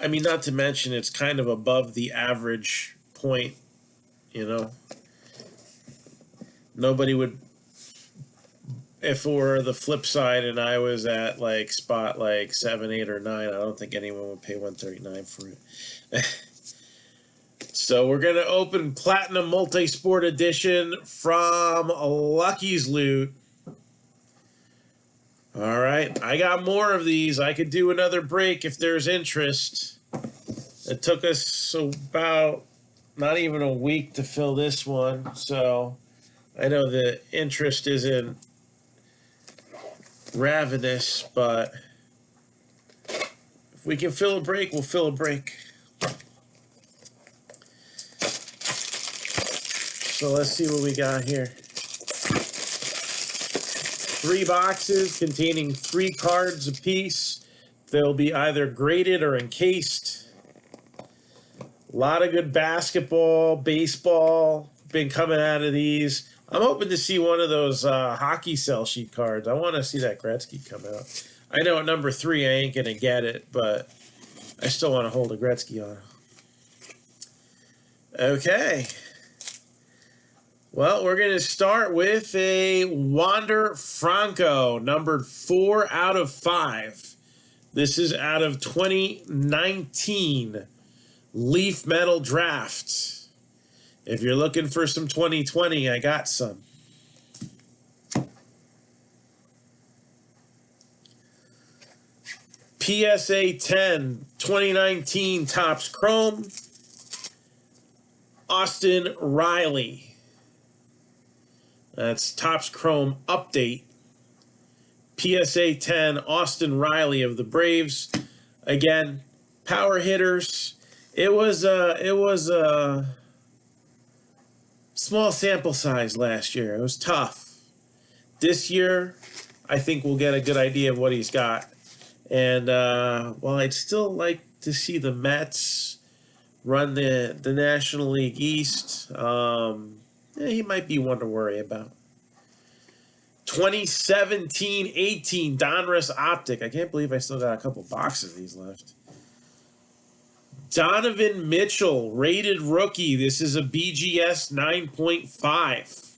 I mean, not to mention it's kind of above the average point, you know. Nobody would, if it were the flip side and I was at like spot like 7, 8, or 9, I don't think anyone would pay $139 for it. So we're going to open Platinum Multi-Sport Edition from Lucky's Loot. All right, I got more of these. I could do another break if there's interest. It took us about not even a week to fill this one, so I know the interest isn't ravenous, but if we can fill a break, we'll fill a break. So let's see what we got here. 3 boxes containing 3 cards apiece. They'll be either graded or encased. A lot of good basketball, baseball been coming out of these. I'm hoping to see one of those hockey cell sheet cards. I want to see that Gretzky come out. I know at number 3 I ain't going to get it, but I still want to hold a Gretzky on. Okay. Well, we're going to start with a Wander Franco, numbered 4 out of 5. This is out of 2019 Leaf Metal Draft. If you're looking for some 2020, I got some. PSA 10 2019 Topps Chrome, Austin Riley. That's Topps Chrome Update. PSA 10 Austin Riley of the Braves. Again, power hitters. It was a small sample size last year. It was tough. This year, I think we'll get a good idea of what he's got. And while I'd still like to see the Mets run the National League East, he might be one to worry about. 2017-18 Donruss Optic. I can't believe I still got a couple boxes of these left. Donovan Mitchell, rated rookie. This is a BGS 9.5.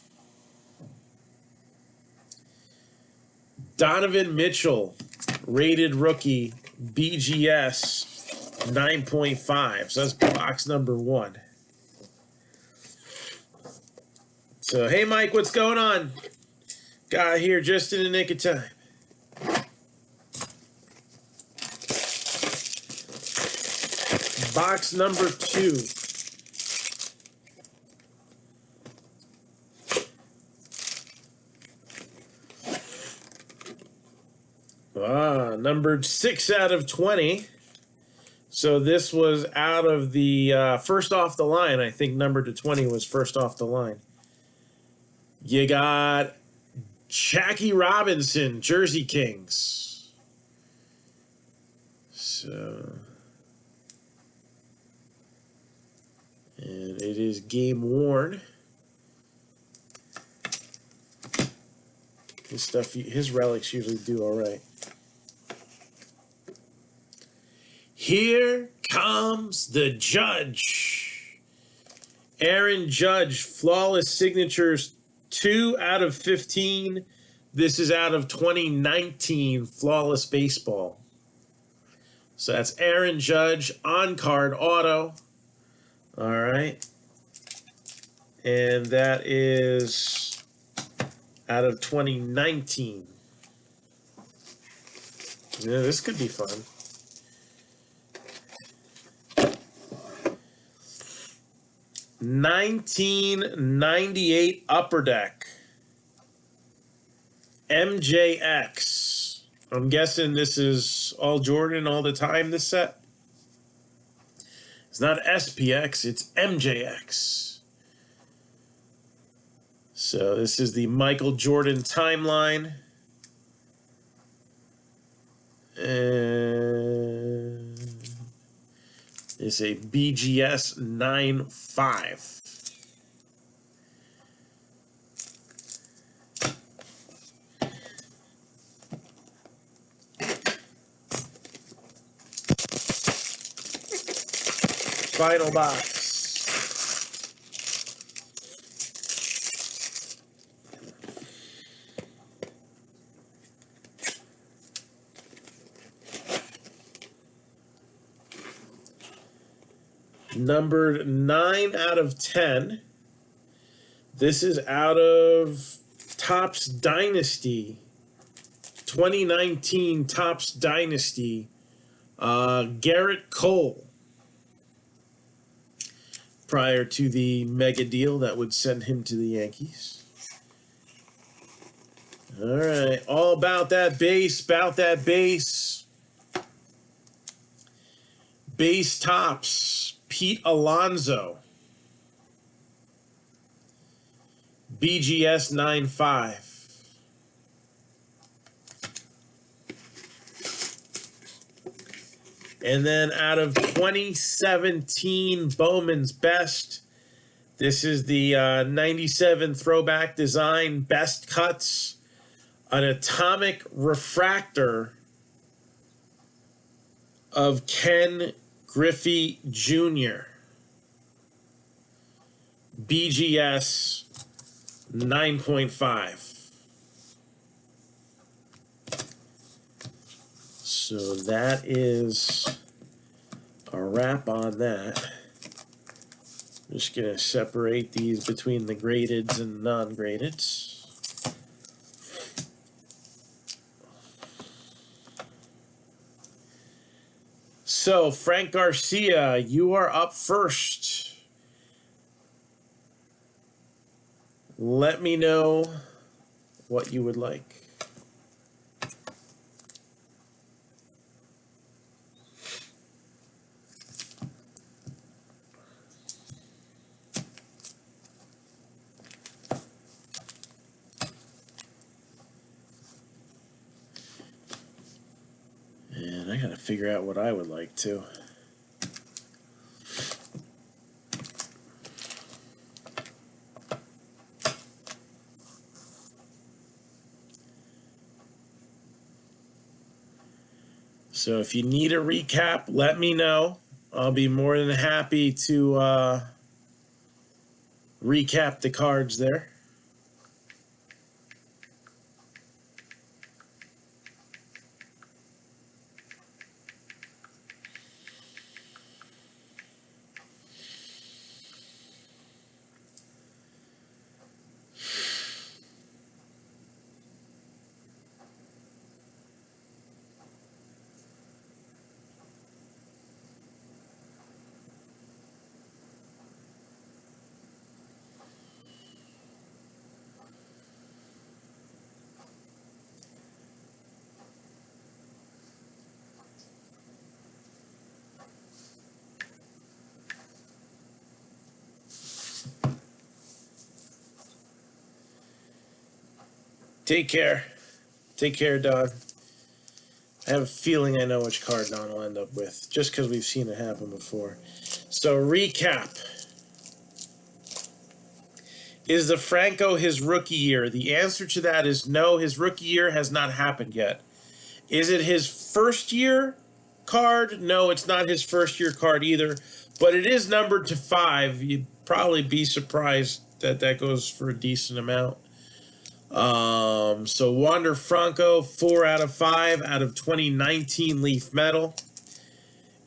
Donovan Mitchell, rated rookie, BGS 9.5. So that's box number 1. So, hey, Mike, what's going on? Got here just in the nick of time. Box number 2. Numbered 6 out of 20. So this was out of the first off the line. I think number to 20 was first off the line. You got Jackie Robinson, Jersey Kings. So, and it is game worn. His stuff, his relics usually do all right. Here comes the Judge. Aaron Judge, flawless signatures, 2 out of 15. This is out of 2019 Flawless Baseball. So that's Aaron Judge, on-card auto. All right. And that is out of 2019. Yeah, this could be fun. $1998 Upper Deck. MJX. I'm guessing this is all Jordan all the time, this set. It's not SPX, it's MJX. So this is the Michael Jordan timeline. And it's a BGS 9.5. Final box. Numbered 9 out of 10. This is out of Topps Dynasty. 2019 Topps Dynasty. Garrett Cole. Prior to the mega deal that would send him to the Yankees. All right. All about that base. About that base. Base Topps. Pete Alonso. BGS 95. And then out of 2017 Bowman's Best, this is the 97 Throwback Design Best Cuts, an atomic refractor of Ken Griffey Jr. BGS 9.5. So that is a wrap on that. I'm just going to separate these between the gradeds and non-gradeds. So, Frank Garcia, you are up first. Let me know what you would like. And I gotta figure out what I would like too. So if you need a recap, let me know. I'll be more than happy to recap the cards there. Take care. Take care, Don. I have a feeling I know which card Don will end up with, just because we've seen it happen before. So, recap. Is the Franco his rookie year? The answer to that is no, his rookie year has not happened yet. Is it his first year card? No, it's not his first year card either, but it is numbered to 5. You'd probably be surprised that that goes for a decent amount. So Wander Franco, 4 out of 5 out of 2019 Leaf Metal.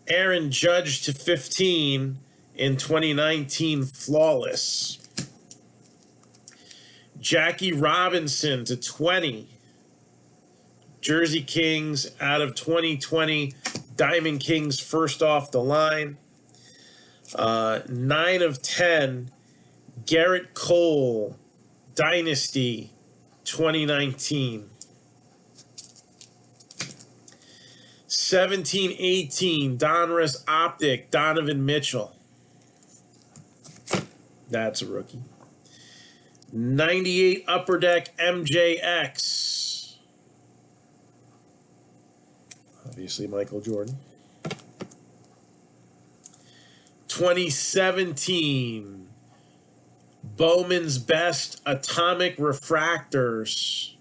Aaron Judge to 15 in 2019 Flawless. Jackie Robinson to 20. Jersey Kings out of 2020 Diamond Kings first off the line. 9 of 10 Garrett Cole Dynasty 2019. 17-18 Donruss Optic Donovan Mitchell. That's a rookie. 98 Upper Deck MJX. Obviously Michael Jordan. 2017 Bowman's Best Atomic Refractors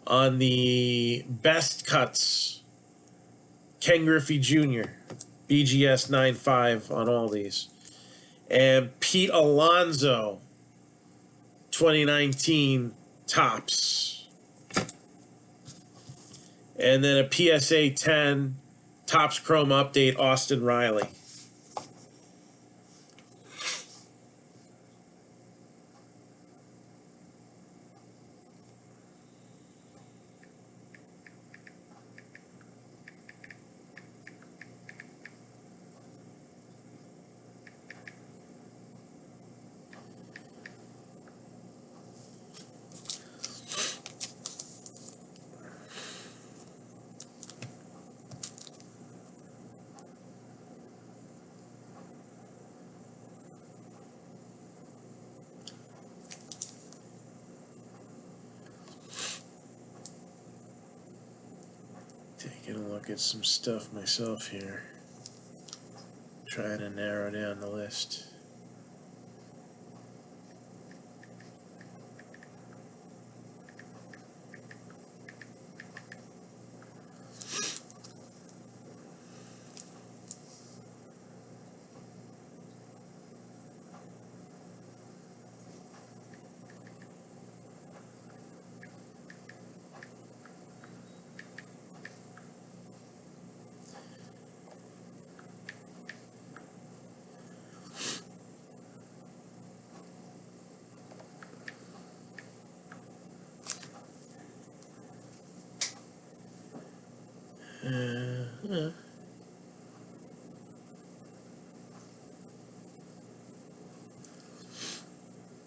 on the Best Cuts. Ken Griffey Jr. BGS 9.5 on all these. And Pete Alonso 2019 Topps. And then a PSA 10 Topps Chrome Update Austin Riley. Taking a look at some stuff myself here. Trying to narrow down the list.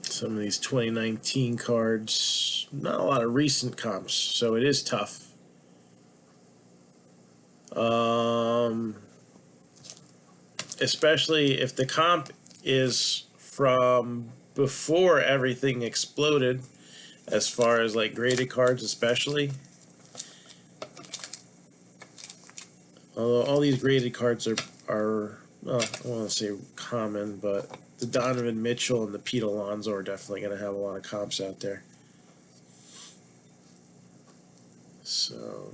Some of these 2019 cards, not a lot of recent comps, so it is tough. Especially if the comp is from before everything exploded, as far as like graded cards especially. Although all these graded cards are well, I don't want to say common, but the Donovan Mitchell and the Pete Alonso are definitely going to have a lot of comps out there. So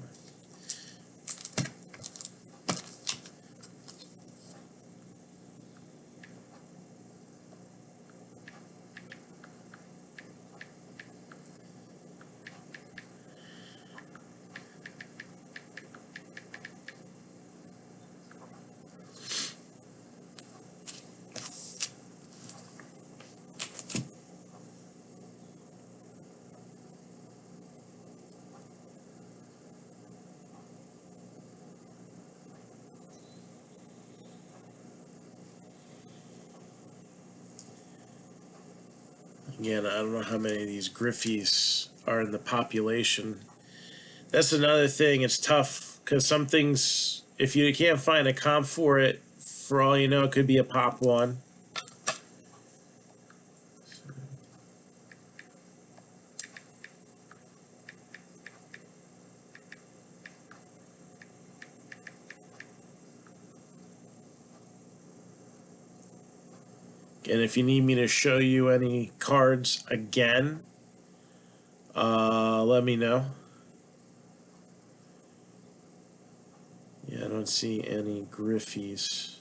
again, I don't know how many of these Griffies are in the population. That's another thing. It's tough because some things, if you can't find a comp for it, for all you know, it could be a pop one. And if you need me to show you any cards again, let me know. Yeah, I don't see any Griffies.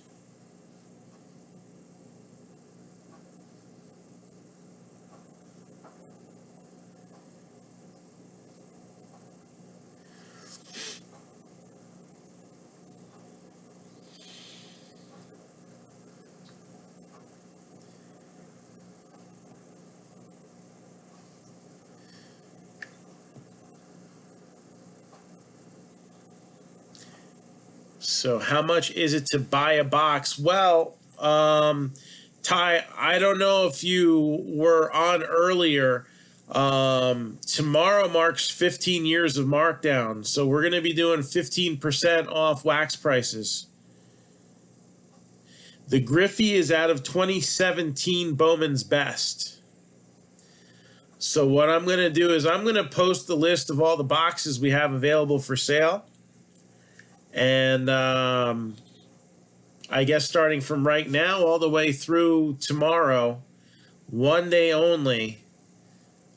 So how much is it to buy a box? Well, Ty, I don't know if you were on earlier. Tomorrow marks 15 years of Marc-Down, so we're going to be doing 15% off wax prices. The Griffey is out of 2017 Bowman's Best. So what I'm going to do is I'm going to post the list of all the boxes we have available for sale. And I guess starting from right now all the way through tomorrow, one day only,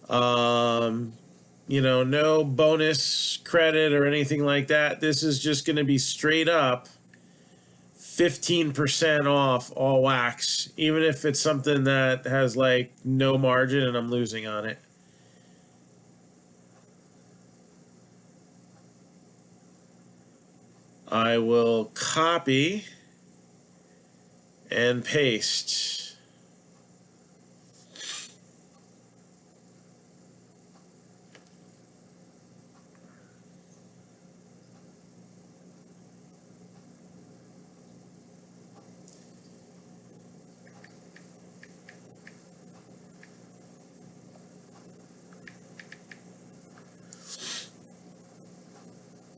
you know, no bonus credit or anything like that. This is just going to be straight up 15% off all wax, even if it's something that has like no margin and I'm losing on it. I will copy and paste.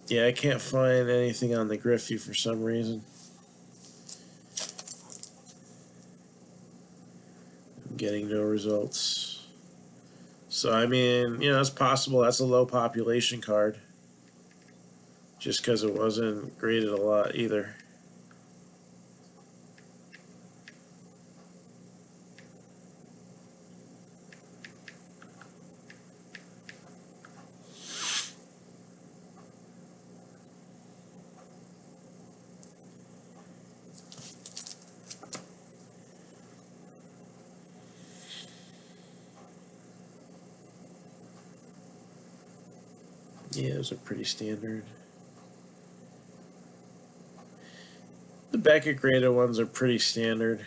Yeah, I can't find anything on the Griffey for some reason. I'm getting no results. So, I mean, you know, it's possible that's a low population card. Just because it wasn't graded a lot either. Yeah, those are pretty standard. The Beckett graded ones are pretty standard.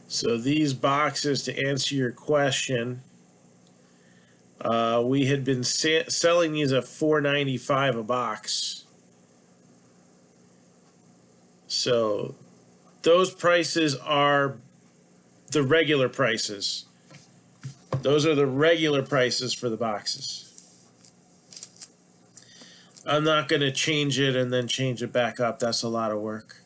So these boxes, to answer your question, we had been selling these at $4.95 a box. So those prices are the regular prices. Those are the regular prices for the boxes. I'm not going to change it and then change it back up. That's a lot of work.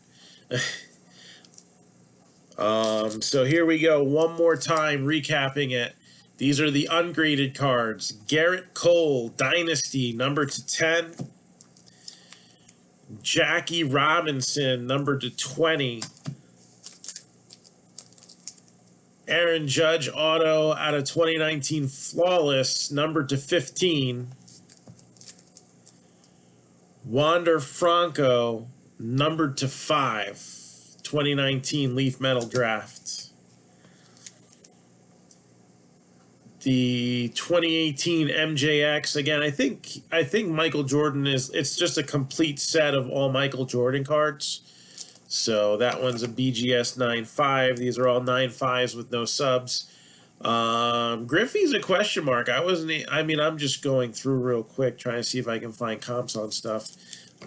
So here we go. One more time, recapping it. These are the ungraded cards. Garrett Cole, Dynasty, number /10. Jackie Robinson, number /20. Aaron Judge auto out of 2019 Flawless, number /15. Wander Franco, number /5, 2019 Leaf Metal Draft. The 2018 MJX, again, I think Michael Jordan it's just a complete set of all Michael Jordan cards. So that one's a BGS 9.5. These are all 9.5s with no subs. Griffey's a question mark. I'm just going through real quick trying to see if I can find comps on stuff.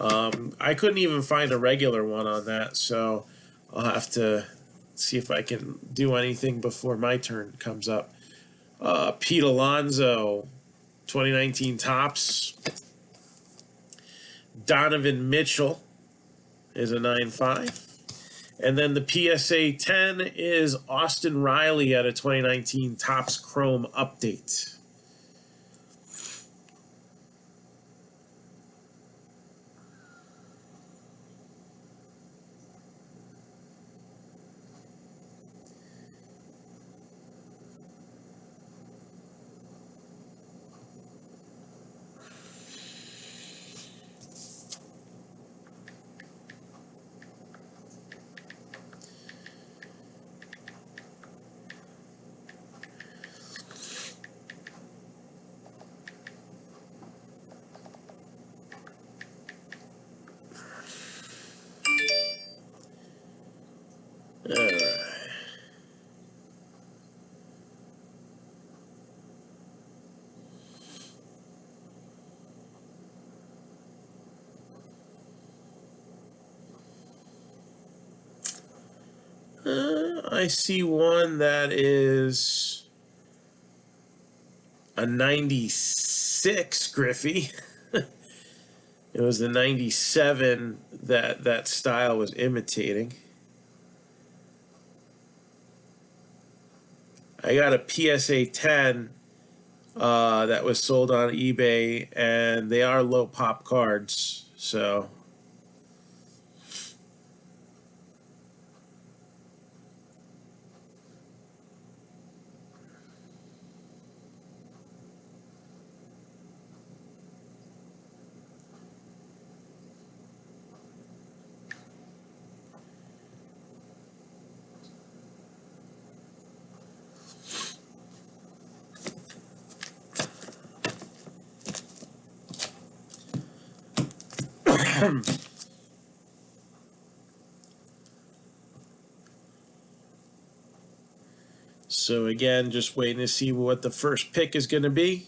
I couldn't even find a regular one on that, so I'll have to see if I can do anything before my turn comes up. Pete Alonso, 2019 Topps. Donovan Mitchell is a 9.5. And then the PSA 10 is Austin Riley at a 2019 Topps Chrome update. I see one that is a 96 Griffey. It was the 97 that style was imitating. I got a PSA 10 that was sold on eBay, and they are low pop cards, so. So again, just waiting to see what the first pick is going to be.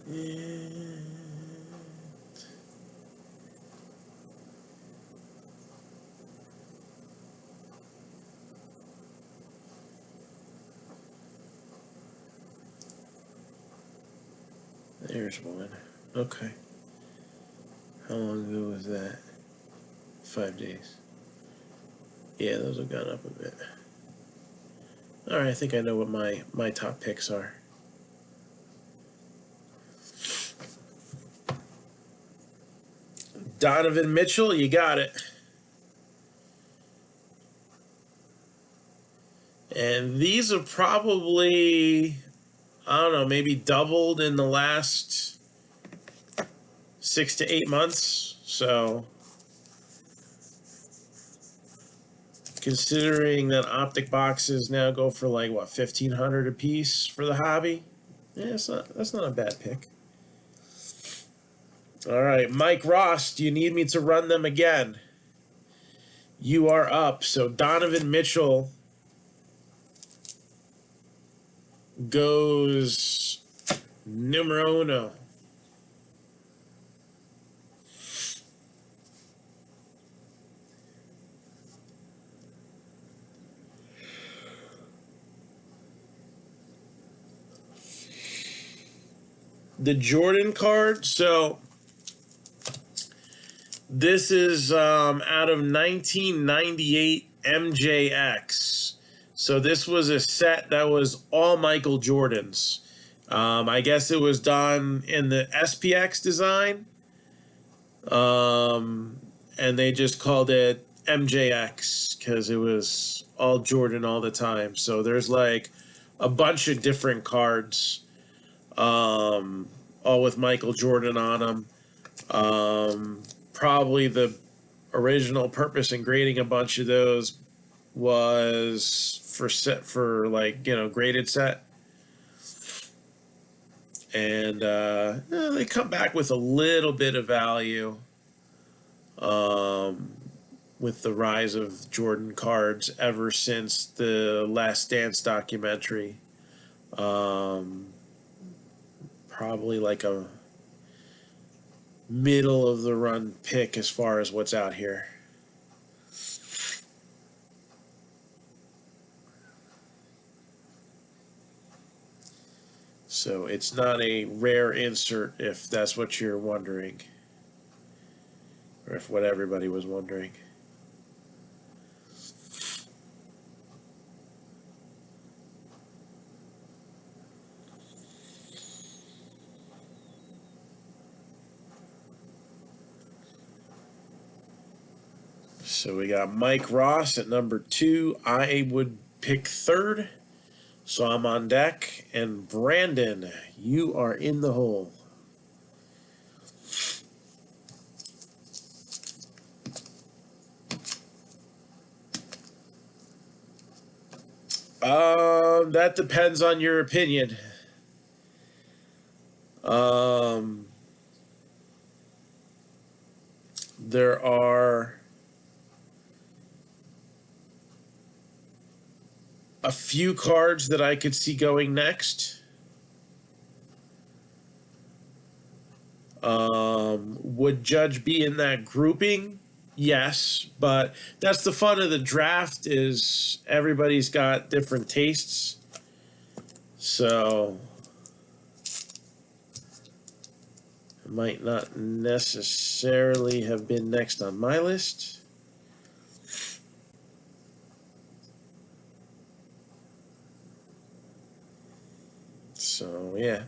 And there's one. Okay. How long ago was that? 5 days. Yeah, those have gone up a bit. All right, I think I know what my top picks are. Donovan Mitchell, you got it. And these have probably, I don't know, maybe doubled in the last 6 to 8 months. So, considering that optic boxes now go for like what, 1,500 a piece for the hobby, yeah, that's not a bad pick. All right, Mike Ross, do you need me to run them again? You are up. So Donovan Mitchell goes numero uno. The Jordan card, so this is out of 1998 MJX. So this was a set that was all Michael Jordans. I guess it was done in the SPX design. And they just called it MJX because it was all Jordan all the time. So there's like a bunch of different cards, all with Michael Jordan on them. Probably the original purpose in grading a bunch of those was for like, graded set. And they come back with a little bit of value with the rise of Jordan cards ever since the Last Dance documentary. Probably like a middle of the run pick as far as what's out here. So it's not a rare insert if that's what you're wondering, or if what everybody was wondering. So we got Mike Ross at number 2. I would pick 3rd. So I'm on deck. And Brandon, you are in the hole. That depends on your opinion. There are a few cards that I could see going next. Would Judge be in that grouping? Yes, but that's the fun of the draft is everybody's got different tastes. So it might not necessarily have been next on my list. So yeah.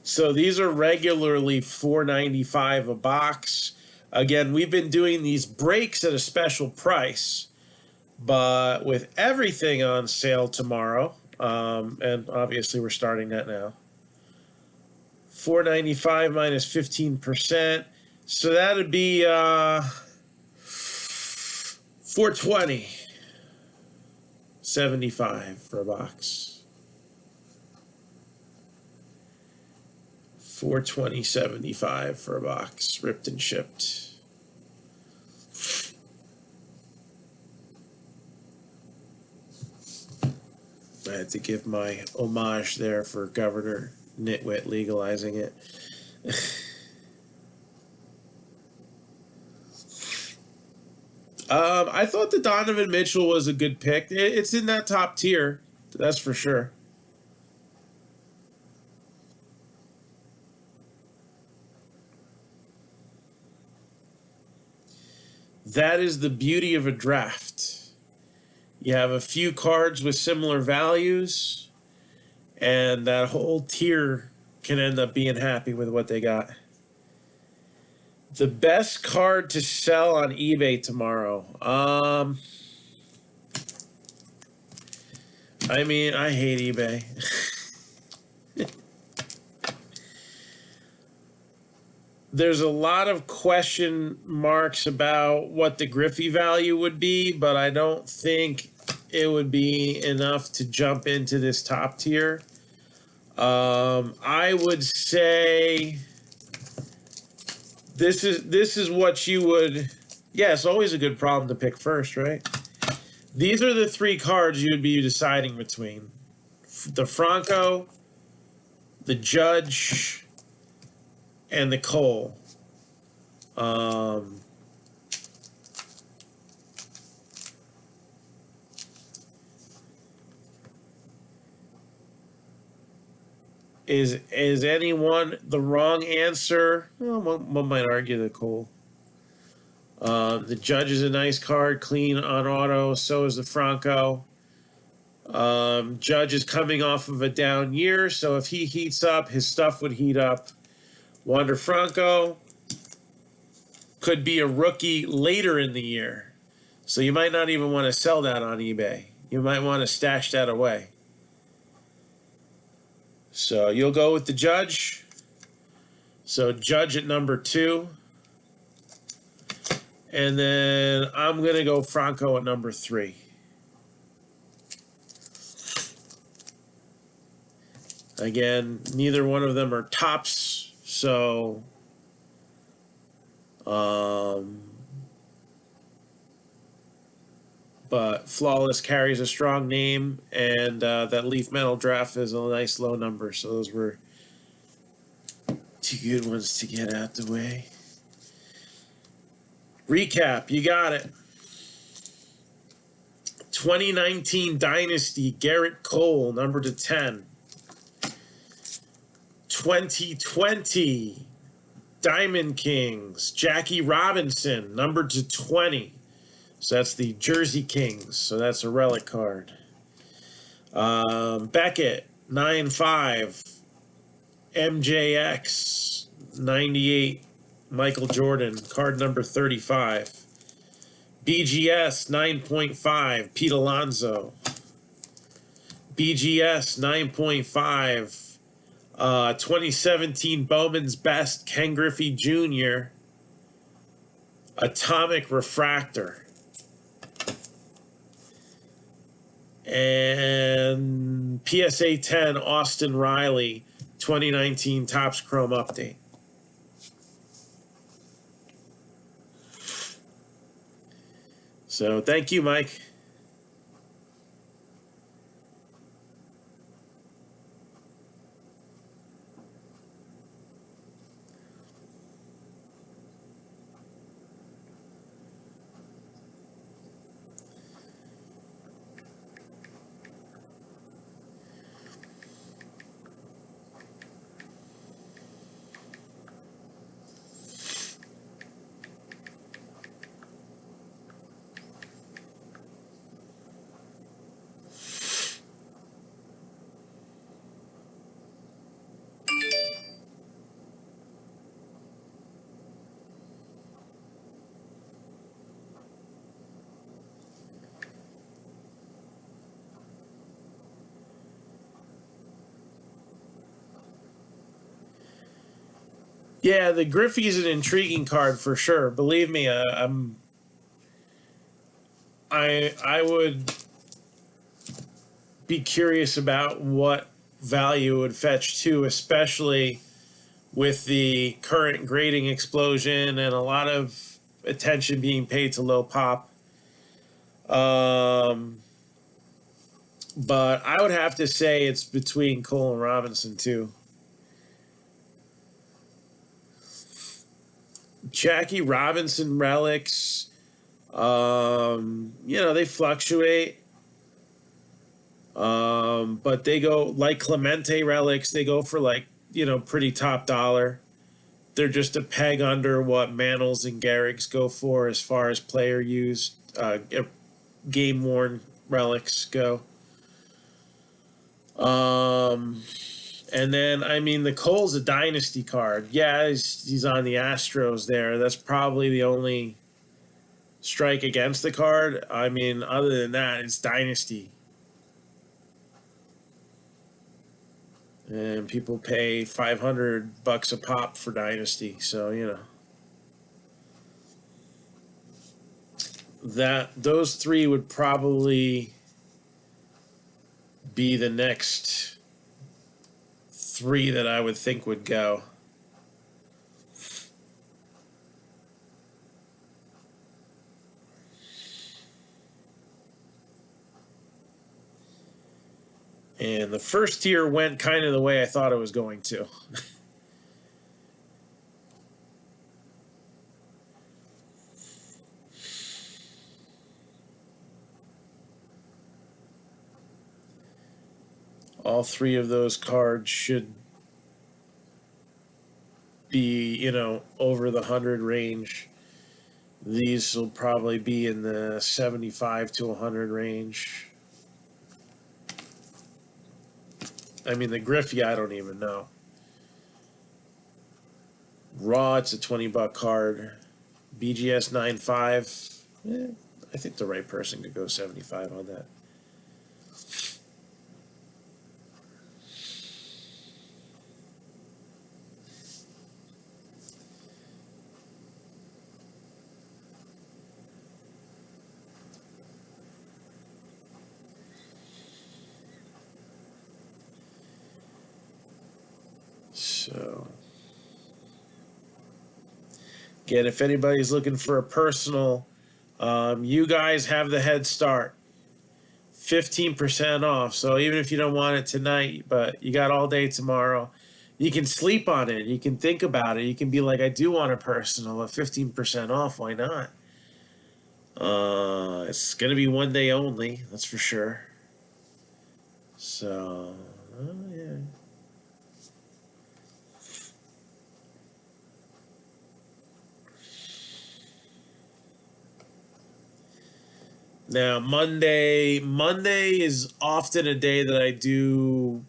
So these are regularly $4.95 a box. Again, we've been doing these breaks at a special price, but with everything on sale tomorrow, and obviously we're starting that now. $4.95 minus 15%, so that'd be $420.75 for a box. $420.75 for a box, ripped and shipped. I had to give my homage there for Governor Nitwit legalizing it. I thought the Donovan Mitchell was a good pick. It's in that top tier, that's for sure. That is the beauty of a draft. You have a few cards with similar values, and that whole tier can end up being happy with what they got. The best card to sell on eBay tomorrow. I mean, I hate eBay. There's a lot of question marks about what the Griffey value would be, but I don't think it would be enough to jump into this top tier. I would say this is what you would. Yeah, it's always a good problem to pick first, right? These are the three cards you would be deciding between: the Franco, the Judge, and the Cole. Is anyone the wrong answer? Well, one might argue the Cole. The Judge is a nice card, clean on auto. So is the Franco. Judge is coming off of a down year, so if he heats up, his stuff would heat up. Wander Franco could be a rookie later in the year, so you might not even want to sell that on eBay. You might want to stash that away. So you'll go with the Judge. So Judge at number 2. And then I'm going to go Franco at number 3. Again, neither one of them are tops, so but Flawless carries a strong name, and that Leaf Metal draft is a nice low number, so those were two good ones to get out the way. Recap, you got it. 2019 Dynasty, Garrett Cole, number to 10. 2020 Diamond Kings, Jackie Robinson, numbered to 20. So that's the Jersey Kings. So that's a relic card. Beckett, 9-5. MJX, 98. Michael Jordan, card number 35. BGS, 9.5. Pete Alonso. BGS, 9.5. 2017 Bowman's Best, Ken Griffey Jr. Atomic Refractor. And PSA 10 Austin Riley 2019 Topps Chrome update. So thank you, Mike. Yeah, the Griffey's an intriguing card for sure. Believe me, I would be curious about what value it would fetch too, especially with the current grading explosion and a lot of attention being paid to low pop. But I would have to say it's between Cole and Robinson too. Jackie Robinson relics, they fluctuate. But they go like Clemente relics, they go for like, pretty top dollar. They're just a peg under what Mantles and Garrick's go for as far as player used, game worn relics go. And then, the Cole's a dynasty card. Yeah, he's on the Astros there. That's probably the only strike against the card. Other than that, it's dynasty. And people pay $500 a pop for dynasty. So, those three would probably be the next three that I would think would go. And the first tier went kind of the way I thought it was going to. All three of those cards should be, over the 100 range. These will probably be in the 75 to 100 range. The Griffey, I don't even know. Raw, it's a $20 card. BGS 9.5. I think the right person could go 75 on that. So, again, if anybody's looking for a personal, you guys have the head start. 15% off. So even if you don't want it tonight, but you got all day tomorrow, you can sleep on it. You can think about it. You can be like, I do want a personal at 15% off. Why not? It's going to be one day only. That's for sure. So, yeah. Now Monday is often a day that I do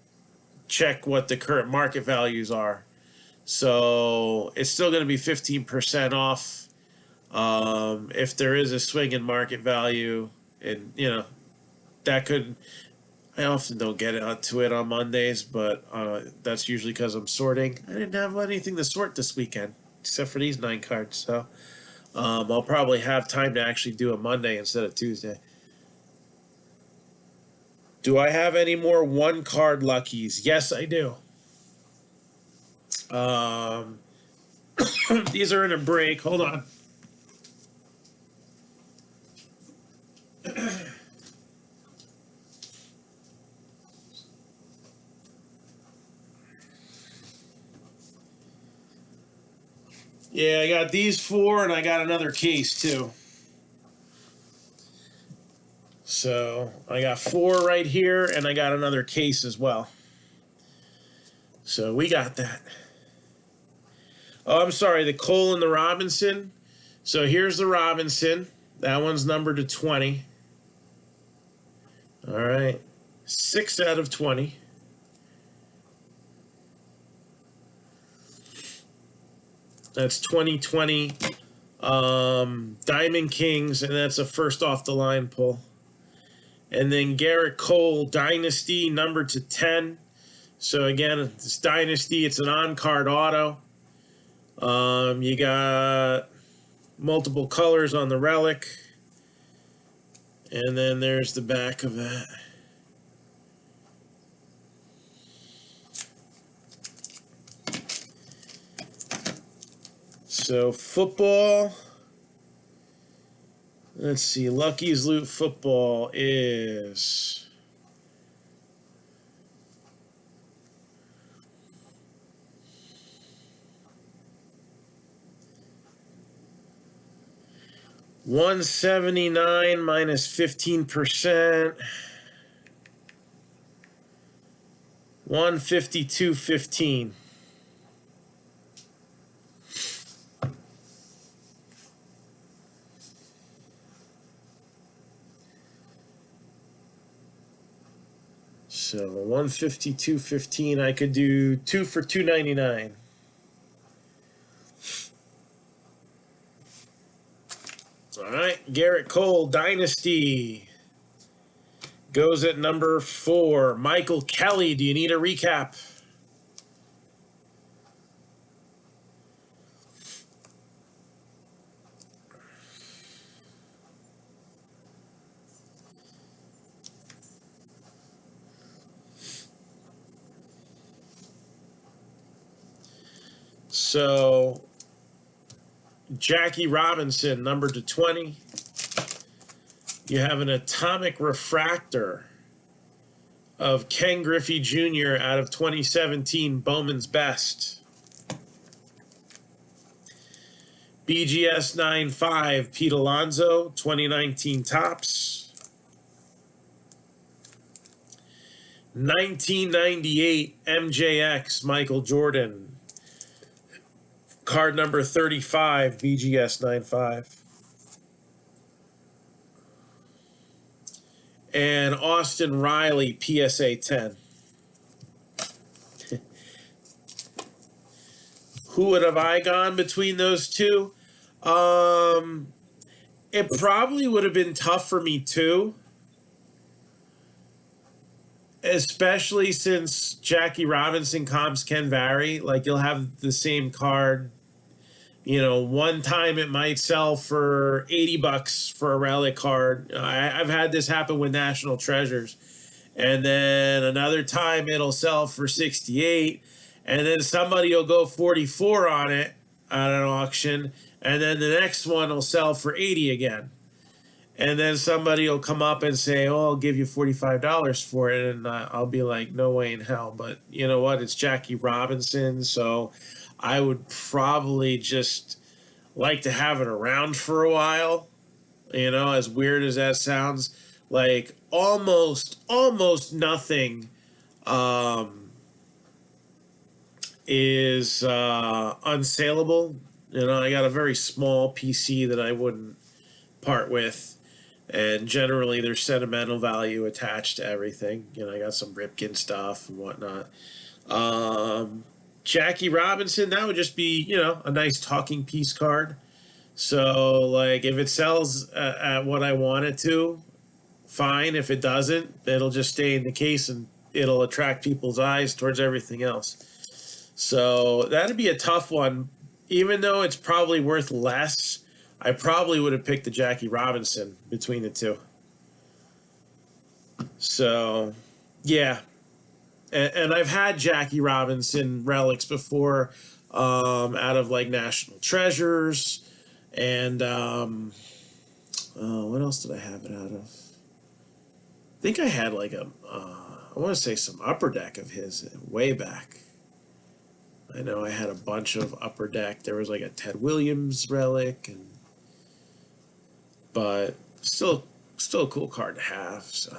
check what the current market values are. So it's still going to be 15% off. If there is a swing in market value, and that could. I often don't get to it on Mondays, but that's usually because I'm sorting. I didn't have anything to sort this weekend except for these 9 cards, so. I'll probably have time to actually do a Monday instead of Tuesday. Do I have any more one-card luckies? Yes, I do. These are in a break. Hold on. Yeah, I got these 4, and I got another case, too. So, I got 4 right here, and I got another case as well. So, we got that. Oh, I'm sorry, the Cole and the Robinson. So, here's the Robinson. That one's numbered to 20. All right. 6 out of 20. That's 2020 Diamond Kings, and that's a first off the line pull. And then Garrett Cole, Dynasty, numbered to 10. So again, it's Dynasty, it's an on-card auto. You got multiple colors on the relic. And then there's the back of that. So football, let's see, Lucky's Loot football is $179 minus 15%, $152.15. So 152.15. I could do 2 for $2.99. All right, Garrett Cole, Dynasty, goes at number 4. Michael Kelly, do you need a recap? So, Jackie Robinson, numbered to 20. You have an atomic refractor of Ken Griffey Jr. out of 2017 Bowman's Best. BGS 95 Pete Alonso, 2019 Topps. 1998 MJX Michael Jordan. Card number 35, BGS 95. And Austin Riley, PSA 10. Who would have I gone between those two? It probably would have been tough for me too. Especially since Jackie Robinson comps can vary. Like you'll have the same card. You know, one time it might sell for $80 for a relic card. I've had this happen with National Treasures. And then another time it'll sell for 68. And then somebody will go 44 on it at an auction. And then the next one will sell for 80 again. And then somebody will come up and say, oh, I'll give you $45 for it. And I'll be like, no way in hell. But you know what? It's Jackie Robinson. So I would probably just like to have it around for a while. You know, as weird as that sounds, like almost nothing is unsaleable. You know, I got a very small PC that I wouldn't part with. And generally, there's sentimental value attached to everything. You know, I got some Ripken stuff and whatnot. Jackie Robinson, that would just be, you know, a nice talking piece card. So, like, if it sells at what I want it to, fine. If it doesn't, it'll just stay in the case and it'll attract people's eyes towards everything else. So, that'd be a tough one. Even though it's probably worth less, I probably would have picked the Jackie Robinson between the two. So, yeah. And I've had Jackie Robinson relics before, out of like National Treasures. And what else did I have it out of? I think I had like I want to say some Upper Deck of his way back. I know I had a bunch of Upper Deck. There was like a Ted Williams relic, but still a cool card to have. So.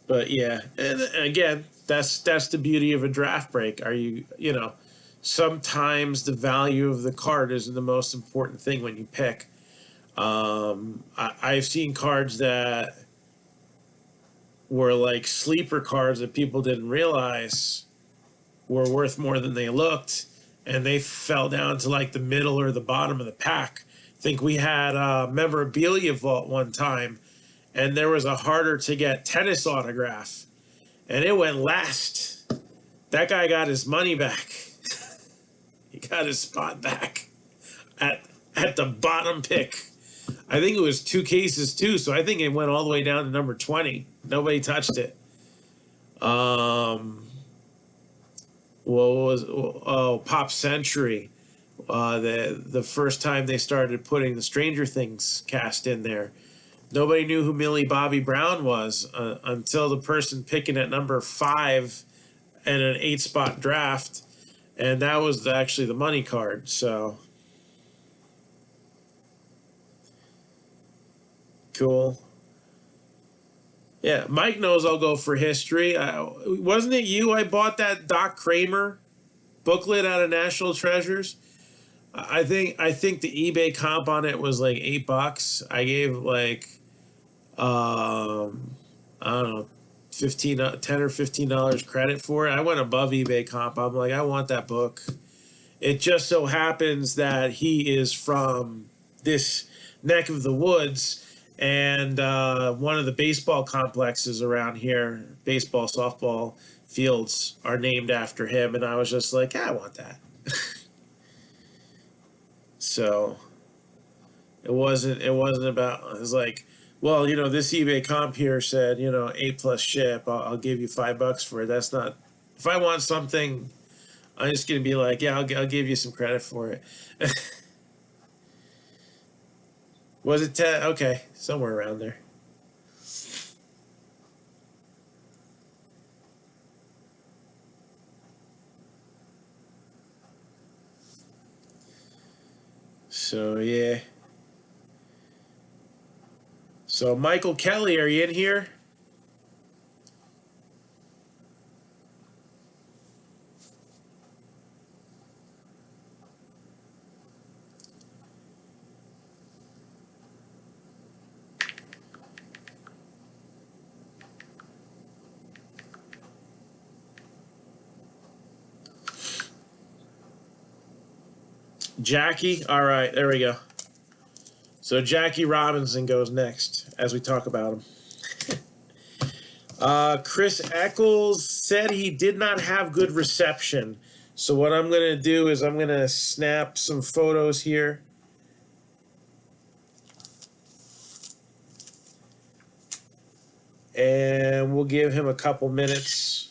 But yeah, and again, that's the beauty of a draft break. Are you know, sometimes the value of the card isn't the most important thing when you pick. I've seen cards that were like sleeper cards that people didn't realize were worth more than they looked, and they fell down to like the middle or the bottom of the pack. I think we had a memorabilia vault one time, and there was a harder to get tennis autograph, and it went last. That guy got his money back. He got his spot back at the bottom pick. I think it was 2 cases too, so I think it went all the way down to number 20. Nobody touched it. Pop Century. The first time they started putting the Stranger Things cast in there, nobody knew who Millie Bobby Brown was until the person picking at number 5 in an 8-spot draft, and that was actually the money card. So cool. Yeah, Mike knows I'll go for history. Wasn't it you I bought that Doc Kramer booklet out of National Treasures? I think the eBay comp on it was like $8. I gave like I don't know, 10 or $15 credit for it. I went above eBay comp. I'm like, I want that book. It just so happens that he is from this neck of the woods, and one of the baseball complexes around here, baseball, softball fields, are named after him. And I was just like, yeah, I want that. So it wasn't about, it was like, well, this eBay comp here said, 8+ ship. I'll give you $5 for it. That's not, if I want something, I'm just going to be like, yeah, I'll give you some credit for it. Was it 10? Okay, somewhere around there. So, yeah. So, Michael Kelly, are you in here? Jackie? All right, there we go. So Jackie Robinson goes next as we talk about him. Chris Eccles said he did not have good reception. So what I'm going to do is I'm going to snap some photos here. And we'll give him a couple minutes.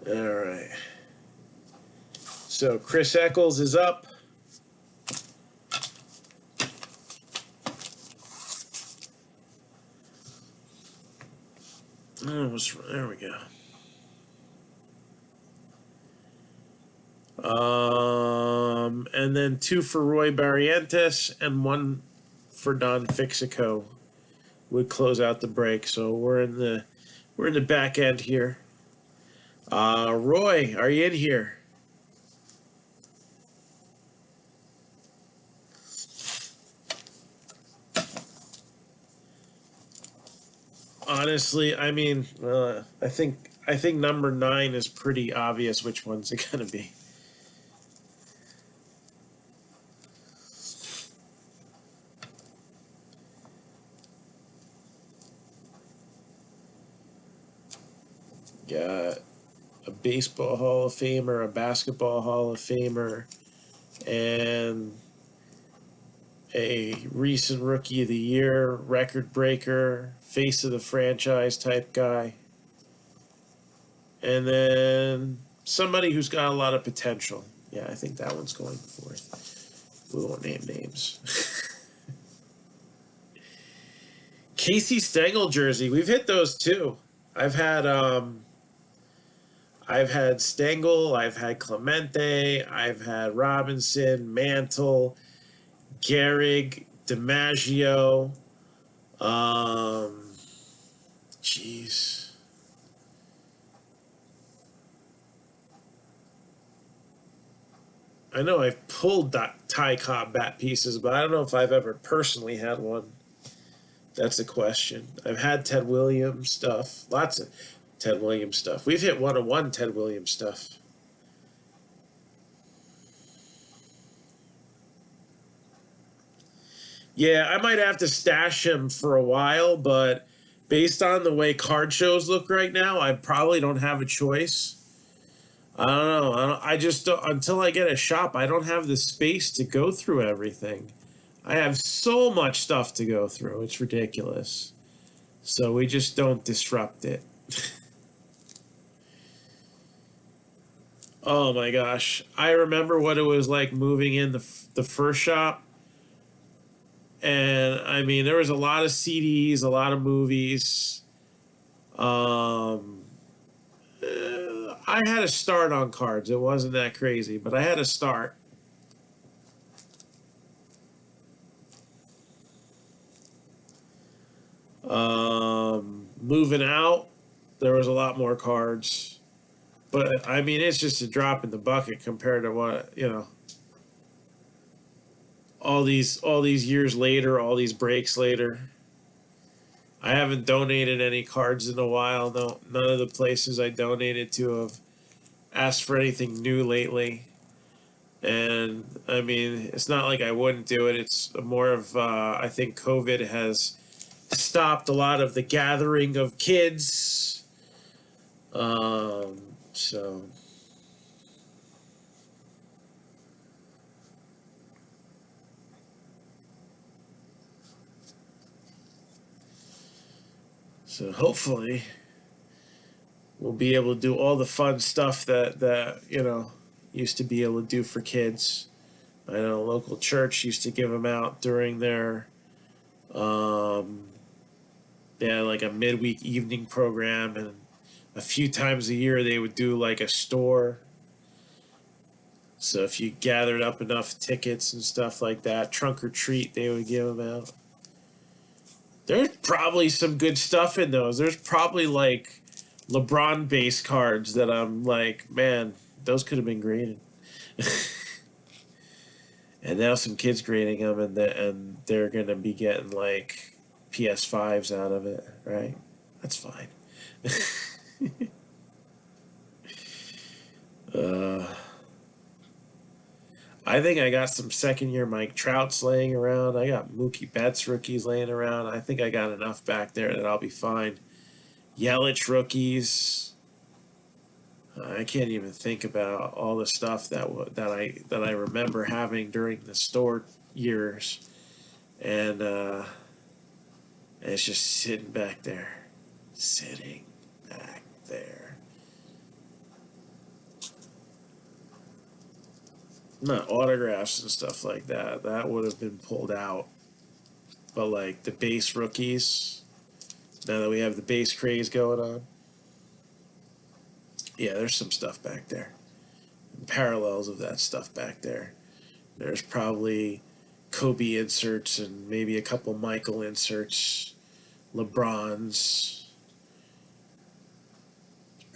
All right. So Chris Eccles is up. Oh, there we go. And then 2 for Roy Barrientos and 1 for Don Fixico would close out the break. So we're in the back end here. Roy, are you in here? Honestly, I mean, I think number 9 is pretty obvious which one's it gonna be. Got a baseball Hall of Famer, a basketball Hall of Famer, and a recent Rookie of the Year, record breaker, face of the franchise type guy, and then somebody who's got a lot of potential. Yeah, I think that one's going fourth. We won't name names. Casey Stengel jersey, we've hit those too. I've had I've had Stengel, I've had Clemente, I've had Robinson, Mantle, Gehrig, DiMaggio. Um, jeez. I know I've pulled Ty Cobb bat pieces, but I don't know if I've ever personally had one. That's a question. I've had Ted Williams stuff. Lots of Ted Williams stuff. We've hit 101 Ted Williams stuff. Yeah, I might have to stash him for a while, but based on the way card shows look right now, I probably don't have a choice. I don't know. I just don't, until I get a shop, I don't have the space to go through everything. I have so much stuff to go through. It's ridiculous. So we just don't disrupt it. Oh my gosh. I remember what it was like moving in the first shop. And I mean, there was a lot of CDs, a lot of movies. Um, I had a start on cards. It wasn't that crazy, but I had a start. Moving out, there was a lot more cards. But I mean, it's just a drop in the bucket compared to what, all these years later, all these breaks later. I haven't donated any cards in a while. No, none of the places I donated to have asked for anything new lately. And I mean, it's not like I wouldn't do it. It's more of I think COVID has stopped a lot of the gathering of kids. So so hopefully we'll be able to do all the fun stuff that used to be able to do for kids. I know a local church used to give them out during their um, yeah, like a midweek evening program, and a few times a year they would do like a store. So if you gathered up enough tickets and stuff like that, trunk or treat, they would give them out. There's probably some good stuff in those. There's probably like LeBron base cards that I'm like, man, those could have been graded. And now some kids grading them, and they're gonna be getting like PS5s out of it, right? That's fine. uh, I think I got some second year Mike Trouts laying around. I got Mookie Betts rookies laying around. I think I got enough back there that I'll be fine. Yelich rookies. I can't even think about all the stuff that I remember having during the store years, and it's just sitting back there. Not autographs and stuff like that. That would have been pulled out. But like the base rookies, now that we have the base craze going on, yeah, there's some stuff back there. Parallels of that stuff back there. There's probably Kobe inserts and maybe a couple Michael inserts, LeBron's.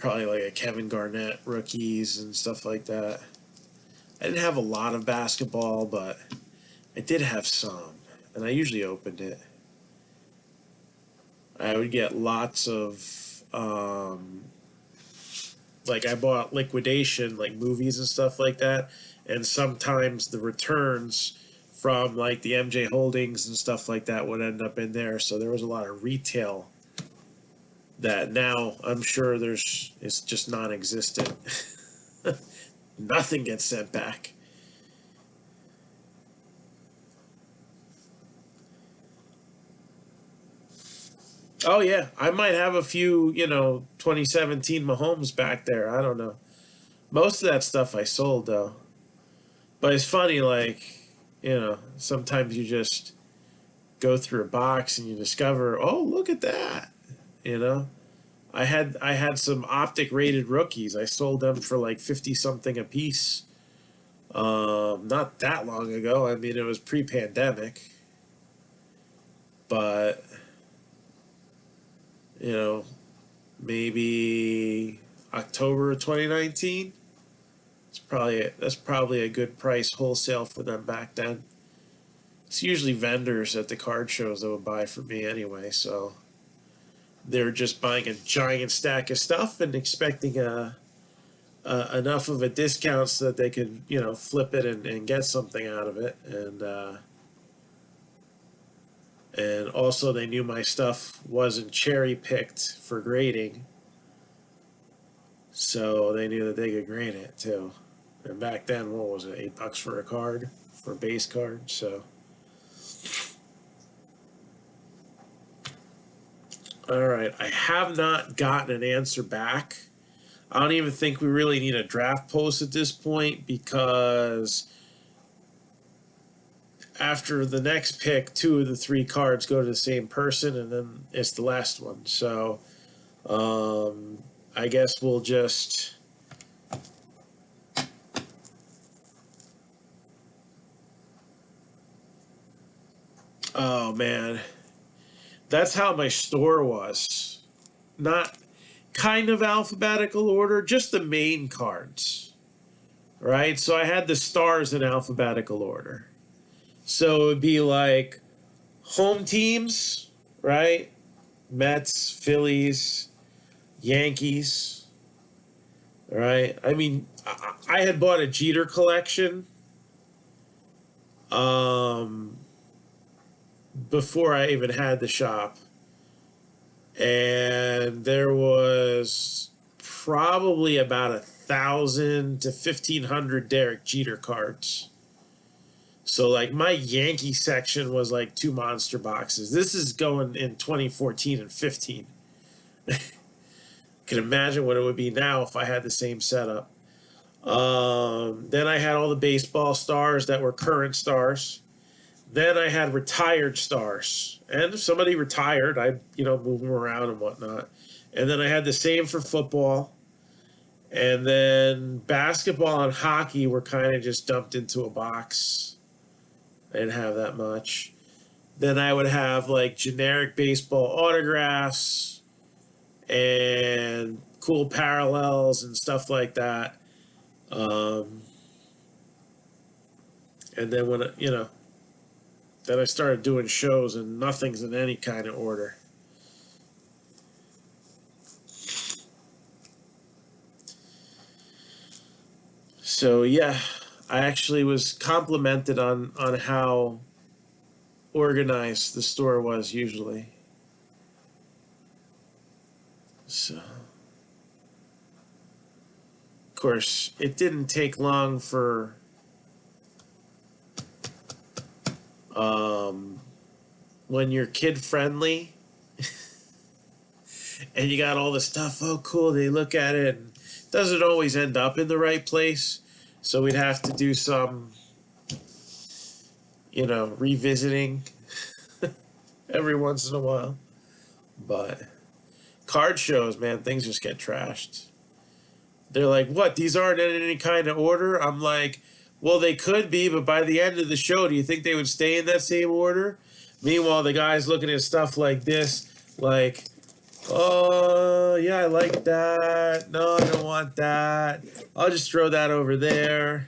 Probably like a Kevin Garnett rookies and stuff like that. I didn't have a lot of basketball, but I did have some, and I usually opened it. I would get lots of, like I bought liquidation, like movies and stuff like that, and sometimes the returns from like the MJ Holdings and stuff like that would end up in there. So there was a lot of retail that now I'm sure it's just non-existent. Nothing gets sent back. Oh yeah, I might have a few, 2017 Mahomes back there. I don't know. Most of that stuff I sold though. But it's funny, like, sometimes you just go through a box and you discover, oh, look at that. You know, I had some optic rated rookies. I sold them for like 50 something a piece. Not that long ago. I mean, it was pre-pandemic, but you know, maybe October 2019. That's probably a good price wholesale for them back then. It's usually vendors at the card shows that would buy for me anyway, so they're just buying a giant stack of stuff and expecting enough of a discount so that they could flip it and get something out of it, and also they knew my stuff wasn't cherry picked for grading, so they knew that they could grade it too. And back then, what was it, $8 for a card, for a base card? So, all right, I have not gotten an answer back. I don't even think we really need a draft post at this point, because after the next pick, 2 of the 3 cards go to the same person, and then it's the last one. So, I guess we'll just... Oh, man. That's how my store was. Not kind of alphabetical order, just the main cards. Right? So I had the stars in alphabetical order. So it would be like home teams, right? Mets, Phillies, Yankees. Right? I mean, I had bought a Jeter collection. Before I even had the shop. And there was probably about 1,000 to 1,500 Derek Jeter cards. So like my Yankee section was like 2 monster boxes. This is going in 2014 and 15. Can imagine what it would be now if I had the same setup. Then I had all the baseball stars that were current stars. Then I had retired stars. And if somebody retired, I'd, move them around and whatnot. And then I had the same for football. And then basketball and hockey were kind of just dumped into a box. I didn't have that much. Then I would have like generic baseball autographs and cool parallels and stuff like that. And then when, then I started doing shows and nothing's in any kind of order. So yeah, I actually was complimented on how organized the store was usually. So, of course, it didn't take long for when you're kid friendly and you got all the stuff, oh cool, they look at it, and it doesn't always end up in the right place. So we'd have to do some, revisiting every once in a while. But card shows, man, things just get trashed. They're like, what, these aren't in any kind of order? I'm like, well, they could be, but by the end of the show, do you think they would stay in that same order? Meanwhile, the guy's looking at stuff like this, like, Oh, yeah, I like that. No, I don't want that. I'll just throw that over there.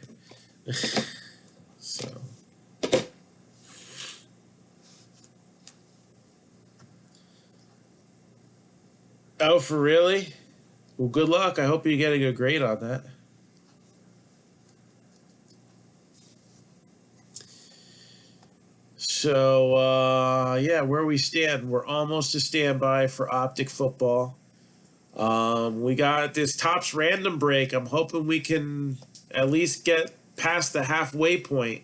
So, oh, for really? Well, good luck. I hope you get a good grade on that. So, yeah, where we stand, we're almost a standby for Optic football. We got this Tops random break. I'm hoping we can at least get past the halfway point.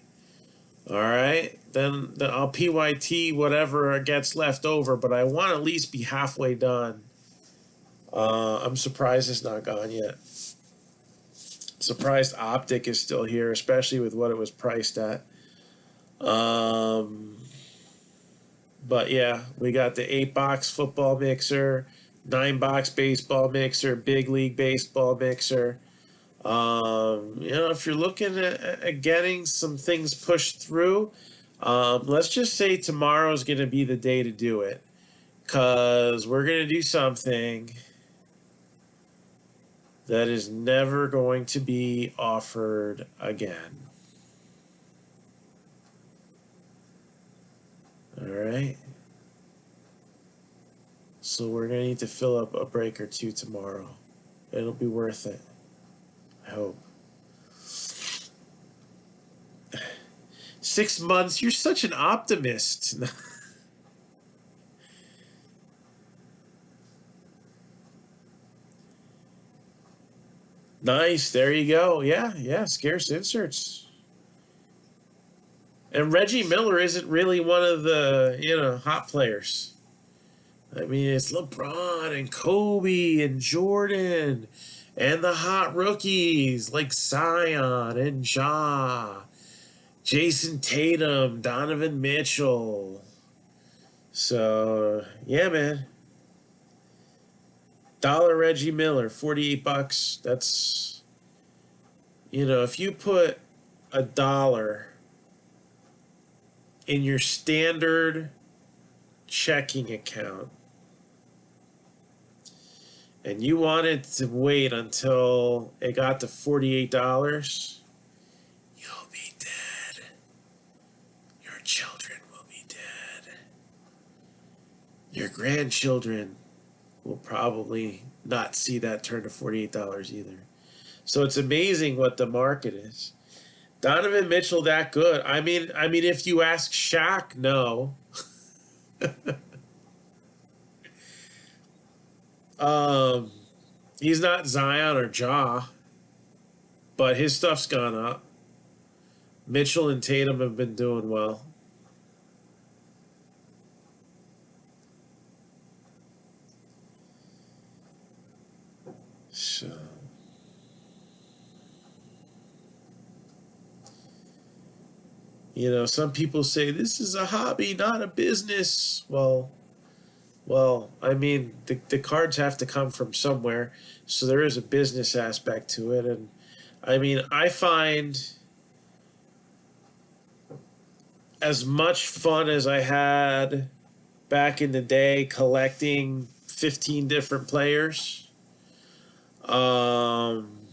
All right. Then I'll PYT whatever gets left over, but I want to at least be halfway done. I'm surprised it's not gone yet. Surprised Optic is still here, especially with what it was priced at. Um, but yeah, we got the 8-box football mixer, 9-box baseball mixer, big league baseball mixer. If you're looking at getting some things pushed through, let's just say tomorrow is going to be the day to do it. Because we're going to do something that is never going to be offered again. All right. So we're going to need to fill up a break or two tomorrow. It'll be worth it. I hope. 6 months? You're such an optimist. Nice. There you go. Yeah, yeah. Scarce inserts. And Reggie Miller isn't really one of the hot players. I mean, it's LeBron and Kobe and Jordan and the hot rookies like Zion and Ja, Jason Tatum, Donovan Mitchell. So, yeah, man. Dollar Reggie Miller, $48. If you put $1 in your standard checking account and you wanted to wait until it got to $48, you'll be dead. Your children will be dead. Your grandchildren will probably not see that turn to $48 either. So it's amazing what the market is. Donovan Mitchell that good? I mean, if you ask Shaq, no. um, he's not Zion or Ja, but his stuff's gone up. Mitchell and Tatum have been doing well. So, some people say this is a hobby, not a business. Well, I mean, the cards have to come from somewhere, so there is a business aspect to it. And I mean, I find as much fun as I had back in the day collecting 15 different players. Um,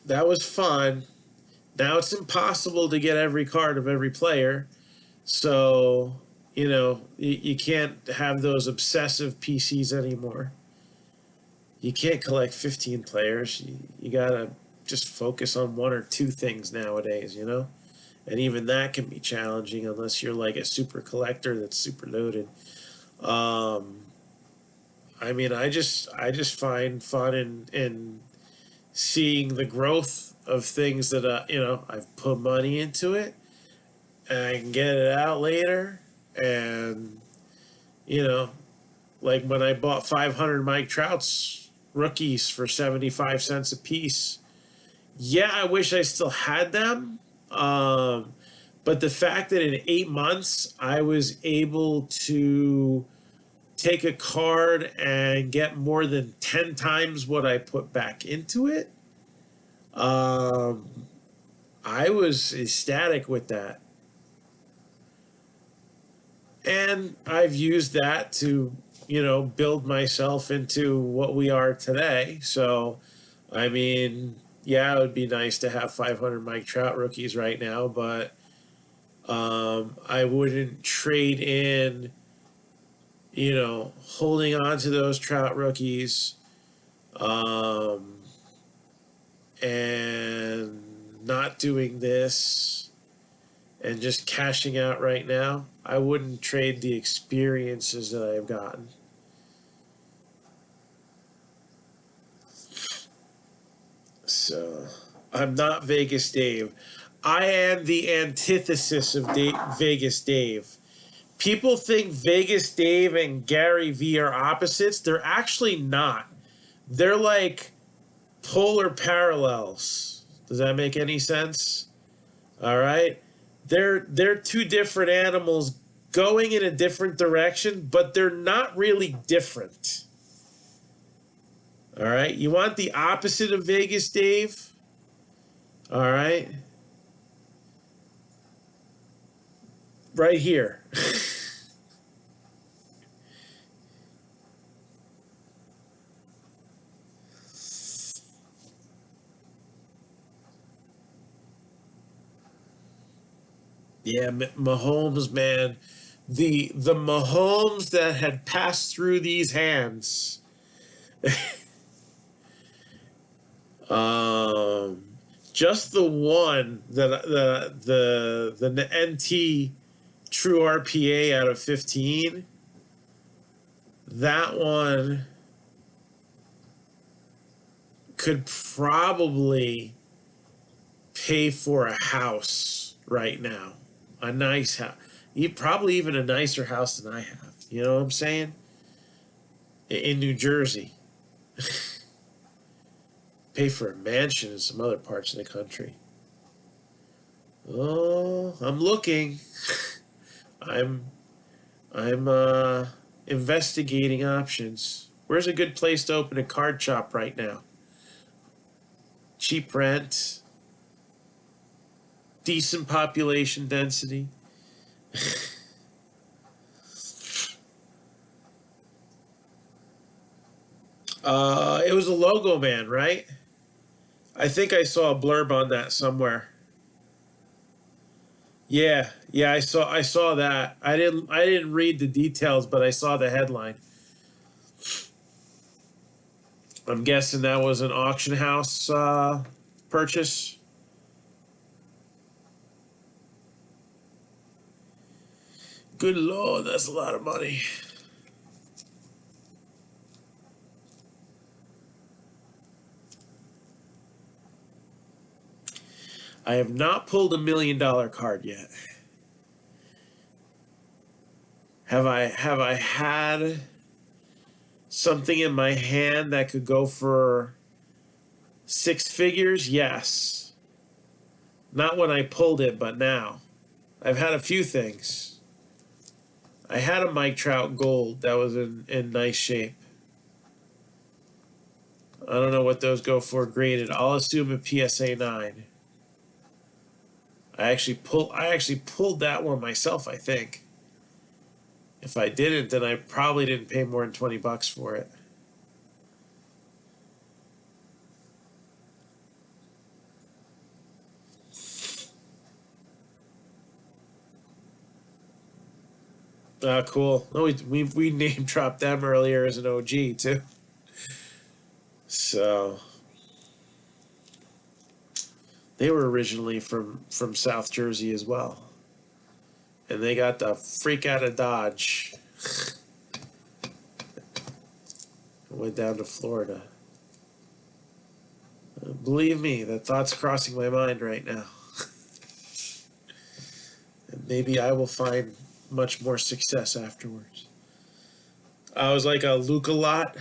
that was fun. Now it's impossible to get every card of every player. So, you can't have those obsessive PCs anymore. You can't collect 15 players. You got to just focus on one or two things nowadays. And even that can be challenging unless you're like a super collector that's super loaded. Um, I mean, I just find fun in seeing the growth of things that I've put money into it, and I can get it out later, and you know, like when I bought 500 Mike Trout's rookies for 75 cents a piece. Yeah, I wish I still had them. But the fact that in 8 months I was able to take a card and get more than 10 times what I put back into it, um, I was ecstatic with that. And I've used that to, build myself into what we are today. So, I mean, yeah, it would be nice to have 500 Mike Trout rookies right now, but I wouldn't trade in, holding on to those Trout rookies um, and not doing this and just cashing out right now. I wouldn't trade the experiences that I've gotten. So, I'm not Vegas Dave. I am the antithesis of Vegas Dave. People think Vegas Dave and Gary V are opposites. They're actually not. They're like polar parallels. Does that make any sense? All right. They're two different animals going in a different direction, but they're not really different. All right. You want the opposite of Vegas Dave? All right. Right here. Yeah, Mahomes, man. The Mahomes that had passed through these hands. um, just the one that the NT true RPA out of 15. That one could probably pay for a house right now, a nice house, probably even a nicer house than I have. You know what I'm saying? In New Jersey, pay for a mansion in some other parts of the country. Oh, I'm looking. I'm investigating options. Where's a good place to open a card shop right now? Cheap rent, decent population density. It was a Logo Man, right? I think I saw a blurb on that somewhere. Yeah, I saw that. I didn't read the details, but I saw the headline. I'm guessing that was an auction house purchase. Good lord, that's a lot of money. I have not pulled $1 million card yet. Have I had something in my hand that could go for 6 figures? Yes. Not when I pulled it, but now. I've had a few things. I had a Mike Trout Gold that was in nice shape. I don't know what those go for graded. I'll assume a PSA 9. I actually pulled that one myself, I think. If I didn't, then I probably didn't pay more than $20 for it. Cool. Oh, we name dropped them earlier as an OG too. So they were originally from South Jersey as well, and they got the freak out of Dodge. Went down to Florida. Believe me, that thought's crossing my mind right now. And maybe I will find much more success afterwards. I was like a Luca lot,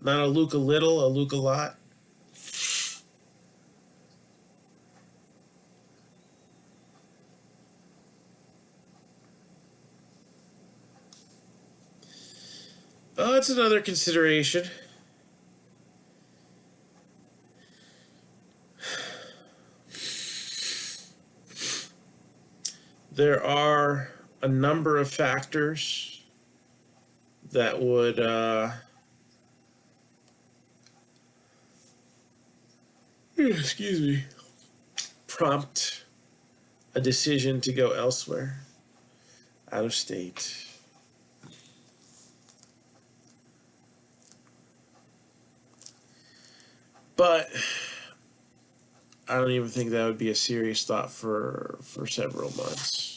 not a Luca little, a Luca lot. Oh, that's another consideration. There are a number of factors that would excuse me, prompt a decision to go elsewhere, out of state. But I don't even think that would be a serious thought for several months.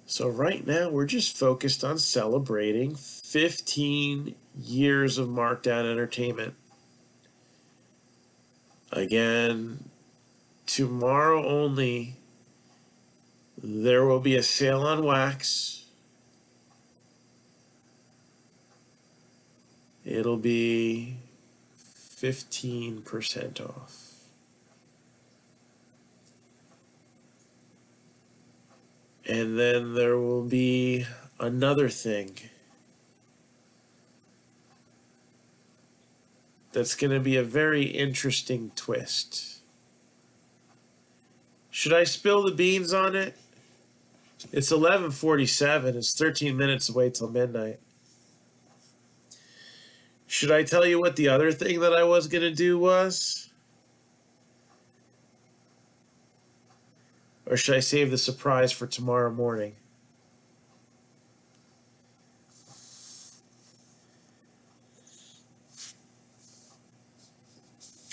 So right now we're just focused on celebrating 15 years of Marc-Down Entertainment. Again, tomorrow only, there will be a sale on wax. It'll be 15% off. And then there will be another thing that's going to be a very interesting twist. Should I spill the beans on it? It's 11:47. It's 13 minutes away till midnight. Should I tell you what the other thing that I was going to do was? Or should I save the surprise for tomorrow morning?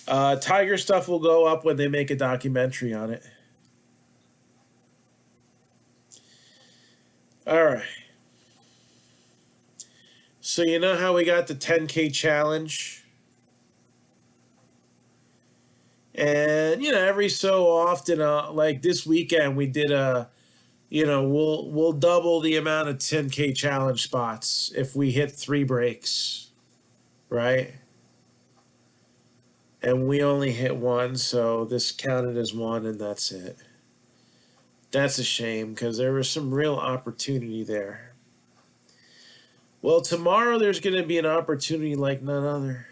Tiger stuff will go up when they make a documentary on it. All right. So you know how we got the 10K challenge? And, every so often, like this weekend, we did we'll double the amount of 10K challenge spots if we hit 3 breaks, right? And we only hit 1, so this counted as 1, and that's it. That's a shame, because there was some real opportunity there. Well, tomorrow there's going to be an opportunity like none other.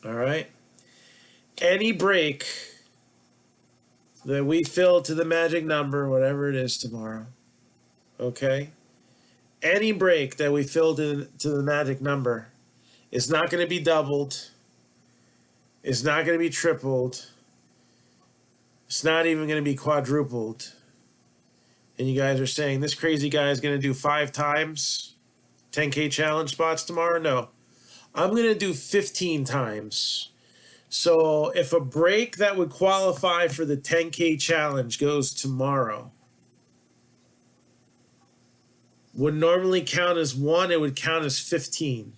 All right? Any break that we fill to the magic number, whatever it is tomorrow, okay? Any break that we fill to the magic number is not going to be doubled. It's not going to be tripled. It's not even going to be quadrupled. And you guys are saying this crazy guy is going to do 5 times 10K challenge spots tomorrow? No. I'm going to do 15 times. So if a break that would qualify for the 10K challenge goes tomorrow, would normally count as 1, it would count as 15.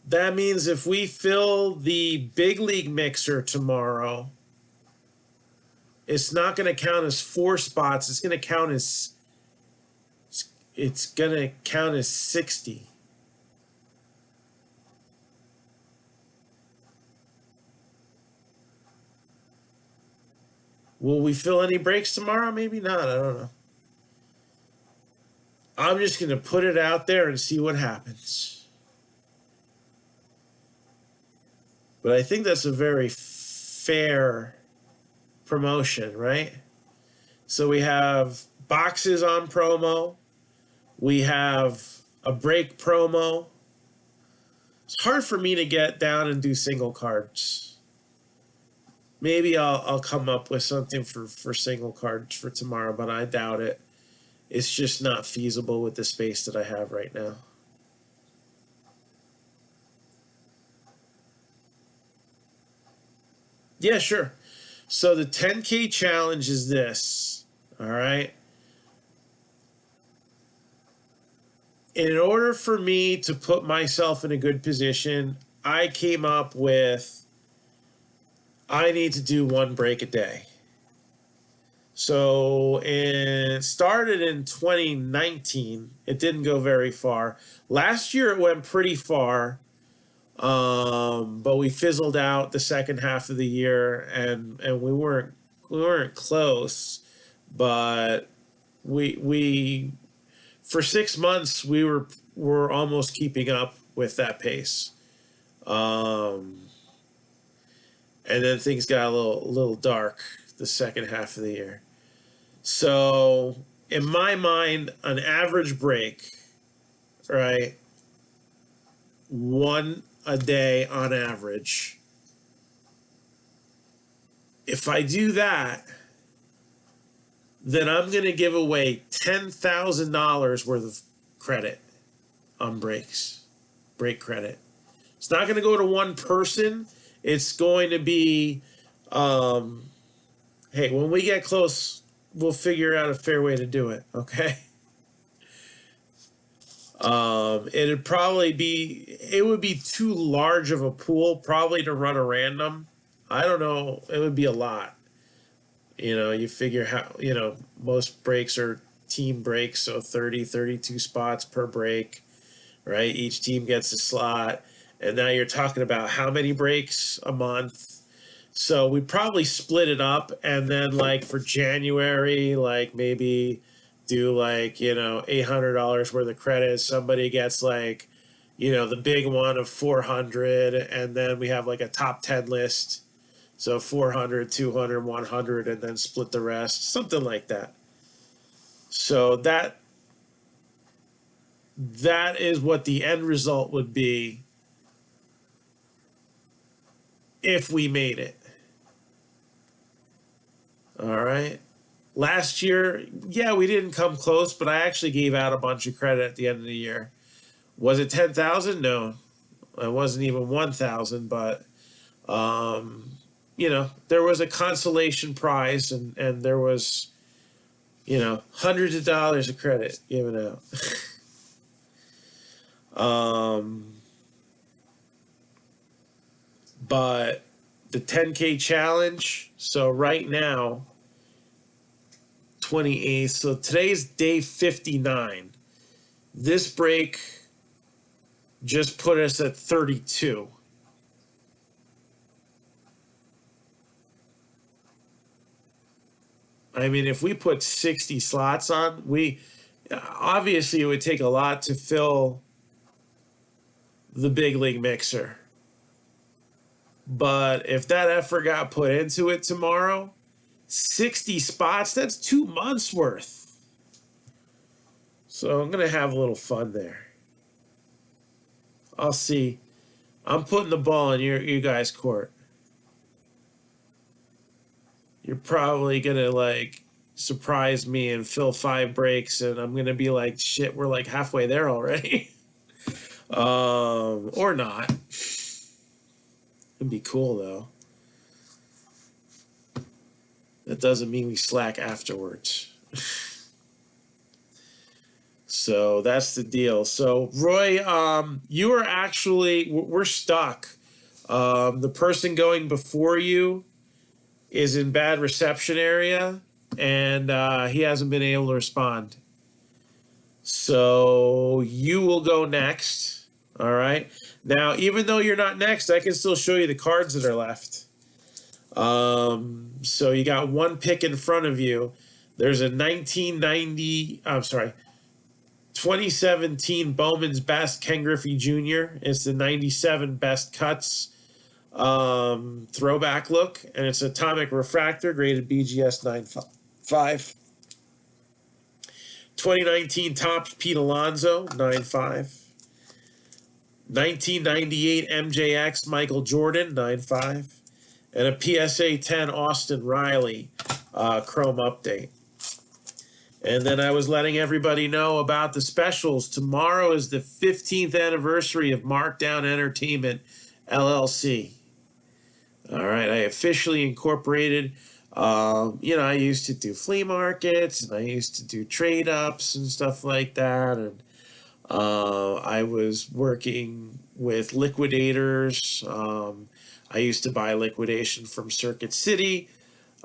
That means if we fill the big league mixer tomorrow, it's not going to count as 4 spots. It's going to count as 60. Will we fill any breaks tomorrow? Maybe not. I don't know. I'm just going to put it out there and see what happens. But I think that's a very fair promotion, right? So we have boxes on promo. We have a break promo. It's hard for me to get down and do single cards. Maybe I'll come up with something for single cards for tomorrow, but I doubt it. It's just not feasible with the space that I have right now. Yeah, sure. So the 10K challenge is this, all right? In order for me to put myself in a good position, I came up with I need to do 1 break a day. So it started in 2019. It didn't go very far. Last year it went pretty far. But we fizzled out the second half of the year, and we weren't close. but we for 6 months were almost keeping up with that pace. And then things got a little dark the second half of the year. So in my mind, an average break, right? One a day on average. If I do that, then I'm going to give away $10,000 worth of credit on breaks, break credit. It's not going to go to one person. It's going to be, hey, when we get close, we'll figure out a fair way to do it, okay? It would be too large of a pool probably to run a random. I don't know. It would be a lot. You figure how, most breaks are team breaks, so 30, 32 spots per break, right? Each team gets a slot. And now you're talking about how many breaks a month. So we probably split it up, and then like for January, like maybe do like, $800 worth of credit. Somebody gets like, the big one of 400, and then we have like a top 10 list. So 400, 200, 100, and then split the rest, something like that. So that is what the end result would be if we made it. All right. Last year, yeah, we didn't come close, but I actually gave out a bunch of credit at the end of the year. Was it 10,000? No, it wasn't even 1,000, but there was a consolation prize, and there was, hundreds of dollars of credit given out. But the 10K challenge, so right now, 28th, so today's day 59. This break just put us at 32. I mean, if we put 60 slots on, obviously it would take a lot to fill the big league mixer. But if that effort got put into it tomorrow, 60 spots, that's 2 months worth. So I'm going to have a little fun there. I'll see. I'm putting the ball in you guys' court. You're probably going to like surprise me and fill 5 breaks, and I'm going to be like, shit, we're like halfway there already. Or not. It'd be cool though. That doesn't mean we slack afterwards. So that's the deal. So Roy, you are actually, we're stuck. The person going before you is in bad reception area, and he hasn't been able to respond. So you will go next. All right. Now, even though you're not next, I can still show you the cards that are left. So you got one pick in front of you. There's a 2017 Bowman's Best Ken Griffey Jr. It's the 97 Best Cuts throwback look, and it's Atomic Refractor, graded BGS 9.5. 2019 Topps Pete Alonso, 9.5. 1998 MJX Michael Jordan, 9.5. And a PSA 10 Austin Riley Chrome update. And then I was letting everybody know about the specials. Tomorrow is the 15th anniversary of Marc-Down Entertainment, LLC. All right, I officially incorporated. I used to do flea markets, and I used to do trade-ups and stuff like that. And I was working with liquidators. I used to buy liquidation from Circuit City.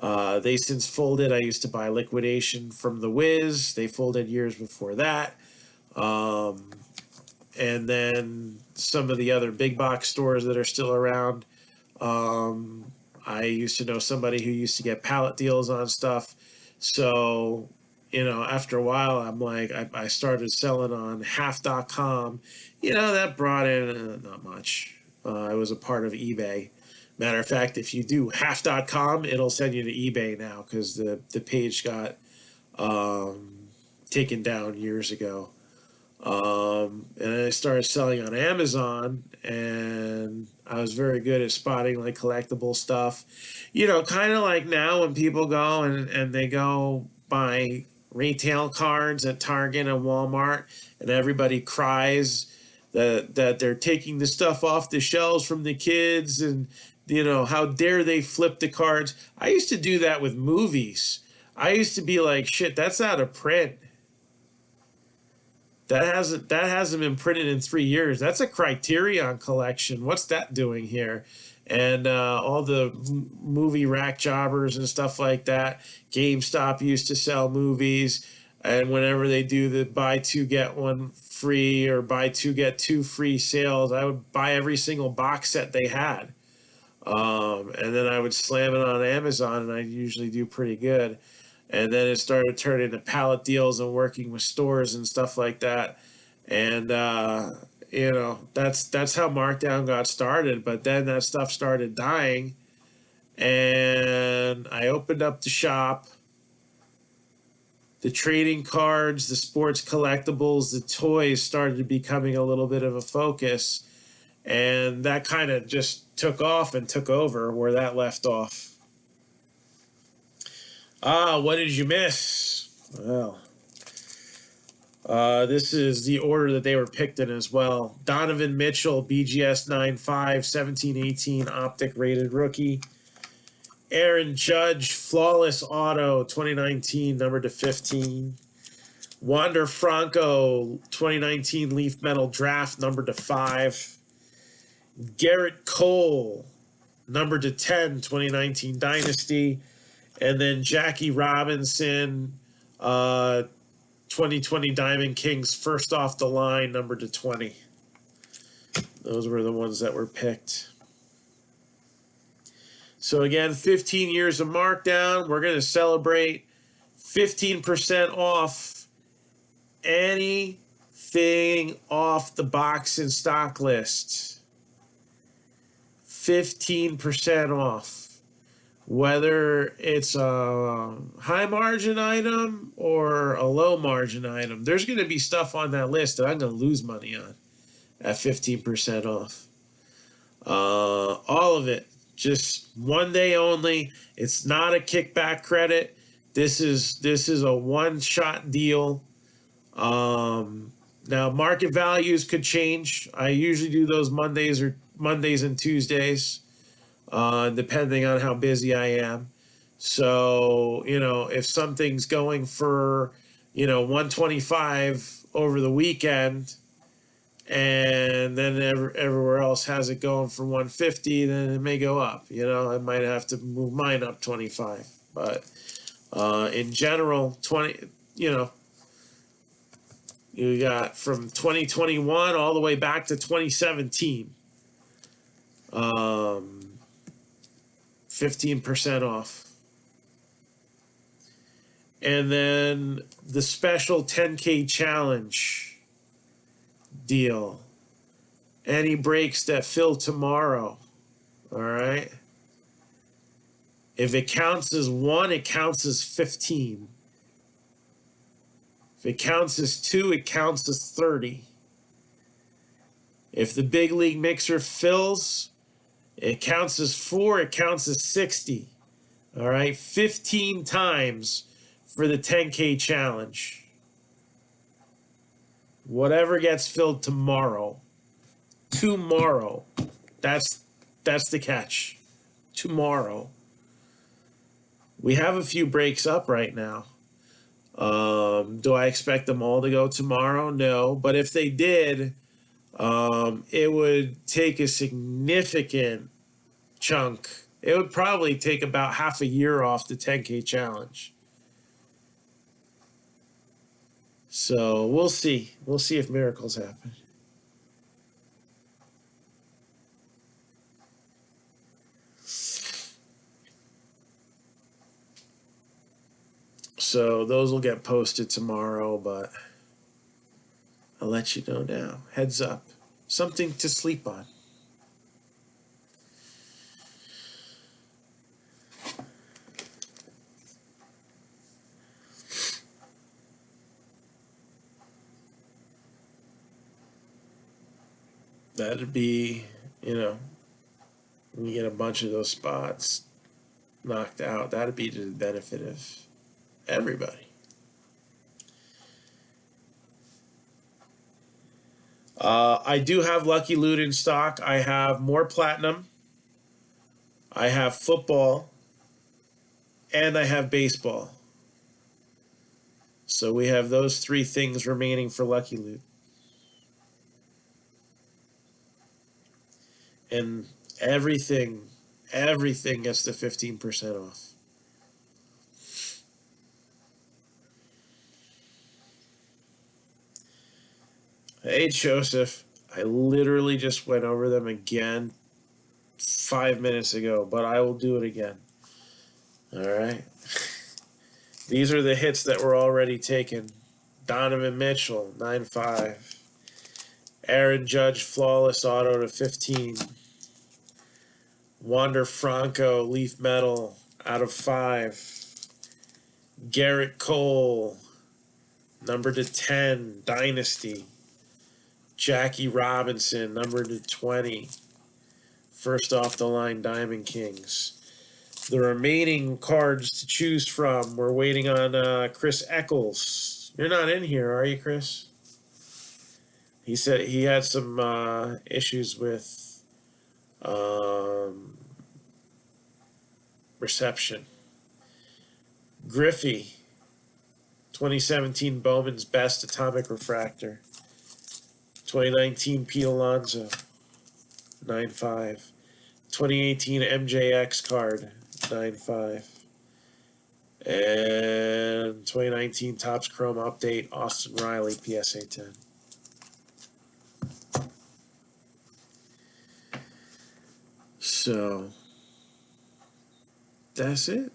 They since folded. I used to buy liquidation from The Wiz. They folded years before that. And then some of the other big box stores that are still around. I used to know somebody who used to get pallet deals on stuff. So, after a while, I'm like, I started selling on half.com. That brought in not much. I was a part of eBay. Matter of fact, if you do half.com, it'll send you to eBay now because the page got taken down years ago. And I started selling on Amazon, and I was very good at spotting like collectible stuff. Kind of like now when people go and they go buy retail cards at Target and Walmart, and everybody cries that they're taking the stuff off the shelves from the kids, and how dare they flip the cards. I used to do that with movies. I used to be like, shit, that's out of print. That hasn't been printed in 3 years. That's a Criterion collection. What's that doing here? And all the movie rack jobbers and stuff like that. GameStop used to sell movies, and whenever they do the buy two get one free or buy two get two free sales, I would buy every single box set they had, and then I would slam it on Amazon, and I usually do pretty good. And then it started turning into pallet deals and working with stores and stuff like that. And that's how Markdown got started. But then that stuff started dying, and I opened up the shop. The trading cards, the sports collectibles, the toys started becoming a little bit of a focus, and that kind of just took off and took over where that left off. What did you miss? Well, this is the order that they were picked in as well. Donovan Mitchell, BGS 9.5, 17-18 optic rated rookie. Aaron Judge, flawless auto, 2019, number to 15. Wander Franco, 2019 Leaf Metal Draft, number to 5. Garrett Cole, number to 10, 2019 Dynasty. And then Jackie Robinson, 2020 Diamond Kings, first off the line, number to 20. Those were the ones that were picked. So again, 15 years of Markdown. We're going to celebrate 15% off anything off the box and stock list. 15% off. Whether it's a high margin item or a low margin item, there's going to be stuff on that list that I'm going to lose money on at 15% off. All of it, just one day only. It's not a kickback credit. This is a one-shot deal. Now market values could change. I usually do those Mondays and Tuesdays. Depending on how busy I am. So, if something's going for, 125 over the weekend, and then everywhere else has it going for 150, then it may go up. I might have to move mine up 25. But in general, 20, you got from 2021 all the way back to 2017. 15% off. And then the special 10K challenge deal. Any breaks that fill tomorrow. All right. If it counts as 1, it counts as 15. If it counts as 2, it counts as 30. If the big league mixer fills, it counts as 4, it counts as 60. All right, 15 times for the 10K challenge. Whatever gets filled tomorrow. Tomorrow. That's the catch. Tomorrow. We have a few breaks up right now. Do I expect them all to go tomorrow? No. But if they did, it would take a significant chunk. It would probably take about half a year off the 10K challenge. So we'll see. We'll see if miracles happen. So those will get posted tomorrow, but I'll let you know now. Heads up. Something to sleep on. That'd be, when you get a bunch of those spots knocked out, that'd be to the benefit of everybody. I do have Lucky Loot in stock. I have more platinum. I have football. And I have baseball. So we have those three things remaining for Lucky Loot. And everything gets the 15% off. Hey, Joseph. I literally just went over them again 5 minutes ago, but I will do it again. All right. These are the hits that were already taken. Donovan Mitchell, 9.5. Aaron Judge, flawless auto to 15. Wander Franco, Leaf Metal, out of 5. Garrett Cole, number to 10, Dynasty. Jackie Robinson, number to 20. First off the line, Diamond Kings. The remaining cards to choose from, we're waiting on Chris Eccles. You're not in here, are you, Chris? He said he had some issues with reception. Griffey, 2017 Bowman's Best Atomic Refractor. 2019 Pete Alonso, 9.5. 2018 MJX card, 9.5. And 2019 Topps Chrome Update, Austin Riley, PSA 10. So, that's it.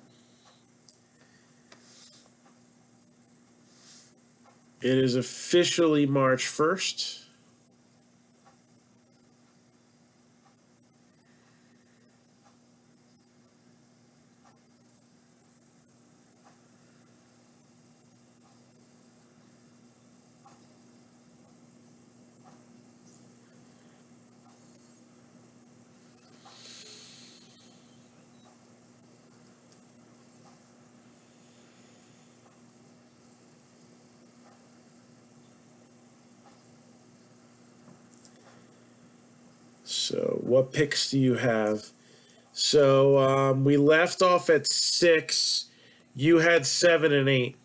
It is officially March 1st. So, what picks do you have? So, we left off at 6. You had 7 and 8.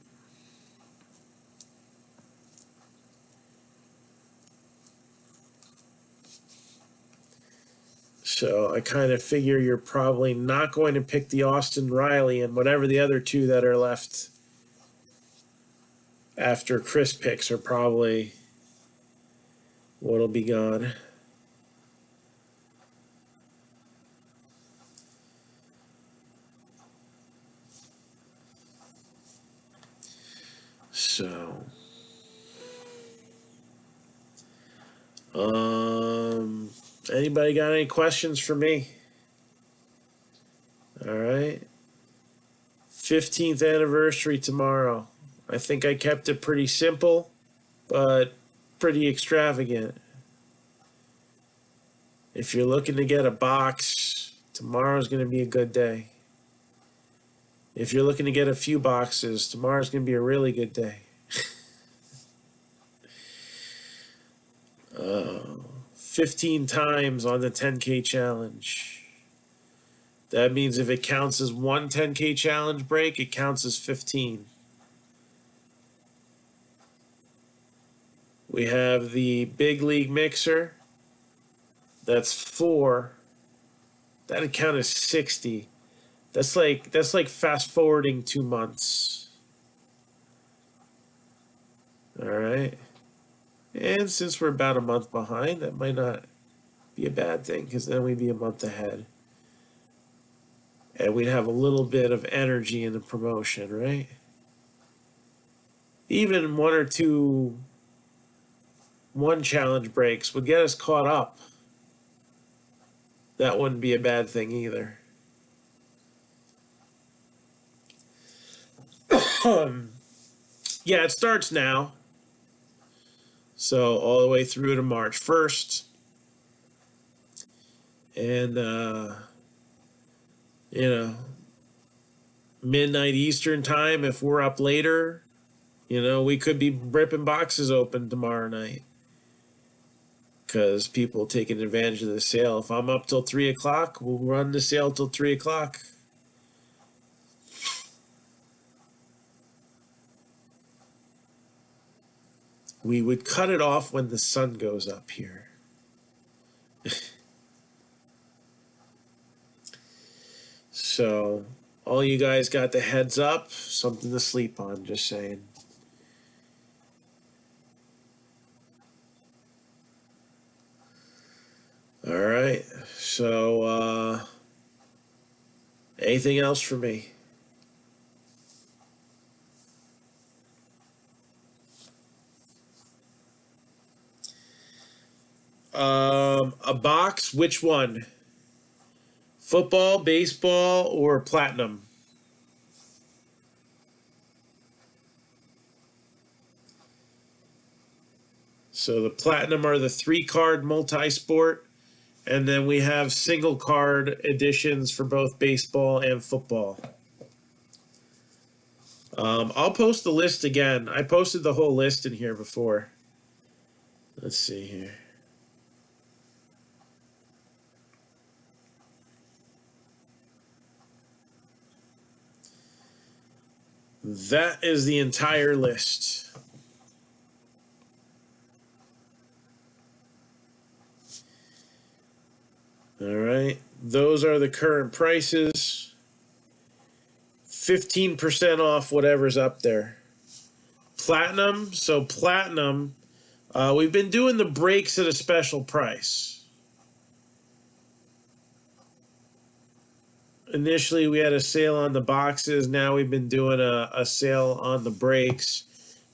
So, I kind of figure you're probably not going to pick the Austin Riley and whatever the other two that are left after Chris picks are probably what'll be gone. So, anybody got any questions for me? All right. 15th anniversary tomorrow. I think I kept it pretty simple, but pretty extravagant. If you're looking to get a box, tomorrow's going to be a good day. If you're looking to get a few boxes, tomorrow's going to be a really good day. 15 times on the 10K challenge. That means if it counts as one 10K challenge break, it counts as 15. We have the Big League Mixer. That's 4. That'd count as 60. That's like fast forwarding 2 months. All right. And since we're about a month behind, that might not be a bad thing because then we'd be a month ahead. And we'd have a little bit of energy in the promotion, right? even one or two one challenge breaks would get us caught up. That wouldn't be a bad thing either. Yeah, it starts now. So all the way through to March 1st. And, you know, midnight Eastern time, if we're up later, you know, we could be ripping boxes open tomorrow night. Because people taking advantage of the sale. If I'm up till 3 o'clock, we'll run the sale till 3 o'clock. We would cut it off when the sun goes up here. So, all you guys got the heads up, something to sleep on, just saying. All right. So, anything else for me? A box, which one? Football, baseball, or platinum? So the platinum are the 3-card multi-sport, and then we have single card editions for both baseball and football. I'll post the list again. I posted the whole list in here before. Let's see here. That is the entire list. All right. Those are the current prices. 15% off whatever's up there. Platinum. So platinum, we've been doing the breaks at a special price. Initially, we had a sale on the boxes. Now we've been doing a sale on the breaks.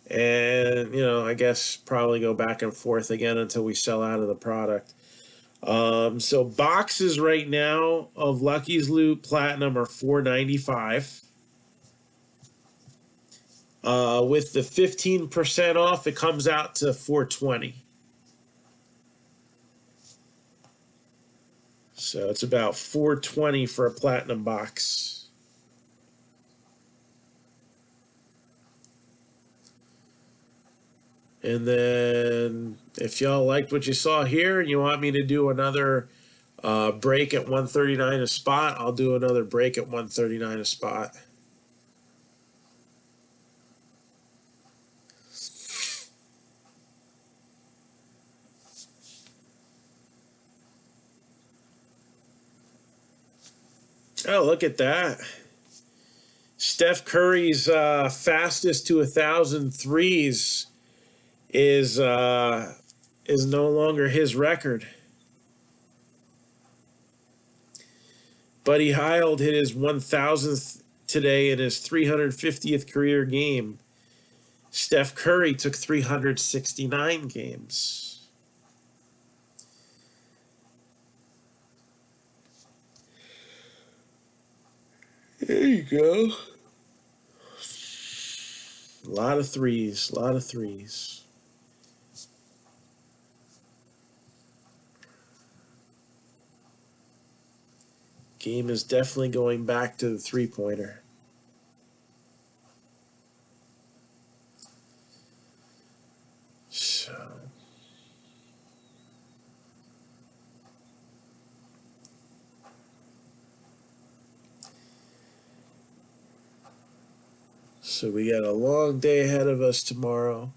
And, you know, I guess probably go back and forth again until we sell out of the product. So boxes right now of Lucky's Loot Platinum are $4.95. With the 15% off, it comes out to $4.20. So it's about $4.20 for a platinum box. And then if y'all liked what you saw here and you want me to do another break at $139 a spot, I'll do another break at $139 a spot. Oh, look at that. Steph Curry's fastest to 1,000 threes is no longer his record. Buddy Hield hit his 1,000th today in his 350th career game. Steph Curry took 369 games. There you go. A lot of threes, a lot of threes. Game is definitely going back to the three-pointer. So we got a long day ahead of us tomorrow.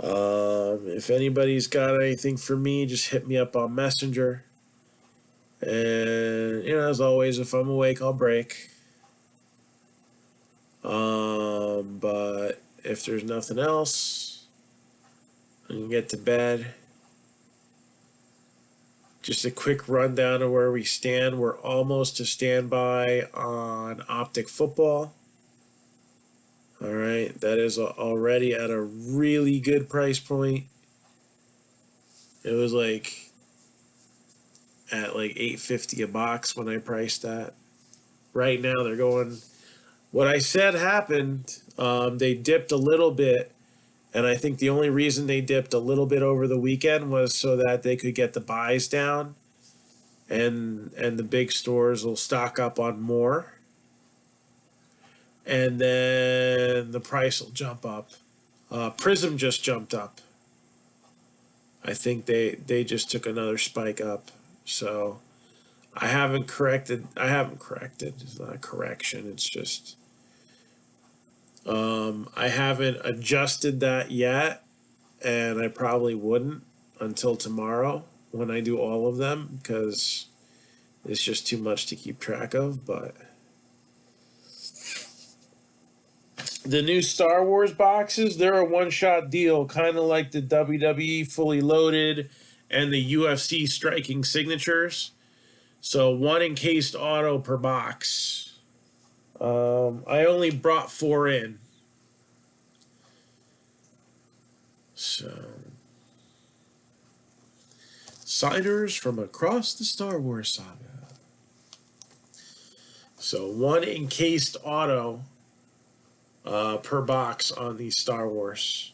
If anybody's got anything for me, just hit me up on Messenger. And, you know, as always, if I'm awake, I'll break. But if there's nothing else, I can get to bed. Just a quick rundown of where we stand. We're almost to standby on Optic Football. All right, that is already at a really good price point. It was like at like $8.50 a box when I priced that. Right now they're going. What I said happened. They dipped a little bit, and I think the only reason they dipped a little bit over the weekend was so that they could get the buys down, and the big stores will stock up on more, and then the price will jump up. Prism just jumped up. I think they just took another spike up. So I haven't corrected. It's not a correction. It's just I haven't adjusted that yet, and I probably wouldn't until tomorrow when I do all of them because it's just too much to keep track of. But the new Star Wars boxes, they're a one-shot deal, kind of like the WWE Fully Loaded and the UFC Striking Signatures. So one encased auto per box. I only brought 4 in. So, signers from across the Star Wars saga. So one encased auto per box on these Star Wars.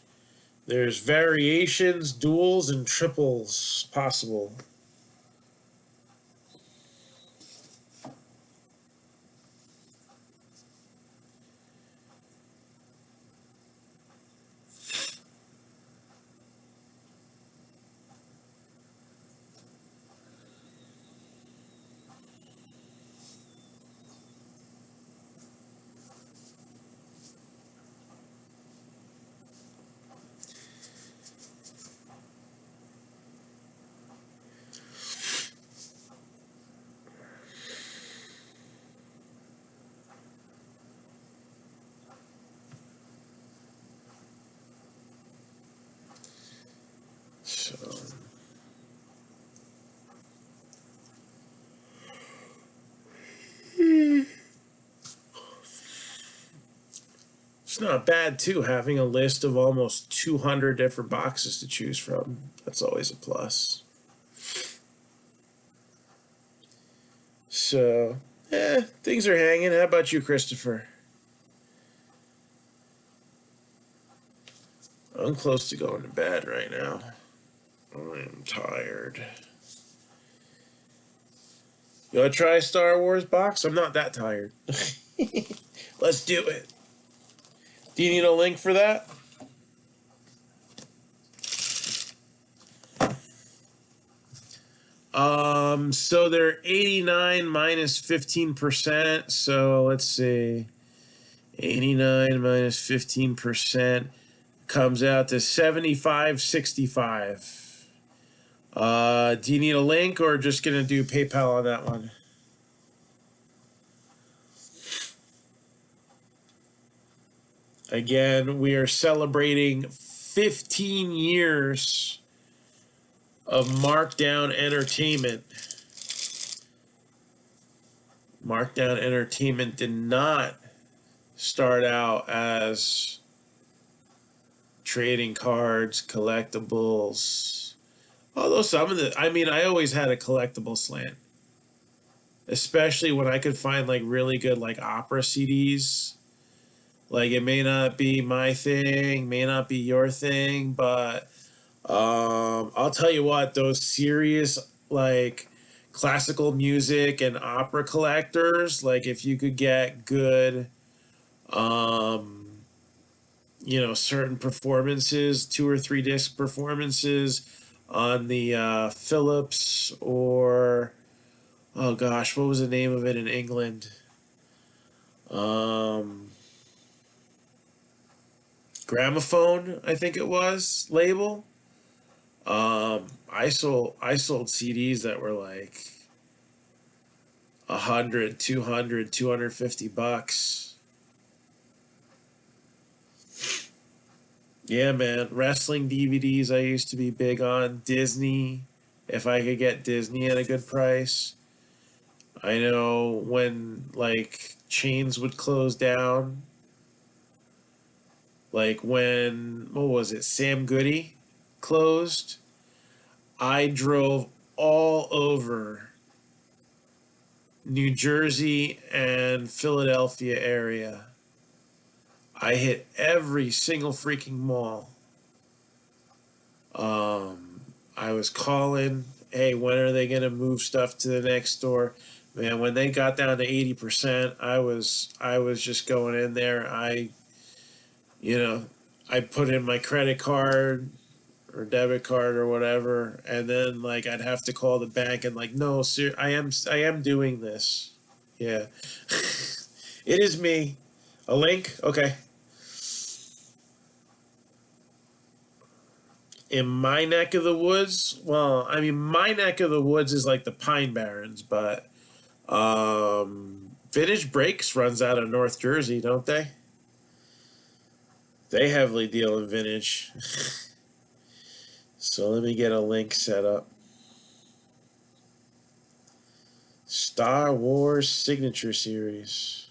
There's variations, duals, and triples possible. So it's not bad too having a list of almost 200 different boxes to choose from. That's always a plus. So, things are hanging. How about you, Christopher? I'm close to going to bed right now. I am tired. You want to try a Star Wars box? I'm not that tired. Let's do it. Do you need a link for that? So they're 89 minus 15%. So let's see. 89 minus 15% comes out to 75.65. Do you need a link or just gonna do PayPal on that one? Again, we are celebrating 15 years of Marc-Down Entertainment. Marc-Down Entertainment did not start out as trading cards, collectibles. Although some of I always had a collectible slant. Especially when I could find like really good like opera CDs. Like it may not be my thing, may not be your thing, but I'll tell you what, those serious like classical music and opera collectors, like if you could get good certain performances, 2 or 3 disc performances on the Philips or oh gosh, what was the name of it in England? Gramophone, I think it was, label. I sold CDs that were like 100, 200, 250 bucks. Yeah, man. Wrestling DVDs I used to be big on. Disney, if I could get Disney at a good price. I know when like chains would close down, Like when, what was it, Sam Goody closed, I drove all over New Jersey and Philadelphia area. I hit every single freaking mall. I was calling, hey, when are they gonna move stuff to the next store? Man, when they got down to 80%, I was just going in there. You know, I put in my credit card or debit card or whatever, and then like I'd have to call the bank and like, no, sir, I am doing this. Yeah, it is me. A link, okay. In my neck of the woods, well, I mean, my neck of the woods is like the Pine Barrens, but Vintage Breaks runs out of North Jersey, don't they? They heavily deal in vintage. So let me get a link set up. Star Wars Signature Series.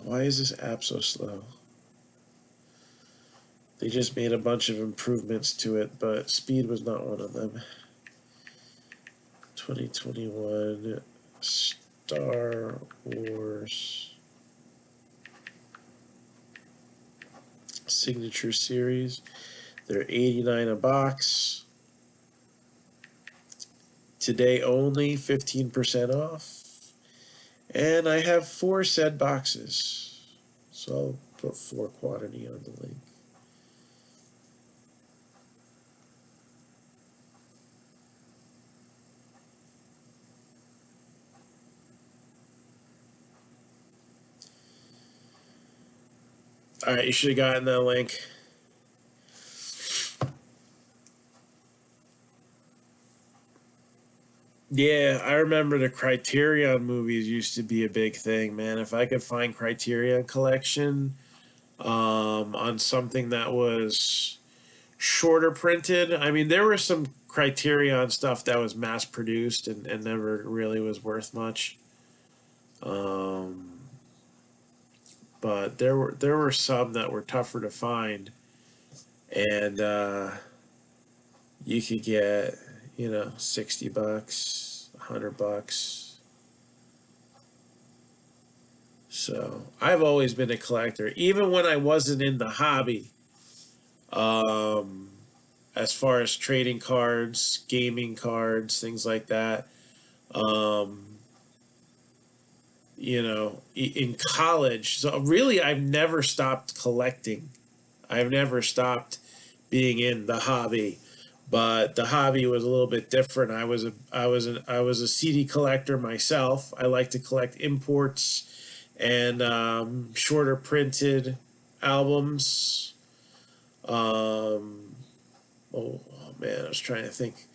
Why is this app so slow? They just made a bunch of improvements to it, but speed was not one of them. 2021 Star Wars Signature Series. They're $89 a box. Today only, 15% off. And I have 4 said boxes. So I'll put 4 quantity on the link. All right, you should have gotten that link. Yeah, I remember the Criterion movies used to be a big thing, man. If I could find Criterion collection on something that was shorter printed, I mean, there was some Criterion stuff that was mass produced and never really was worth much. Um, but there were some that were tougher to find, and you could get, $60, $100. So I've always been a collector, even when I wasn't in the hobby. Um, as far as trading cards, gaming cards, things like that. Um, in college, so really, I've never stopped collecting. I've never stopped being in the hobby, but the hobby was a little bit different. I was a CD collector myself. I like to collect imports and shorter printed albums. Um, oh man, I was trying to think.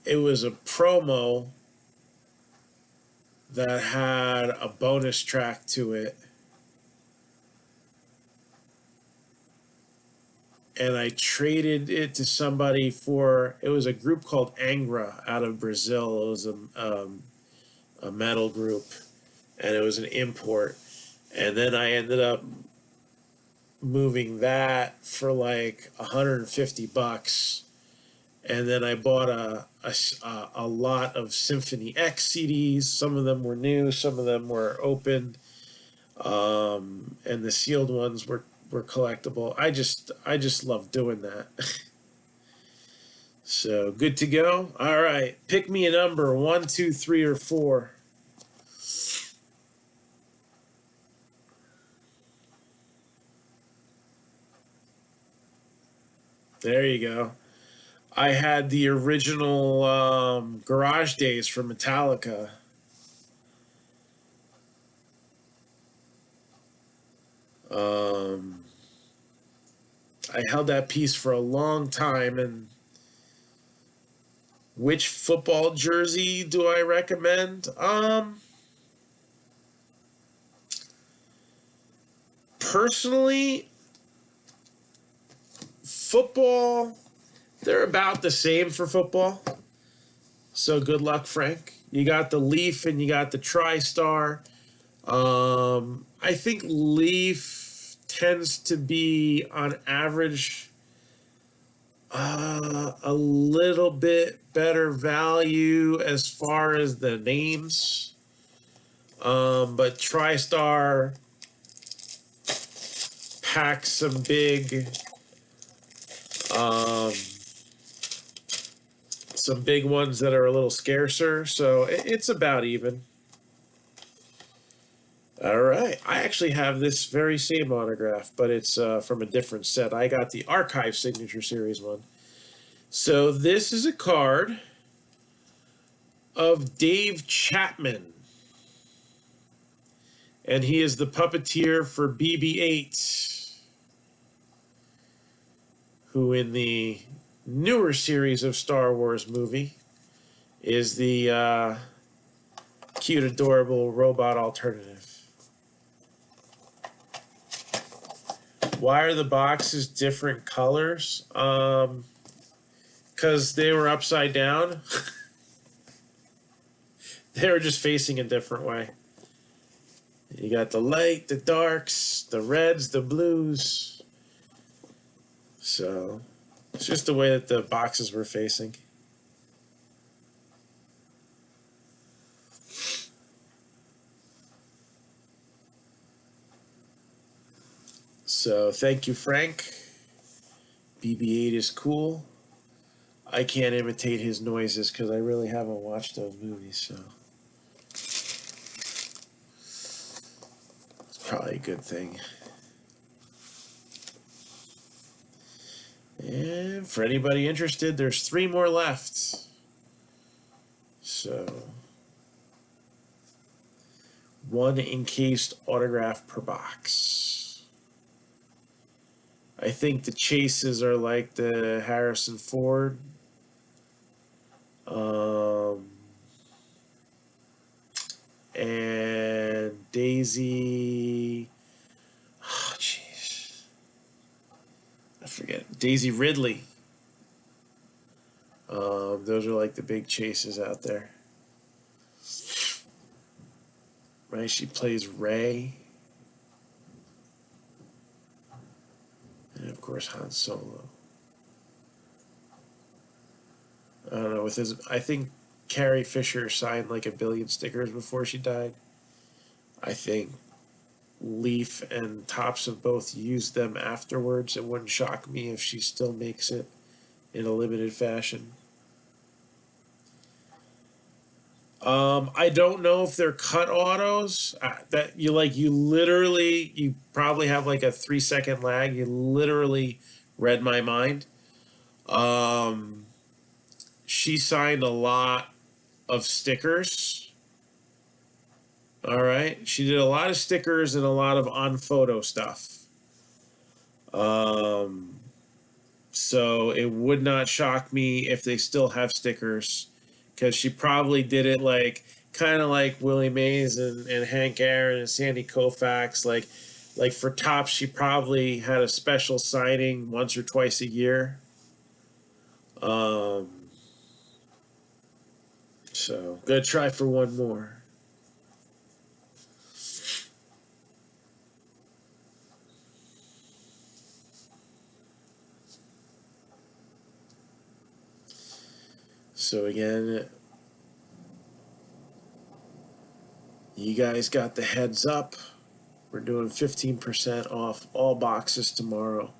It was a promo that had a bonus track to it, and I traded it to somebody for. It was a group called Angra out of Brazil. It was a metal group, and it was an import. And then I ended up moving that for like $150, and then I bought a lot of Symphony X CDs. Some of them were new, some of them were open, and the sealed ones were collectible. I just love doing that. So good to go. All right, pick me a number: 1, 2, 3, or 4. There you go. I had the original Garage Days from Metallica. Um, I held that piece for a long time. And which football jersey do I recommend? Personally, football They're about the same for football. So good luck, Frank. You got the Leaf and you got the TriStar. I think Leaf tends to be, on average, a little bit better value as far as the names. But TriStar packs some big ones that are a little scarcer, so it's about even. All right, I actually have this very same autograph, but it's from a different set. I got the Archive Signature Series one. So this is a card of Dave Chapman, and he is the puppeteer for BB-8, who in the newer series of Star Wars movie is the cute, adorable robot alternative. Why are the boxes different colors? Because they were upside down. They were just facing a different way. You got the light, the darks, the reds, the blues. So it's just the way that the boxes were facing. So thank you, Frank. BB-8 is cool. I can't imitate his noises because I really haven't watched those movies, so it's probably a good thing. And for anybody interested, there's 3 more left. So 1 encased autograph per box. I think the chases are like the Harrison Ford. And Daisy. Oh, jeez. I forget. Daisy Ridley. Those are like the big chases out there. Right? She plays Rey. And of course, Han Solo. I don't know. I think Carrie Fisher signed like 1 billion stickers before she died. I think Leaf and Topps have both used them afterwards. It wouldn't shock me if she still makes it in a limited fashion. I don't know if they're cut autos. That you probably have like a 3-second lag. You literally read my mind. She signed a lot of stickers. All right. She did a lot of stickers and a lot of on-photo stuff. So it would not shock me if they still have stickers, because she probably did it like kind of like Willie Mays and Hank Aaron and Sandy Koufax. Like for Topps, she probably had a special signing once or twice a year. So gonna try for one more. So again, you guys got the heads up. We're doing 15% off all boxes tomorrow.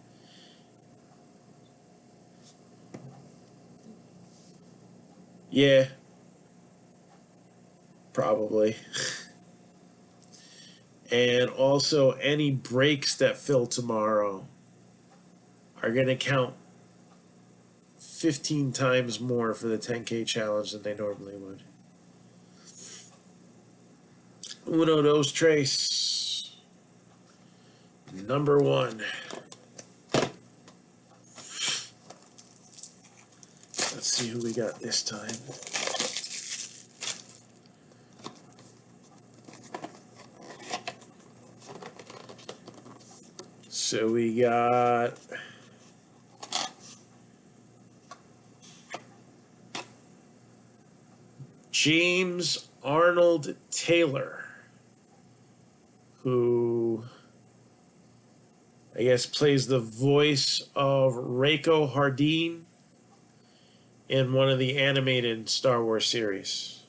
Yeah, probably. And also, any breaks that fill tomorrow are going to count 15 times more for the 10K challenge than they normally would. Uno, dos, tres. Number 1. Let's see who we got this time. So we got James Arnold Taylor, who I guess plays the voice of Reiko Hardin in one of the animated Star Wars series.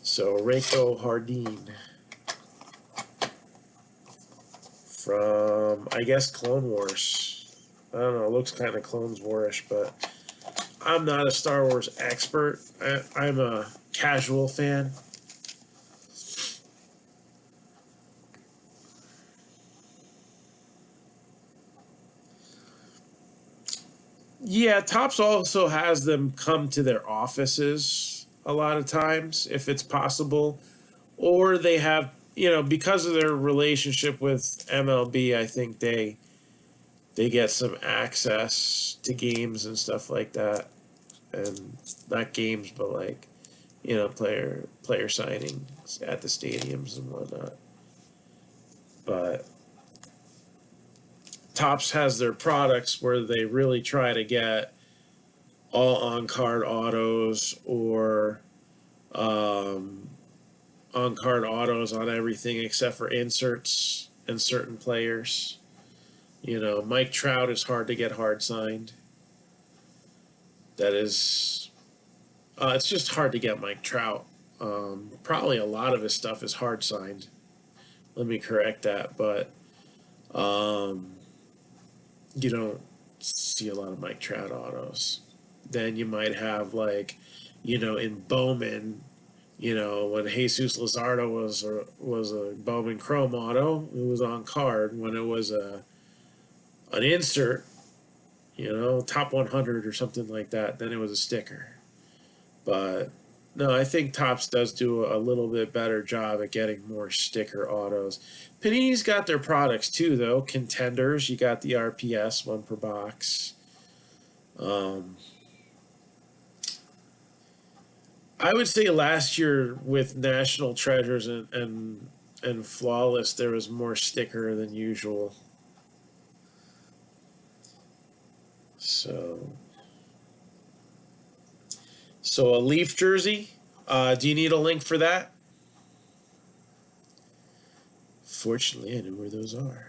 So Reiko Hardin from, I guess, Clone Wars. I don't know, it looks kind of Clone Wars-ish, but I'm not a Star Wars expert. I'm a casual fan. Yeah, Topps also has them come to their offices a lot of times, if it's possible. Or they have, because of their relationship with MLB, I think they get some access to games and stuff like that. And not games, but like, player signings at the stadiums and whatnot. But Topps has their products where they really try to get all on-card autos or on-card autos on everything except for inserts and certain players. Mike Trout is hard to get hard signed. That is, it's just hard to get Mike Trout. Probably a lot of his stuff is hard signed. Let me correct that, but you don't see a lot of Mike Trout autos. Then you might have in Bowman, when Jesus Luzardo was a Bowman Chrome auto, it was on card. When it was an insert, top 100 or something like that, then it was a sticker. But no, I think Topps does do a little bit better job at getting more sticker autos. Panini's got their products too, though. Contenders, you got the RPS, one per box. I would say last year with National Treasures and Flawless, there was more sticker than usual. So a Leaf jersey. Do you need a link for that? Fortunately, I know where those are.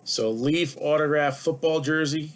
So Leaf autograph football jersey.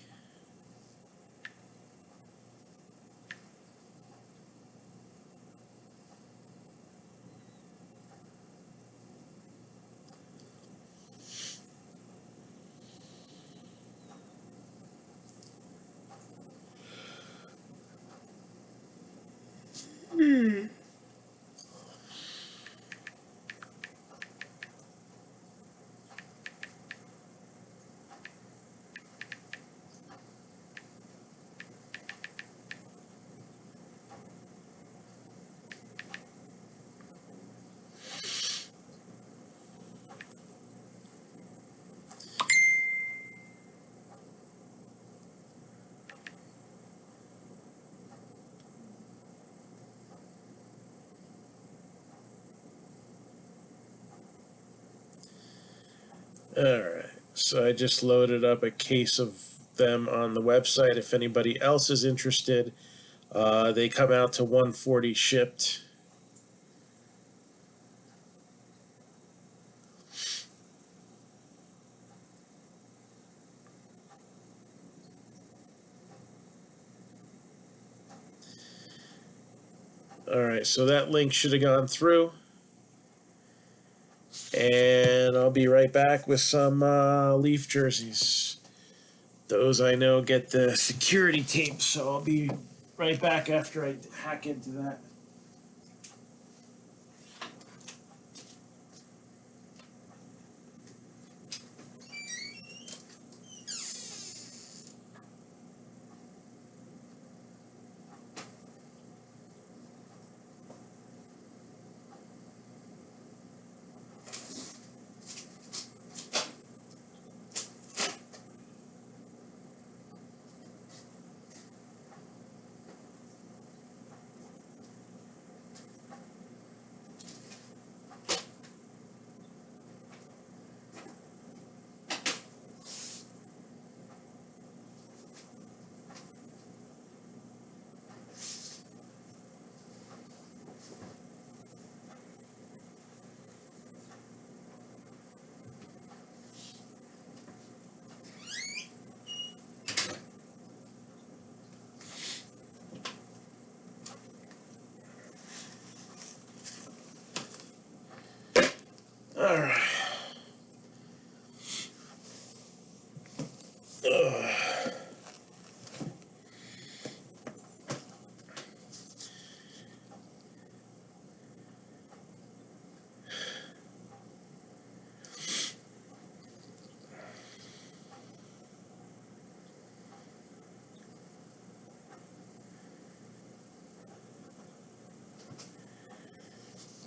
Alright, so I just loaded up a case of them on the website. If anybody else is interested, they come out to $140 shipped. Alright, so that link should have gone through. And I'll be right back with some Leaf jerseys. Those I know get the security tape, so I'll be right back after I hack into that.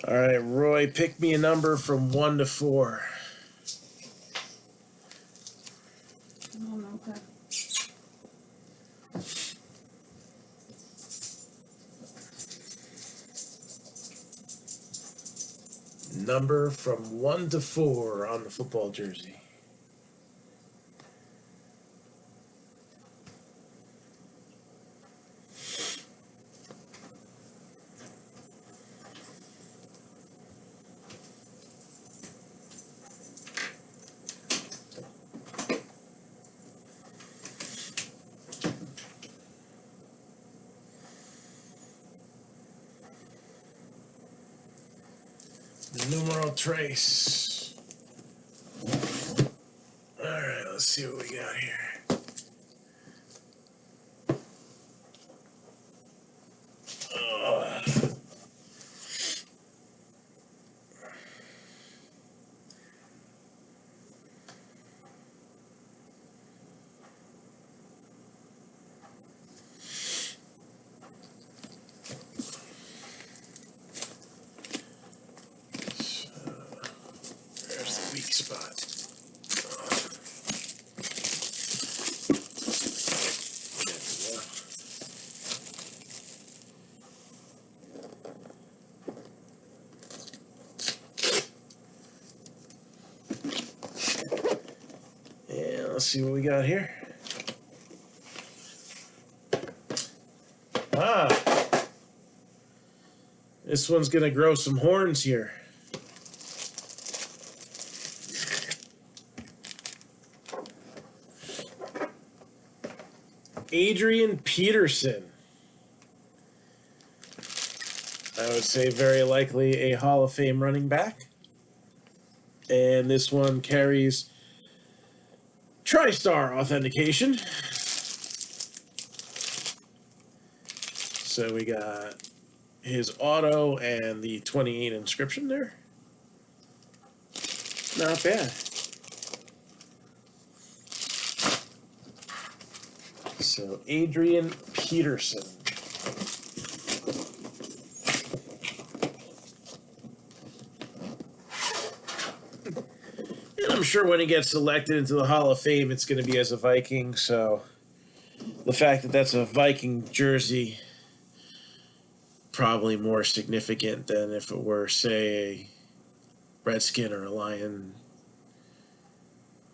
All right, Roy, pick me a number from 1 to 4. Okay. Number from 1 to 4 on the football jersey. Numero trace. All right, let's see what we got here. There's the weak spot. And let's see what we got here. This one's going to grow some horns here. Adrian Peterson. I would say very likely a Hall of Fame running back. And this one carries TriStar authentication. So we got his auto and the 28 inscription there. Not bad. So Adrian Peterson. And I'm sure when he gets selected into the Hall of Fame, it's going to be as a Viking. So the fact that that's a Viking jersey, probably more significant than if it were, say, a Redskin or a Lion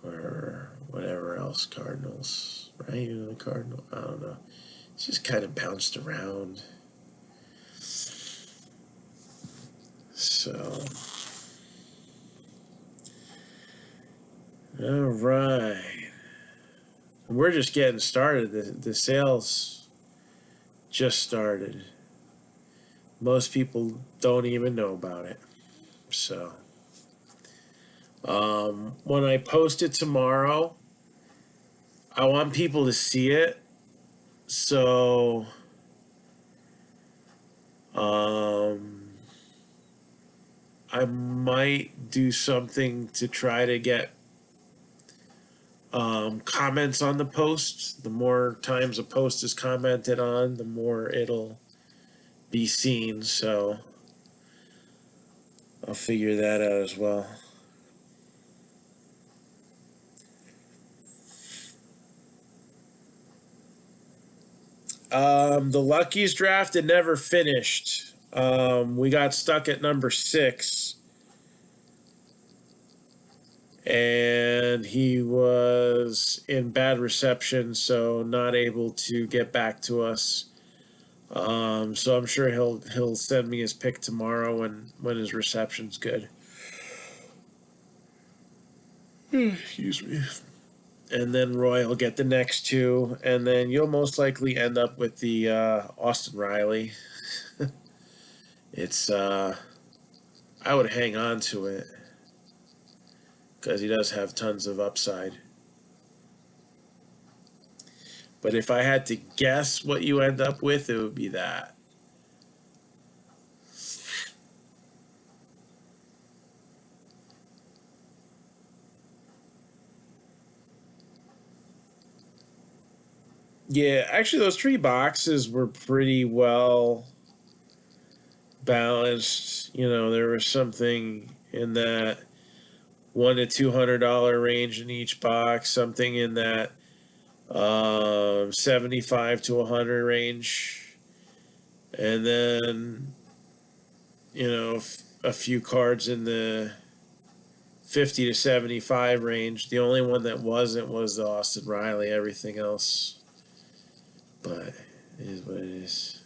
or whatever else, Cardinals, right? You know, the Cardinal, I don't know. It's just kind of bounced around. So, all right. We're just getting started. The sales just started. Most people don't even know about it. So, when I post it tomorrow, I want people to see it. So, I might do something to try to get comments on the post. The more times a post is commented on, the more it'll be seen. So I'll figure that out as well. The Luckies draft, it never finished. We got stuck at number 6. And he was in bad reception, so not able to get back to us. So I'm sure he'll send me his pick tomorrow when his reception's good. Excuse me. And then Roy will get the next 2, and then you'll most likely end up with the Austin Riley. It's I would hang on to it because he does have tons of upside. But if I had to guess what you end up with, it would be that. Yeah, actually, those 3 boxes were pretty well balanced. You know, there was something in that $100 to $200 range in each box, something in that 75 to 100 range, and then a few cards in the 50 to 75 range. The only one that wasn't was the Austin Riley. Everything else, but it is what it is.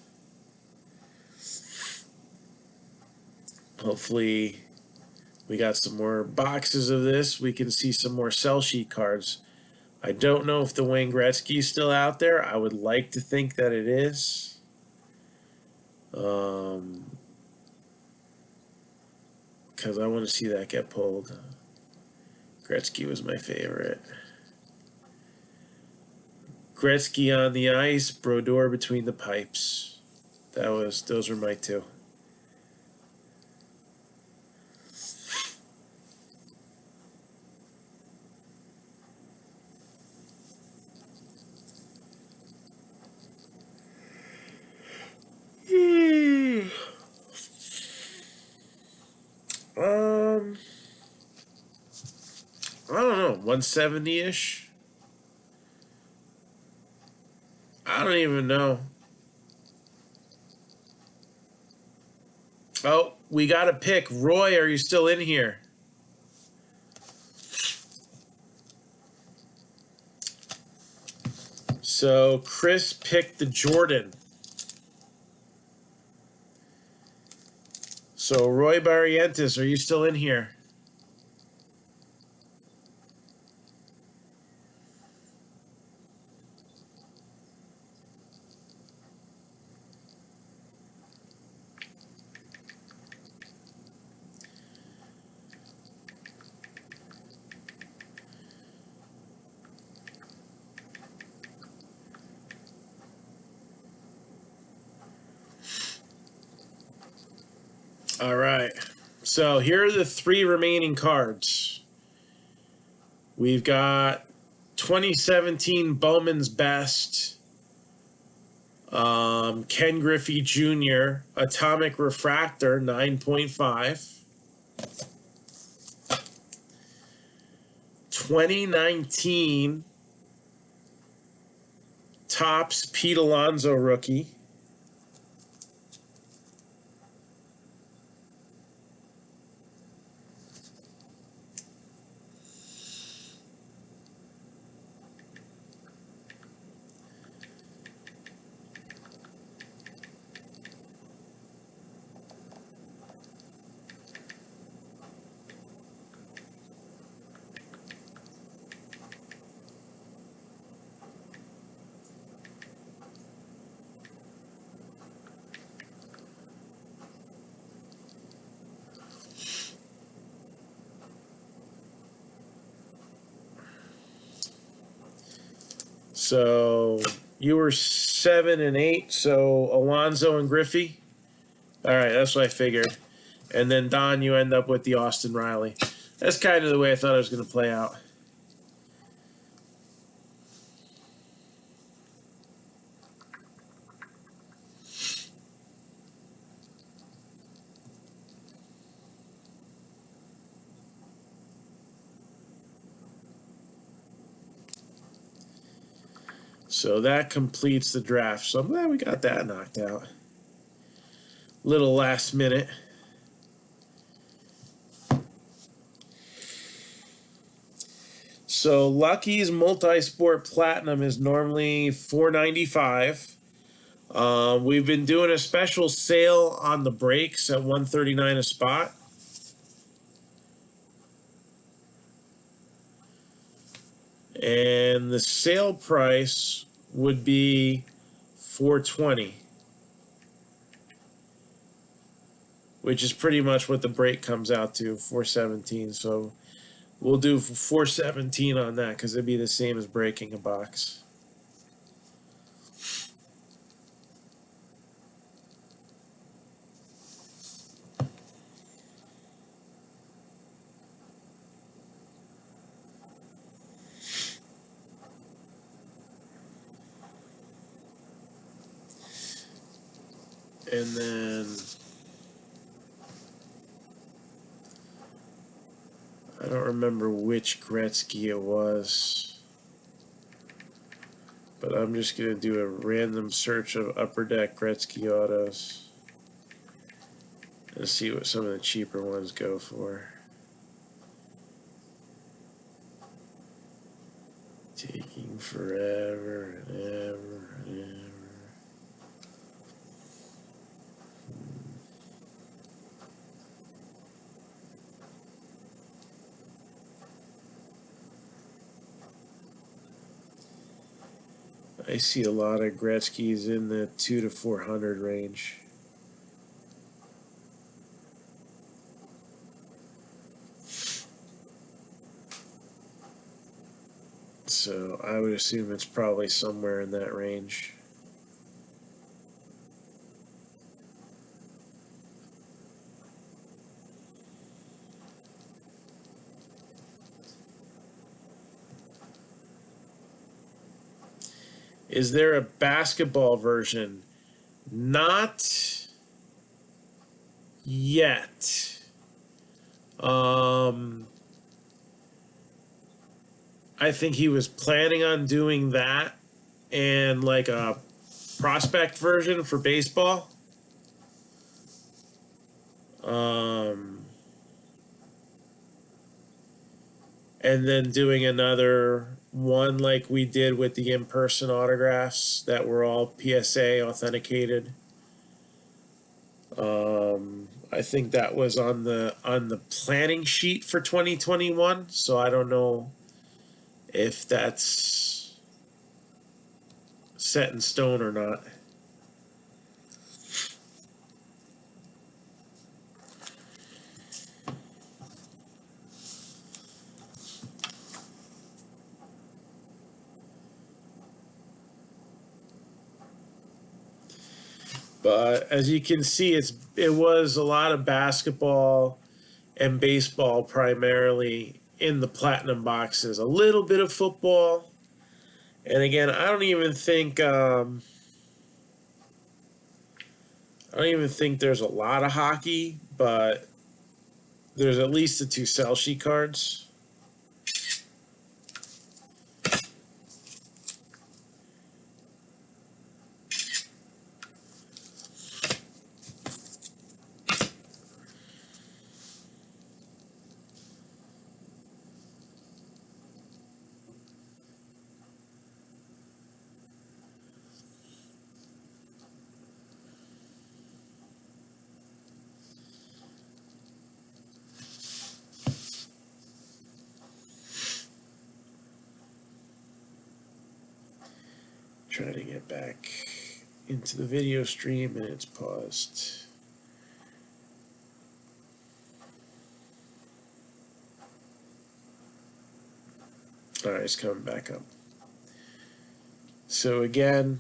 Hopefully, we got some more boxes of this. We can see some more sell sheet cards. I don't know if the Wayne Gretzky is still out there. I would like to think that it is. Because I want to see that get pulled. Gretzky was my favorite. Gretzky on the ice, Brodeur between the pipes. Those were my two. I don't know, 170-ish? I don't even know. Oh, we got a pick. Roy, are you still in here? So Chris picked the Jordan. So Roy Barrientos, are you still in here? All right. So here are the three remaining cards. We've got 2017 Bowman's Best, Ken Griffey Jr., Atomic Refractor 9.5. 2019 Topps Pete Alonso rookie. So you were 7 and 8. So Alonso and Griffey. All right, that's what I figured. And then Don, you end up with the Austin Riley. That's kind of the way I thought it was going to play out. So that completes the draft. So I'm glad we got that knocked out. Little last minute. So Lucky's Multi-Sport Platinum is normally $4.95. We've been doing a special sale on the breaks at $139 a spot. And the sale price would be $420, which is pretty much what the break comes out to, $417. So we'll do $417 on that because it'd be the same as breaking a box. And then I don't remember which Gretzky it was, but I'm just going to do a random search of Upper Deck Gretzky autos and see what some of the cheaper ones go for. Taking forever and ever and ever. I see a lot of Gretzky's in the 2 to 400 range. So I would assume it's probably somewhere in that range. Is there a basketball version? Not yet. I think he was planning on doing that and like a prospect version for baseball. And then doing another one like we did with the in-person autographs that were all PSA authenticated. I think that was on the planning sheet for 2021, so I don't know if that's set in stone or not. But as you can see, it was a lot of basketball and baseball primarily in the platinum boxes. A little bit of football, and again, I don't even think there's a lot of hockey, but there's at least the 2 sell sheet cards. Trying to get back into the video stream and it's paused. All right, it's coming back up. So again,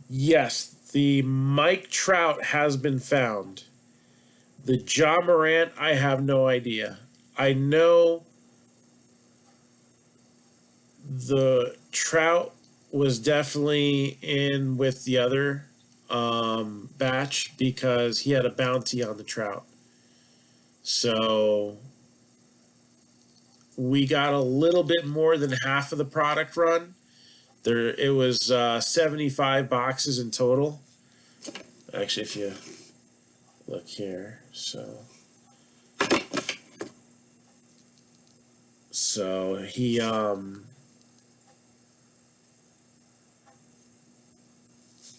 yes, the Mike Trout has been found. The John Morant, I have no idea. I know the Trout was definitely in with the other batch because he had a bounty on the Trout. So we got a little bit more than half of the product run. It was 75 boxes in total. Actually, if you look here, so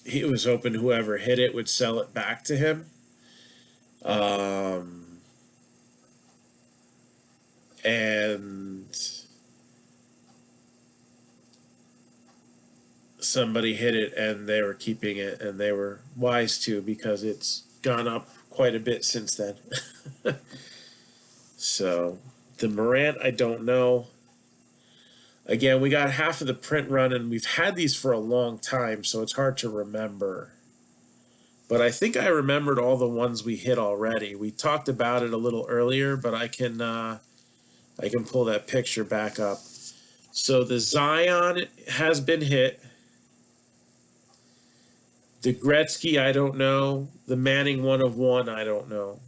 he was hoping whoever hit it would sell it back to him. And somebody hit it and they were keeping it, and they were wise to because it's gone up quite a bit since then. So the Morant, I don't know. Again, we got half of the print run, and we've had these for a long time, so it's hard to remember. But I think I remembered all the ones we hit already. We talked about it a little earlier, but I can pull that picture back up. So the Zion has been hit. The Gretzky, I don't know. The Manning 1/1, I don't know.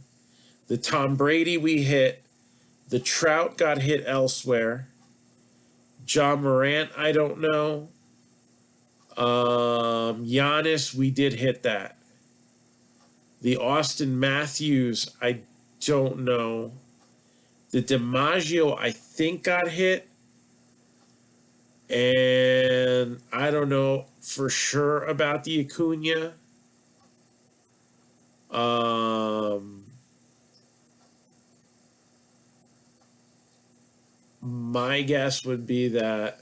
The Tom Brady we hit. The Trout got hit elsewhere. John Morant, I don't know. Giannis, we did hit that. The Austin Matthews, I don't know. The DiMaggio, I think, got hit. And I don't know for sure about the Acuna. My guess would be that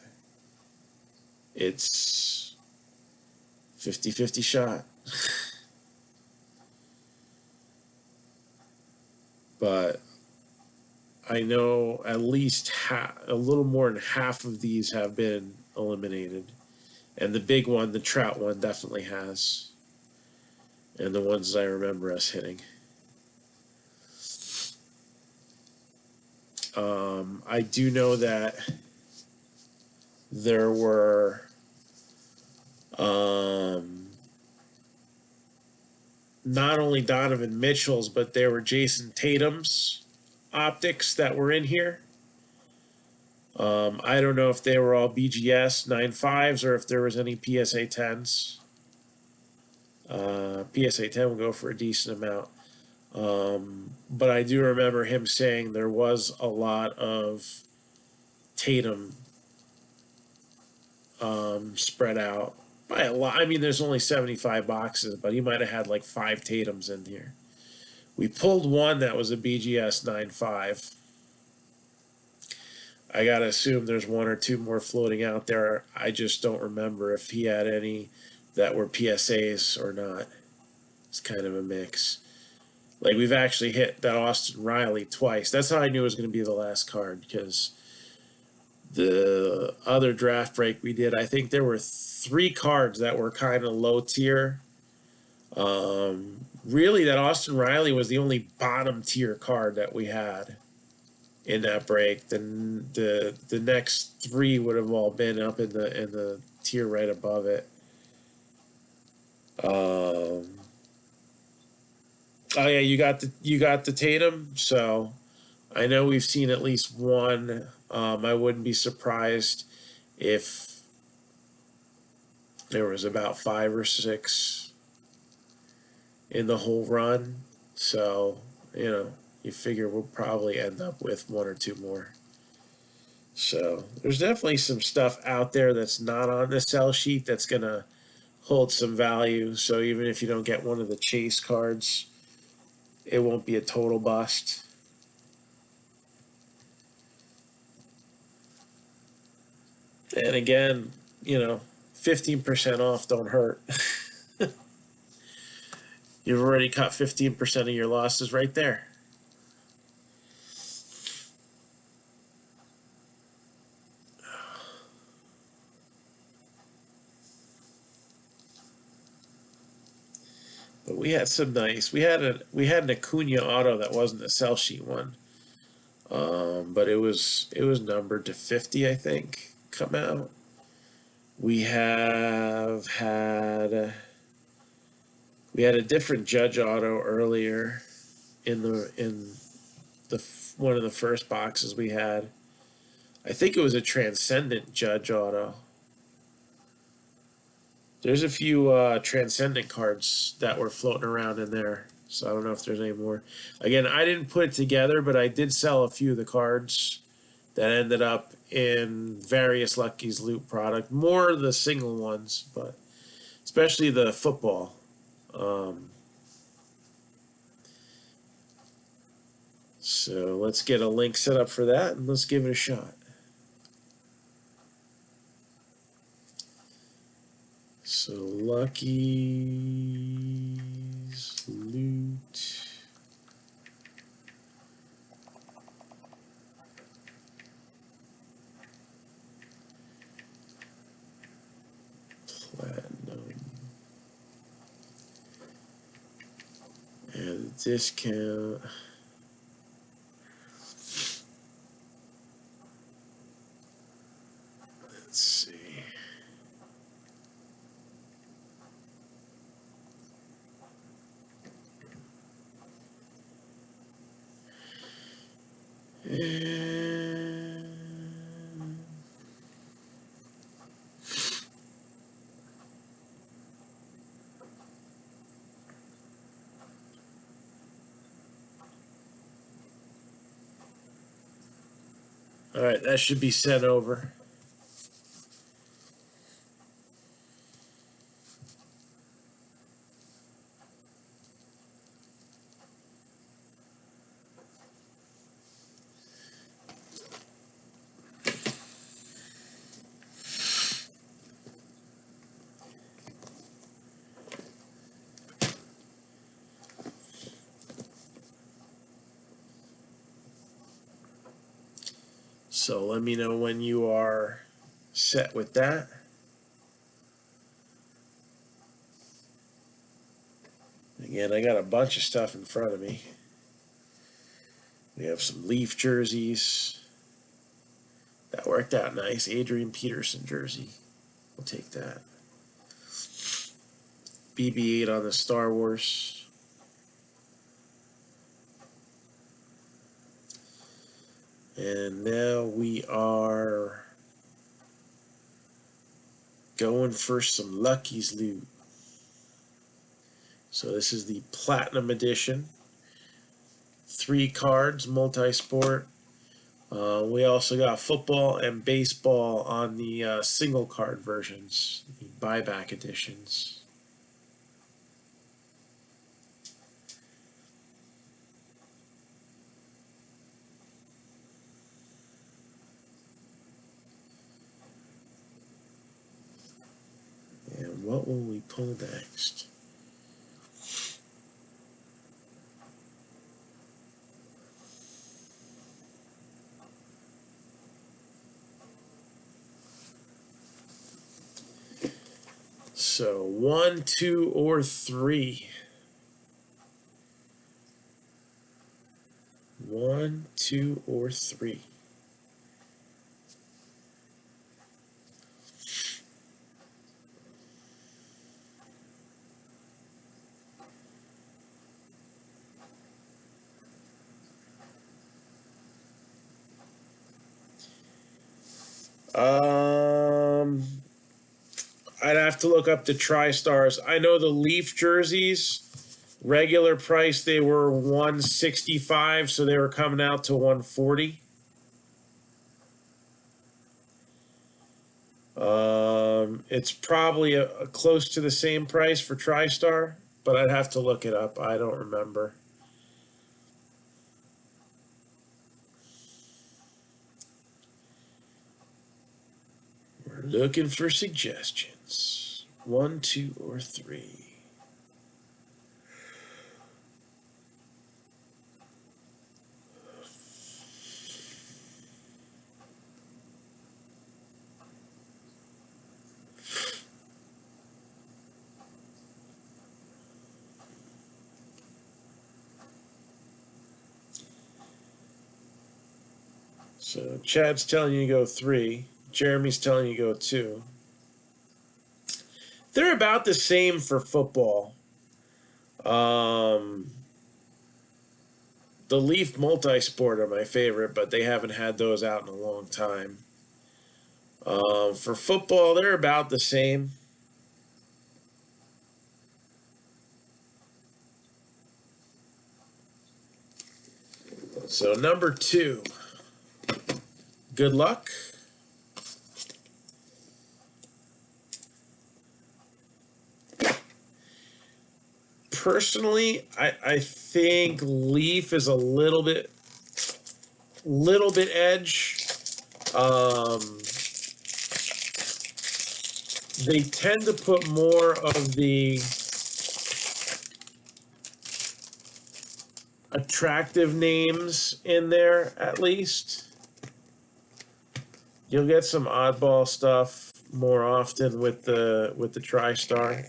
it's 50-50 shot. But I know at least a little more than half of these have been eliminated. And the big one, the Trout one, definitely has. And the ones I remember us hitting. I do know that there were not only Donovan Mitchell's, but there were Jason Tatum's optics that were in here. I don't know if they were all BGS 9.5s or if there was any PSA 10s. PSA 10 will go for a decent amount. But I do remember him saying there was a lot of Tatum spread out by a lot. I mean, there's only 75 boxes, but he might have had like 5 Tatums in here. We pulled one that was a BGS 9.5. I gotta assume there's 1 or 2 more floating out there. I just don't remember if he had any that were PSAs or not. It's kind of a mix. Like, we've actually hit that Austin Riley twice. That's how I knew it was going to be the last card, because the other draft break we did, I think there were 3 cards that were kind of low tier. Really, that Austin Riley was the only bottom tier card that we had in that break. Then the next 3 would have all been up in the tier right above it. Oh yeah, you got the Tatum. So I know we've seen at least one. I wouldn't be surprised if there was about 5 or 6 in the whole run. So, you figure we'll probably end up with 1 or 2 more. So there's definitely some stuff out there that's not on the sell sheet that's going to hold some value. So even if you don't get one of the chase cards, it won't be a total bust. And again, 15% off don't hurt. You've already cut 15% of your losses right there. But we had some nice. We had an Acuna auto that wasn't a sell sheet one, but it was numbered to 50, I think. Come out. We had a different Judge auto earlier in the one of the first boxes we had. I think it was a Transcendent Judge auto. There's a few Transcendent cards that were floating around in there, so I don't know if there's any more. Again, I didn't put it together, but I did sell a few of the cards that ended up in various Lucky's Loot product. More the single ones, but especially the football. So let's get a link set up for that, and let's give it a shot. So Lucky's Loot. Platinum. And discount. Let's see. All right, that should be sent over. So let me know when you are set with that. Again, I got a bunch of stuff in front of me. We have some Leaf jerseys. That worked out nice. Adrian Peterson jersey. We'll take that. BB-8 on the Star Wars. And now we are going for some Lucky's loot. So this is the Platinum Edition. 3 cards, multi-sport. We also got football and baseball on the single card versions, the buyback editions. And what will we pull next? So 1, 2, or 3. 1, 2, or 3. I'd have to look up the TriStars. I know the Leaf jerseys, regular price, they were $165, so they were coming out to $140. It's probably a close to the same price for TriStar, but I'd have to look it up. I don't remember. We're looking for suggestions. 1, 2, or 3. So Chad's telling you to go 3. Jeremy's telling you to go 2. They're about the same for football. The Leaf Multisport are my favorite, but they haven't had those out in a long time. For football, they're about the same. So number 2. Good luck. Personally, I think Leaf is a little bit edge. They tend to put more of the attractive names in there, at least. You'll get some oddball stuff more often with the TriStar.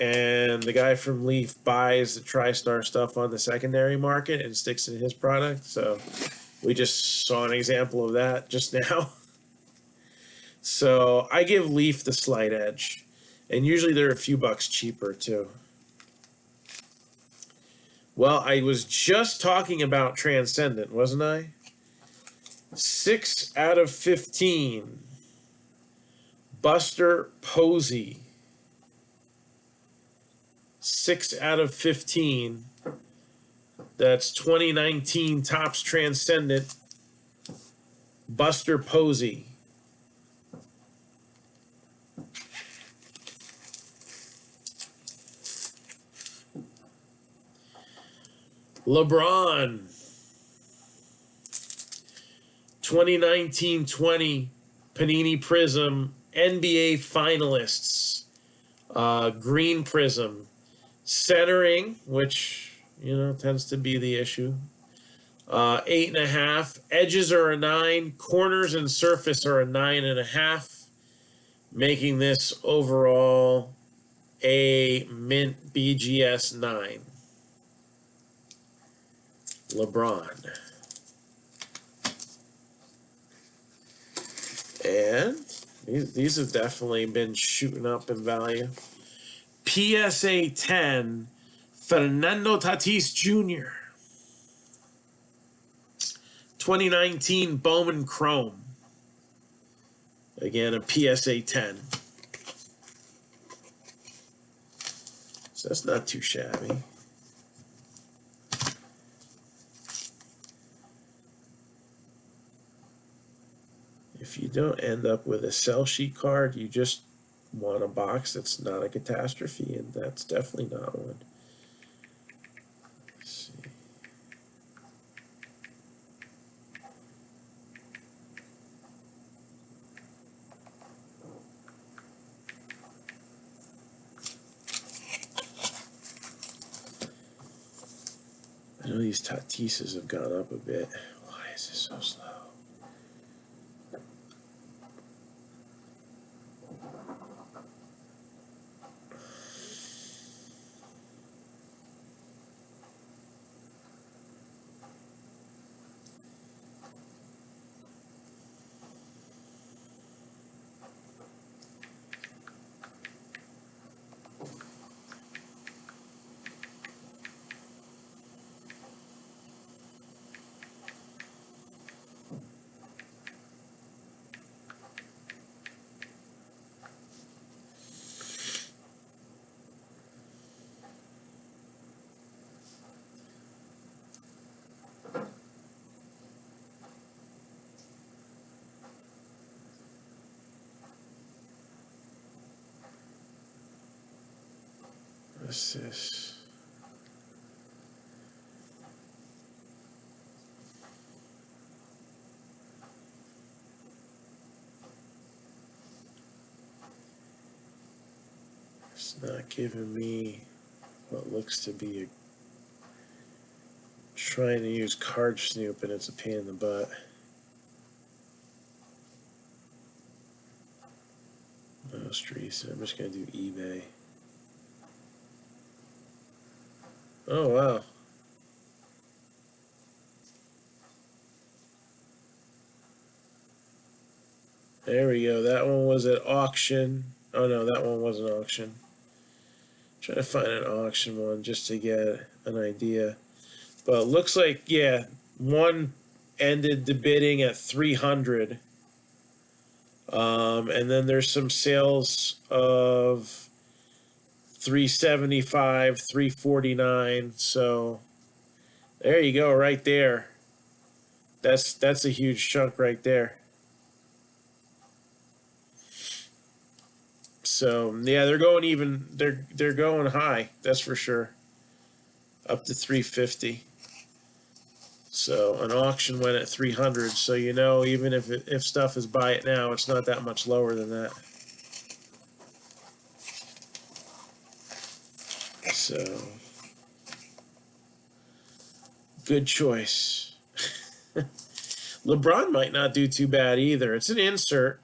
And the guy from Leaf buys the TriStar stuff on the secondary market and sticks in his product. So we just saw an example of that just now. So I give Leaf the slight edge. And usually they're a few bucks cheaper too. Well, I was just talking about Transcendent, wasn't I? 6 out of 15. Buster Posey. 6 out of 15. That's 2019 Topps Transcendent. Buster Posey. LeBron. 2019-20 Panini Prism NBA Finalists. Green Prism. Centering, which, tends to be the issue. 8.5. Edges are a 9. Corners and surface are a 9.5. Making this overall a mint BGS 9. LeBron. And these have definitely been shooting up in value. PSA 10, Fernando Tatis Jr. 2019 Bowman Chrome. Again, a PSA 10. So that's not too shabby. If you don't end up with a sell sheet card, you just want a box that's not a catastrophe, and that's definitely not one. Let's see. I know these Tatises have gone up a bit. Why is this so slow? What's this? It's not giving me what looks to be trying to use Card Snoop, and it's a pain in the butt. Most recent. I'm just going to do eBay. Oh, wow. There we go. That one was at auction. Oh, no, that one wasn't auction. Trying to find an auction one just to get an idea. But it looks like, yeah, one ended the bidding at 300. And then there's some sales of 375, 349. So there you go, right there. That's a huge chunk right there. So yeah, they're going even. They're going high. That's for sure. Up to 350. So an auction went at 300. So even if stuff is buy it now, it's not that much lower than that. So good choice. LeBron might not do too bad either. It's an insert.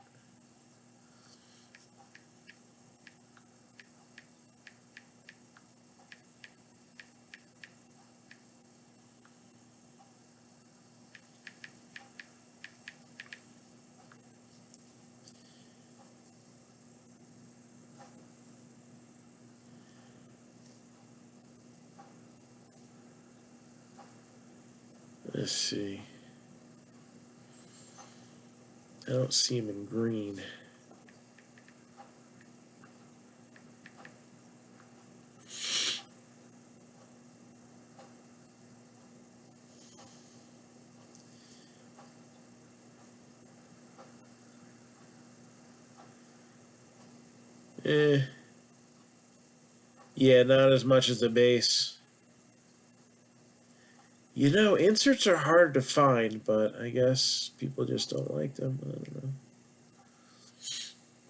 Let's see. I don't see him in green. Yeah, not as much as the base. You know, inserts are hard to find, but I guess people just don't like them. I don't know.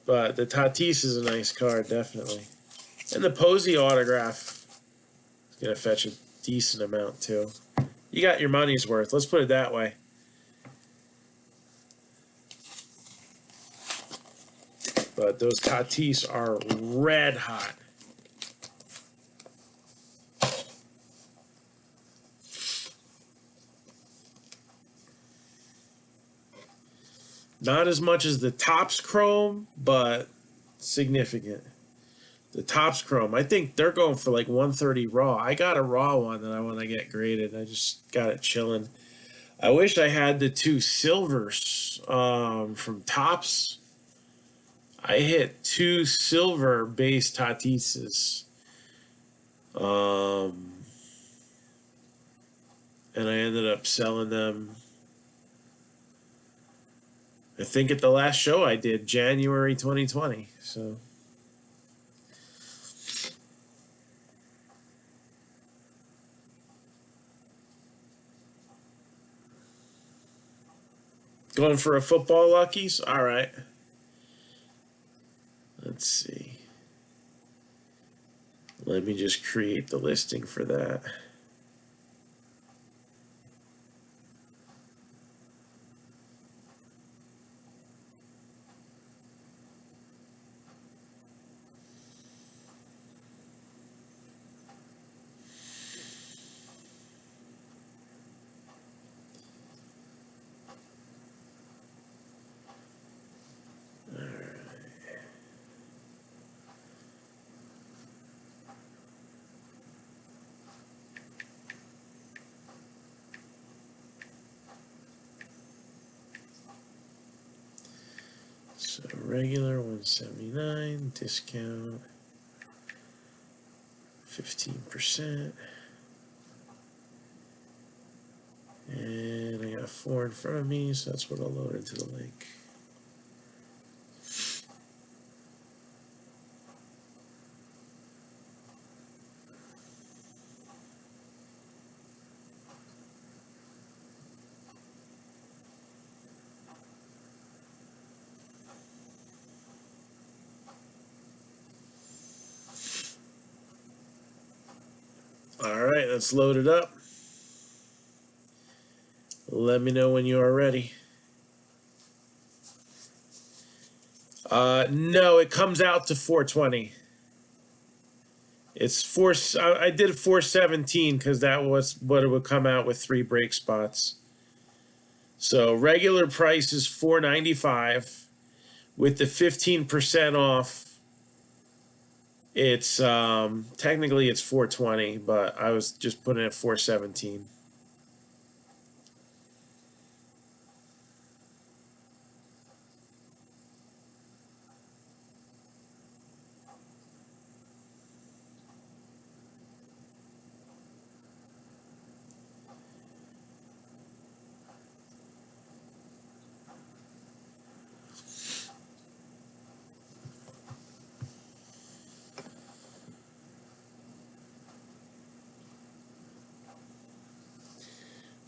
But the Tatis is a nice card, definitely. And the Posey autograph is going to fetch a decent amount, too. You got your money's worth. Let's put it that way. But those Tatis are red hot. Not as much as the Topps Chrome, but significant. The Topps Chrome, I think they're going for like 130 raw. I got a raw one that I want to get graded. I just got it chilling. I wish I had the 2 silvers from Topps. I hit 2 silver base Tatises. And I ended up selling them, I think, at the last show I did, January 2020. So going for a football Luckies? All right. Let's see. Let me just create the listing for that. So regular 179, discount 15%. And I got 4 in front of me, so that's what I'll load into the link. All right, let's load it up. Let me know when you are ready. No, it comes out to 420. It's four. I did 417 because that was what it would come out with 3 break spots. So regular price is 495. With the 15% off, it's technically it's 420, but I was just putting it at 417.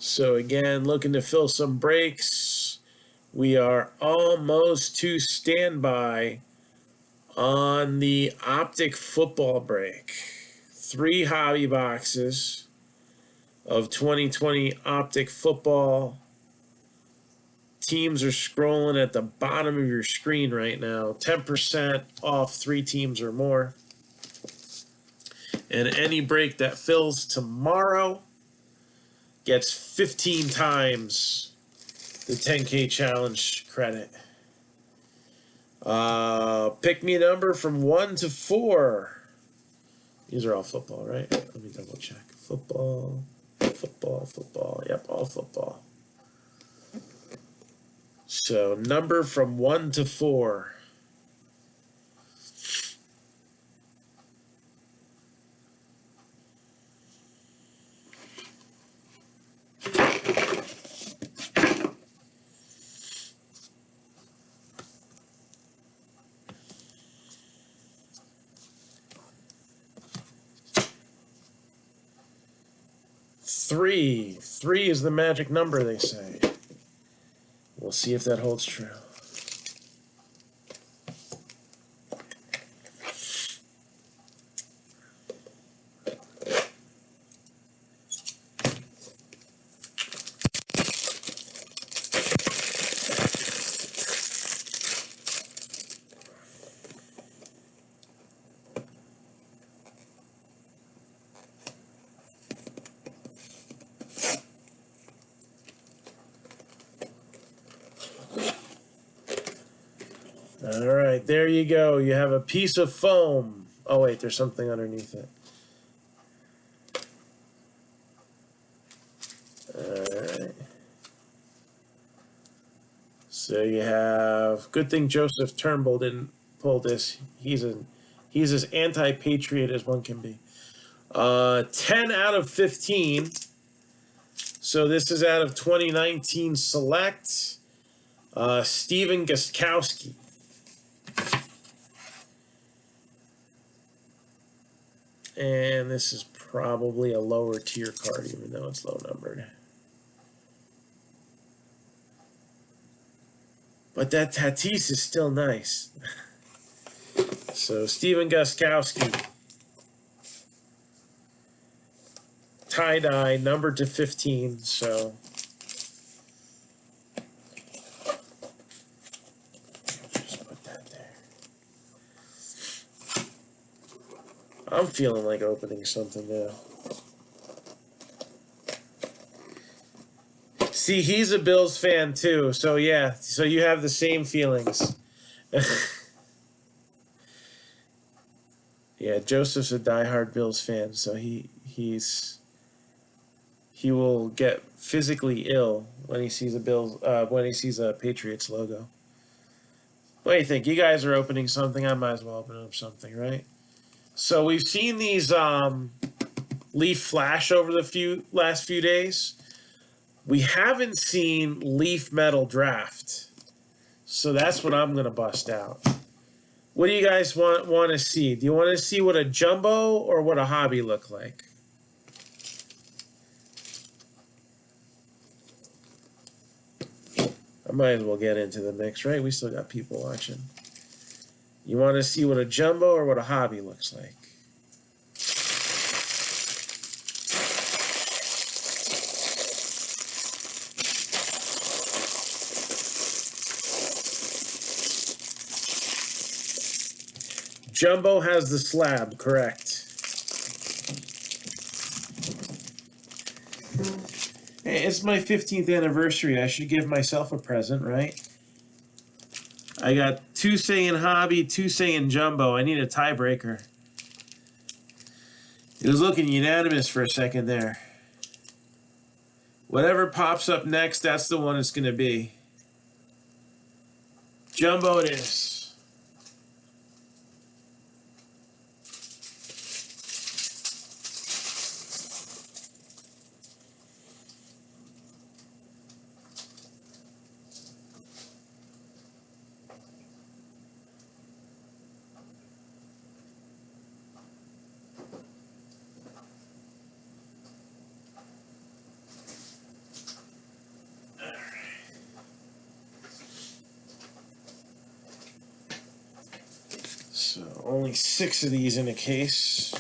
So again, looking to fill some breaks. We are almost to standby on the Optic football break. 3 hobby boxes of 2020 Optic football. Teams are scrolling at the bottom of your screen right now. 10% off 3 teams or more. And any break that fills tomorrow gets 15 times the 10K challenge credit. Pick me a number from 1 to 4. These are all football, right? Let me double check. Football. football, football. Yep, all football. So, number from 1 to 4. Three. 3 is the magic number, they say. We'll see if that holds true. All right, there you go. You have a piece of foam. Oh, wait, there's something underneath it. All right. So you have, good thing Joseph Turnbull didn't pull this. He's as anti-patriot as one can be. 10 out of 15. So this is out of 2019 Select. Stephen Gostkowski. And this is probably a lower tier card, even though it's low numbered. But that Tatis is still nice. So Stephen Gostkowski. Tie-dye, numbered to 15, so... just put that there. I'm feeling like opening something now. See, he's a Bills fan too, so yeah, so you have the same feelings. Yeah, Joseph's a diehard Bills fan, so he will get physically ill when he sees a Patriots logo. What do you think? You guys are opening something. I might as well open up something, right? So we've seen these Leaf Flash over the last few days. We haven't seen Leaf Metal Draft, so that's what I'm gonna bust out. What do you guys want to see? Do you want to see what a jumbo or what a hobby look like? I might as well get into the mix, right? We still got people watching. You want to see what a jumbo or what a hobby looks like? Jumbo has the slab, correct. Hey, it's my 15th anniversary. I should give myself a present, right? I got 2 saying hobby, 2 saying jumbo. I need a tiebreaker. It was looking unanimous for a second there. Whatever pops up next, that's the one it's going to be. Jumbo it is. So only 6 of these in a case.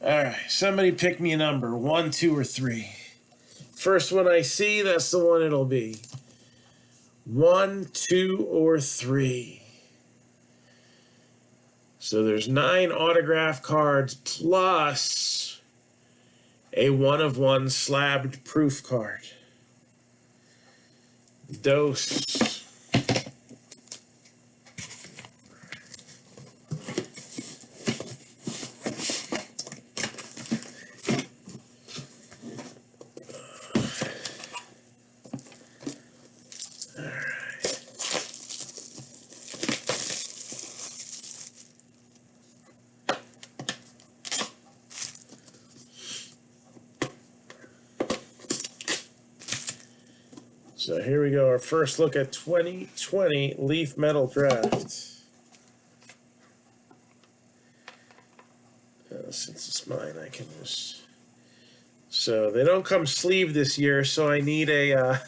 All right, somebody pick me a number, 1, 2, or 3. First one I see, that's the one it'll be. 1, 2, or 3. So there's 9 autograph cards plus a 1/1 slabbed proof card. Dose. So here we go, our first look at 2020 Leaf Metal Draft. Since it's mine, I can just... So they don't come sleeved this year, so I need a...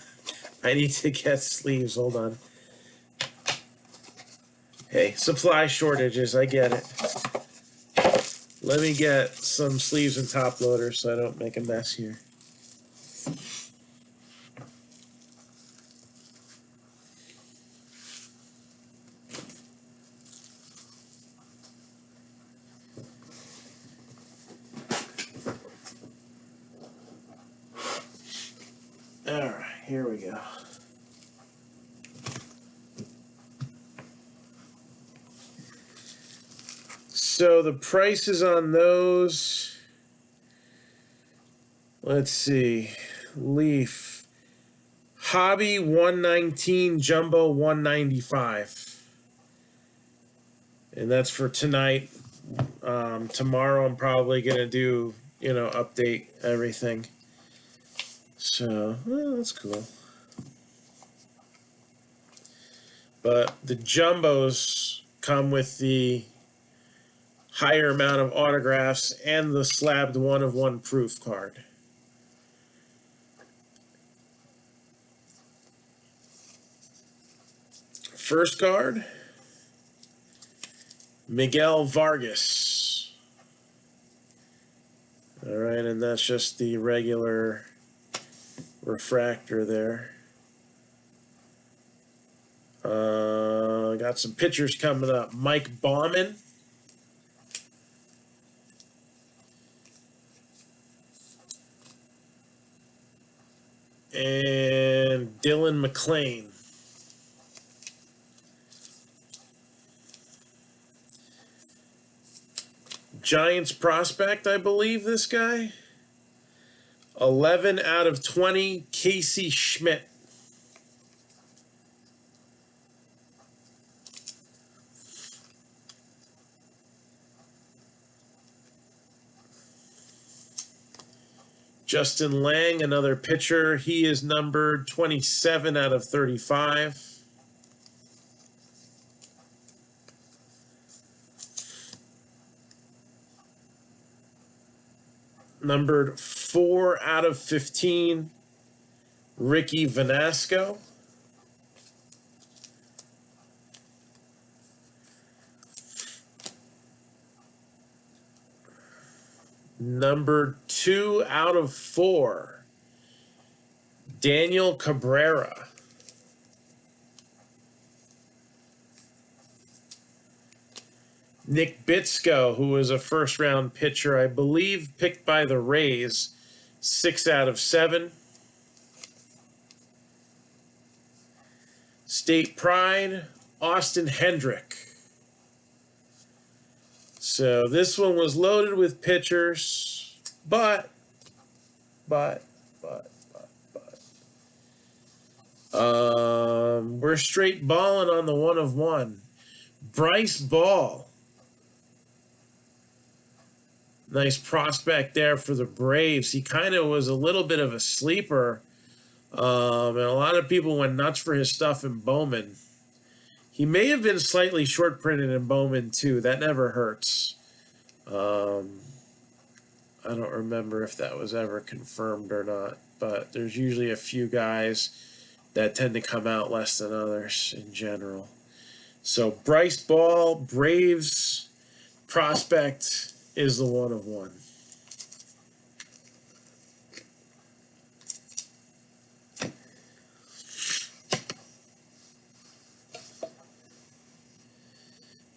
I need to get sleeves. Hold on. Hey, supply shortages, I get it. Let me get some sleeves and top loaders so I don't make a mess here. All right, here we go. So the prices on those, let's see, Leaf, Hobby 119, Jumbo 195, and that's for tonight. Tomorrow I'm probably gonna do, update everything. So, well, that's cool. But the Jumbos come with the higher amount of autographs and the slabbed 1/1 proof card. First card, Miguel Vargas. All right, and that's just the regular refractor there. Got some pitchers coming up. Mike Baumann. And Dylan McClain. Giants prospect, I believe, this guy. 11 out of 20, Casey Schmidt. Justin Lang, another pitcher. He is numbered 27 out of 35. Numbered 4 out of 15, Ricky Vanasco. Numbered 2 out of 4, Daniel Cabrera. Nick Bitsko, who was a first-round pitcher, I believe, picked by the Rays, 6 out of 7. State Pride, Austin Hendrick. So this one was loaded with pitchers, but we're straight balling on the 1/1. Bryce Ball. Nice prospect there for the Braves. He kind of was a little bit of a sleeper. And a lot of people went nuts for his stuff in Bowman. He may have been slightly short printed in Bowman too. That never hurts. I don't remember if that was ever confirmed or not, but there's usually a few guys that tend to come out less than others in general. So Bryce Ball, Braves prospect, is the 1/1.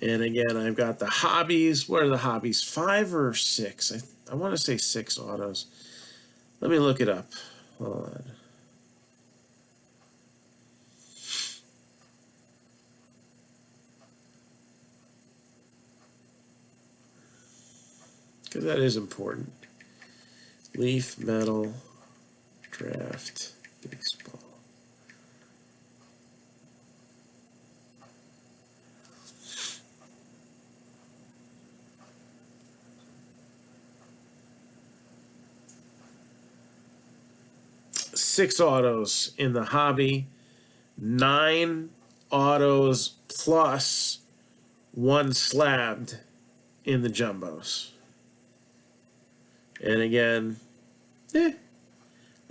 And again, I've got the hobbies. What are the hobbies? 5 or 6? I want to say 6 autos. Let me look it up. Hold on. Because that is important. Leaf, metal, draft, baseball. Six autos in the hobby, 9 autos plus 1 slabbed in the jumbos. And again, I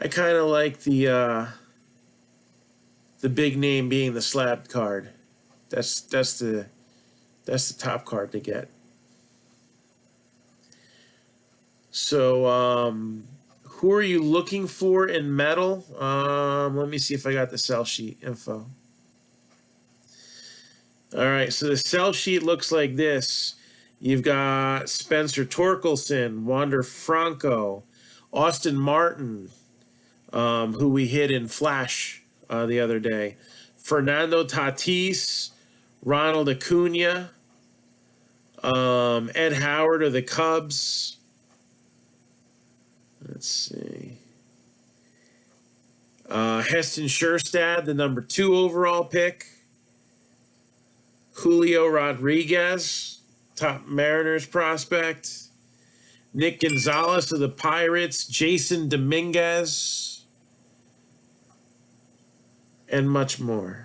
kind of like the big name being the slabbed card. That's the top card to get. So who are you looking for in metal? Let me see if I got the sell sheet info. All right, so the sell sheet looks like this. You've got Spencer Torkelson, Wander Franco, Austin Martin, who we hit in Flash the other day, Fernando Tatis, Ronald Acuna, Ed Howard of the Cubs. Let's see. Heston Scherstad, the number 2 overall pick. Julio Rodriguez, top Mariners prospect. Nick Gonzalez of the Pirates. Jason Dominguez. And much more.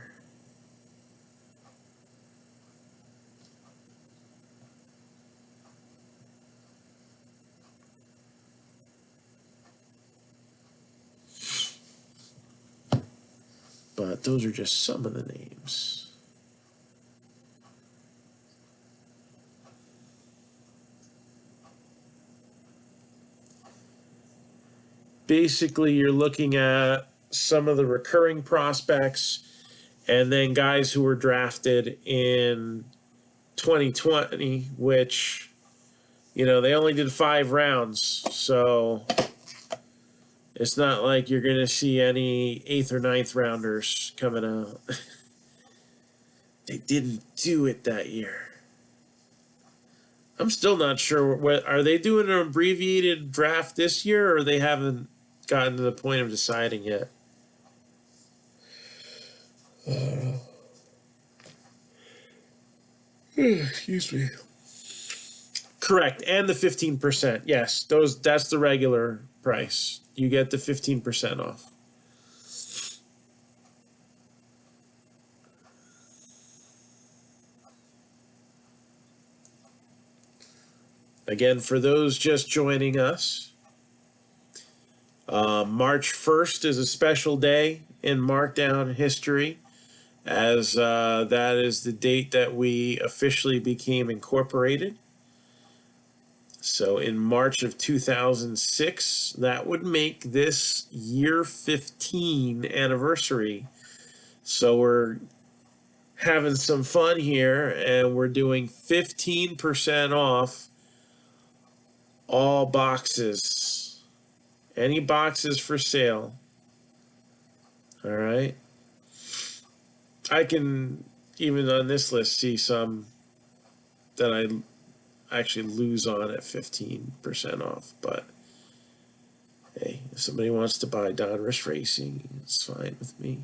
But those are just some of the names. Basically, you're looking at some of the recurring prospects and then guys who were drafted in 2020, which, you know, they only did 5 rounds. So it's not like you're going to see any 8th or 9th rounders coming out. They didn't do it that year. I'm still not sure. Are they doing an abbreviated draft this year, or they haven't gotten to the point of deciding yet? Excuse me. Correct, and the 15%. Yes, that's the regular price. You get the 15% off. Again, for those just joining us, March 1st is a special day in Mark-Down history, as that is the date that we officially became incorporated. So in March of 2006, that would make this year 15 anniversary. So we're having some fun here, and we're doing 15% off all boxes. Any boxes for sale. All right. I can, even on this list, see some that I actually lose on at 15% off. But hey, if somebody wants to buy Donruss Racing, it's fine with me.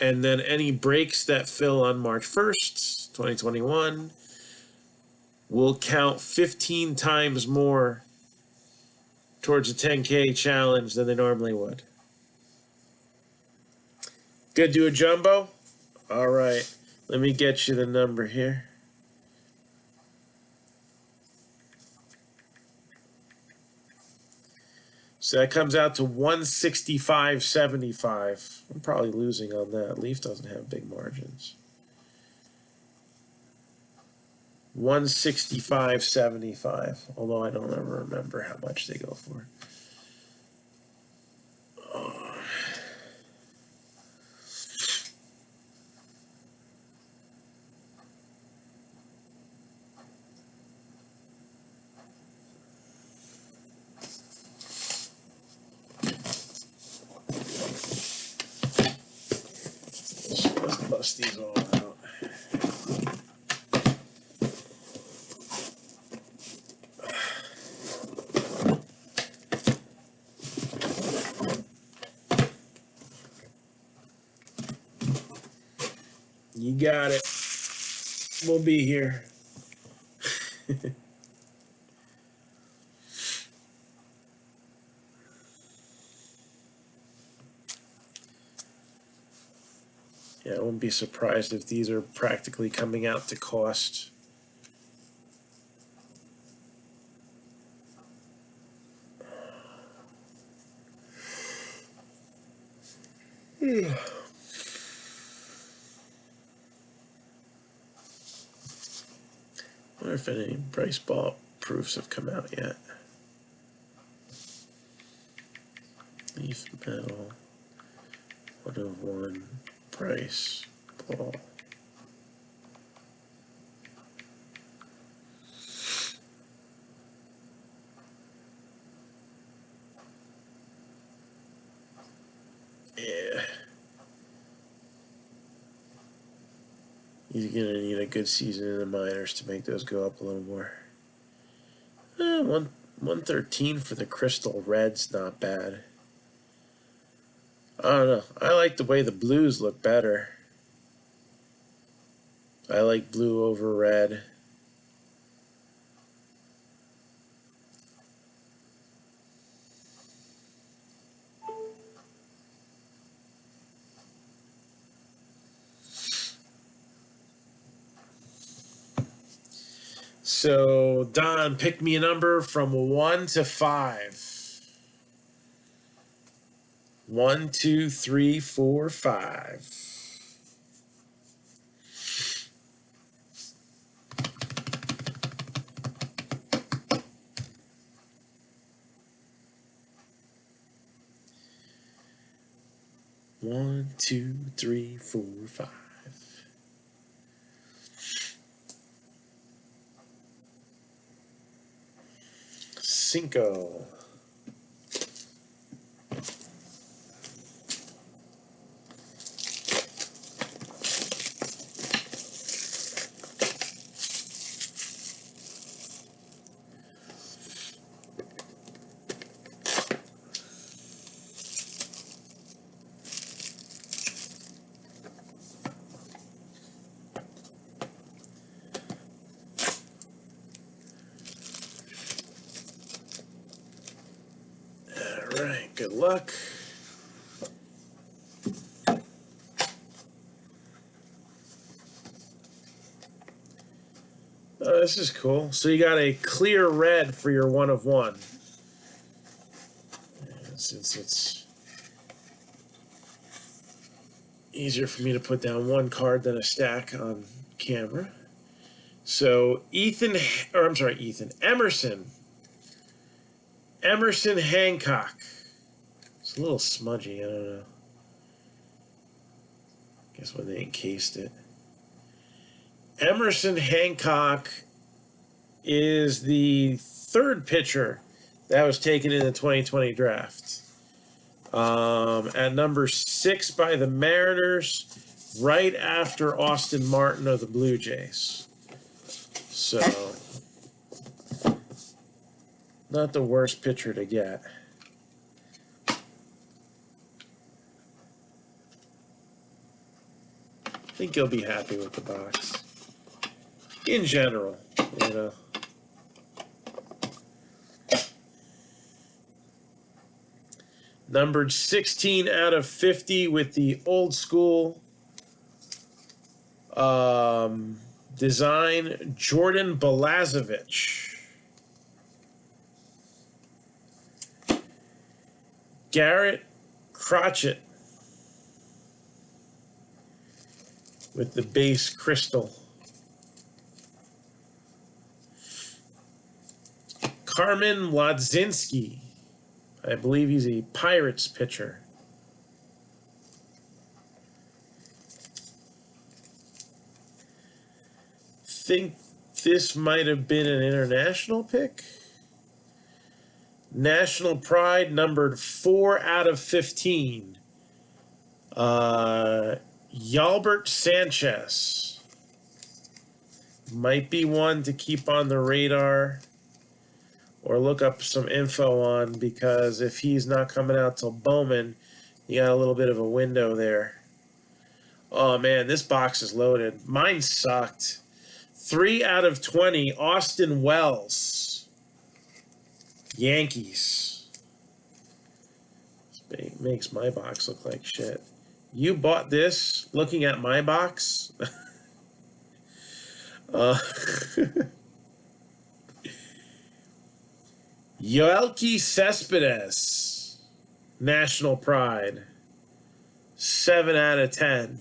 And then any breaks that fill on March 1st, 2021, will count 15 times more towards a 10K challenge than they normally would. Good, do a jumbo? All right, let me get you the number here. So that comes out to 165.75. I'm probably losing on that. Leaf doesn't have big margins. 165.75. Although I don't ever remember how much they go for. bust these all out. You got it. We'll be here. Yeah, I wouldn't be surprised if these are practically coming out to cost. I wonder if any Bryce Ball proofs have come out yet. Leaf metal. 101 Bryce Ball. Yeah. He's going to need a good season in the minors to make those go up a little more. 113 for the Crystal Red's not bad. I don't know. I like the way the blues look better. I like blue over red. So, Don, pick me a number from 1 to 5. 1, 2, 3, 4, 5. One, two, three, 4, 5. Cinco. All right, good luck. This is cool. So you got a clear red for your 1 of 1. And since it's easier for me to put down one card than a stack on camera. So Emerson Hancock. It's a little smudgy, I don't know. Guess when they encased it. Emerson Hancock is the 3rd pitcher that was taken in the 2020 draft. At number 6 by the Mariners, right after Austin Martin of the Blue Jays. So, not the worst pitcher to get. I think you'll be happy with the box. In general, you know. Numbered 16 out of 50 with the old school design, Jordan Balazovic. Garrett Crotchet with the base crystal. Carmen Ladzinski. I believe he's a Pirates pitcher. Think this might have been an international pick. National Pride, numbered 4 out of 15. Yalbert Sanchez. Might be one to keep on the radar or look up some info on, because if he's not coming out till Bowman, you got a little bit of a window there. Oh man, this box is loaded. Mine sucked. 3 out of 20, Austin Wells. Yankees. This makes my box look like shit. You bought this looking at my box? Yoelqui Cespedes. National Pride. 7 out of 10.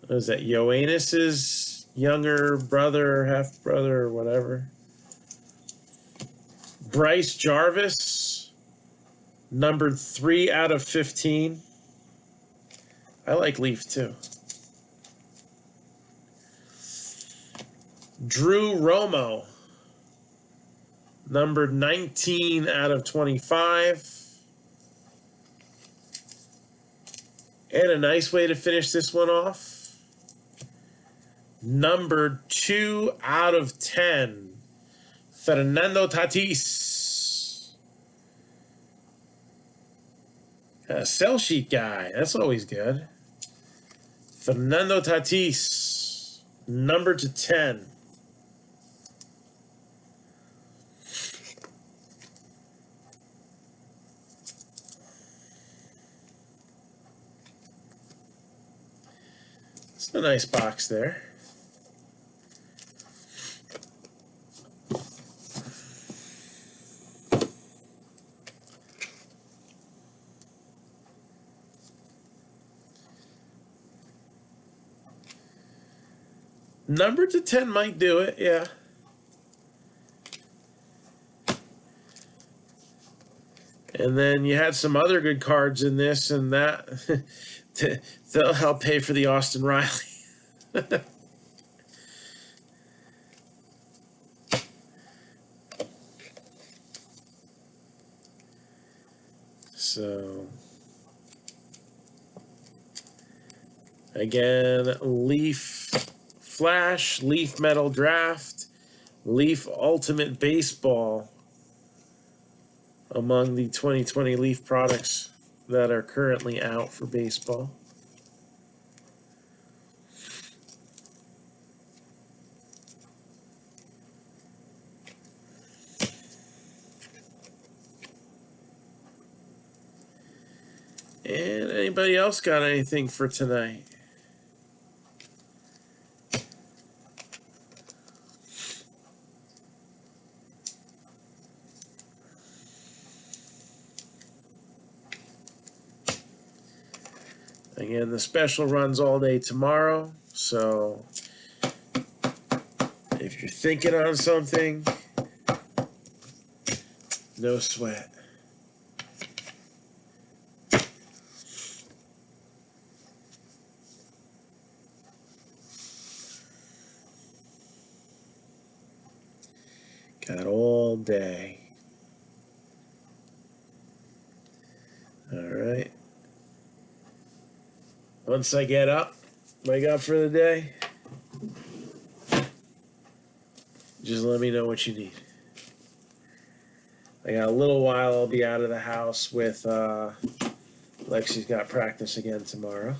What is that? Yoannis's younger brother, half brother, or whatever. Bryce Jarvis, numbered 3 out of 15. I like Leaf too. Drew Romo, numbered 19 out of 25. And a nice way to finish this one off. Numbered 2 out of 10. Fernando Tatis. A sell sheet guy. That's always good. Fernando Tatis. Numbered to 10. It's a nice box there. Number to 10 might do it, yeah. And then you had some other good cards in this, and that they'll help pay for the Austin Riley. So, again, Leaf Flash, Leaf Metal Draft, Leaf Ultimate Baseball among the 2020 Leaf products that are currently out for baseball. And anybody else got anything for tonight? Again, the special runs all day tomorrow, so if you're thinking on something, no sweat. Got all day. All right. Once I get up, wake up for the day, just let me know what you need. I got a little while. I'll be out of the house with Lexi's got practice again tomorrow.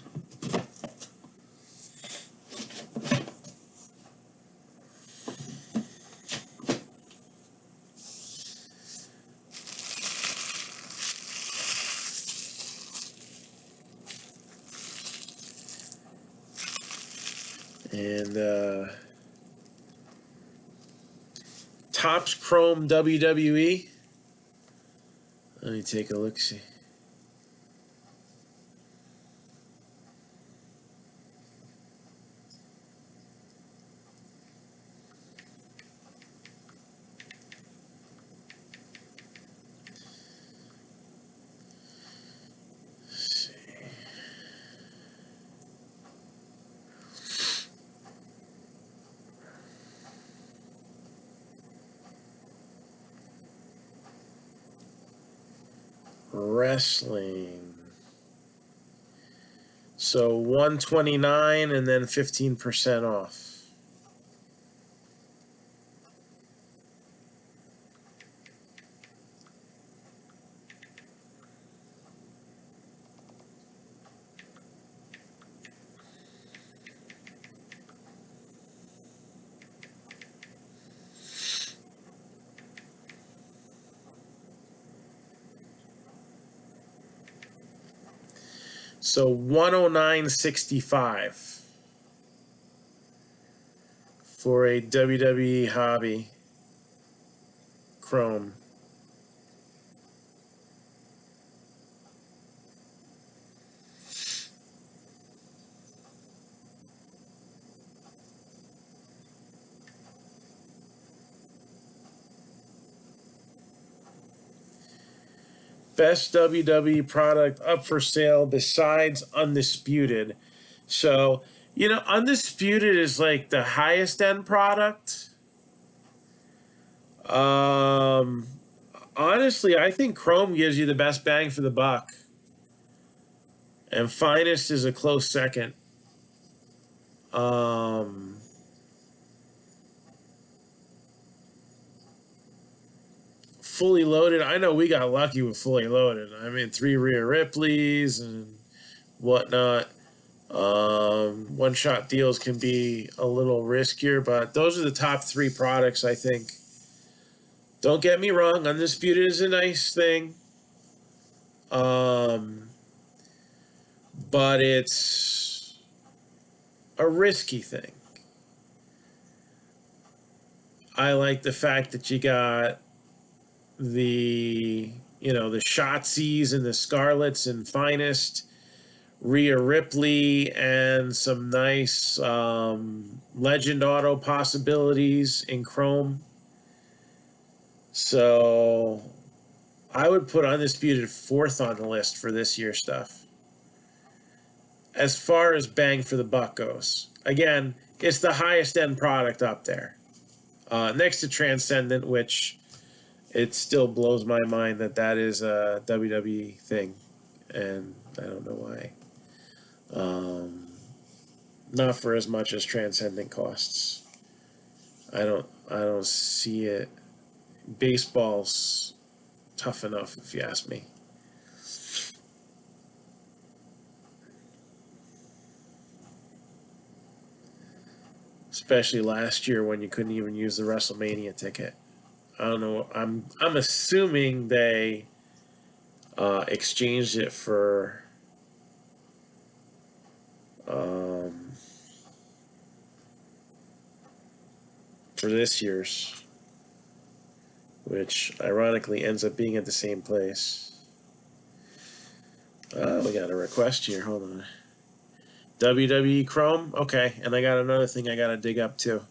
And Topps Chrome WWE. Let me take a look-see. Wrestling. So 129 and then 15% off. So 109.65 for a WWE Hobby Chrome. Best WWE product up for sale besides Undisputed. So, Undisputed is like the highest end product. Honestly, I think Chrome gives you the best bang for the buck. And Finest is a close second. Fully loaded. I know we got lucky with fully loaded. I mean, 3 Rhea Ripleys and whatnot. One-shot deals can be a little riskier, but those are the top 3 products, I think. Don't get me wrong, Undisputed is a nice thing. But it's a risky thing. I like the fact that you got the Shotzies and the Scarlets and Finest, Rhea Ripley, and some nice Legend Auto possibilities in Chrome. So I would put Undisputed 4th on the list for this year's stuff. As far as bang for the buck goes. Again, it's the highest end product up there. Next to Transcendent, which it still blows my mind that is a WWE thing. And I don't know why. Not for as much as Transcendent costs. I don't see it. Baseball's tough enough, if you ask me. Especially last year when you couldn't even use the WrestleMania ticket. I don't know. I'm assuming they exchanged it for this year's, which ironically ends up being at the same place. Oh, we got a request here. Hold on. WWE Chrome? Okay, and I got another thing I gotta dig up too.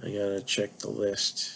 I gotta check the list.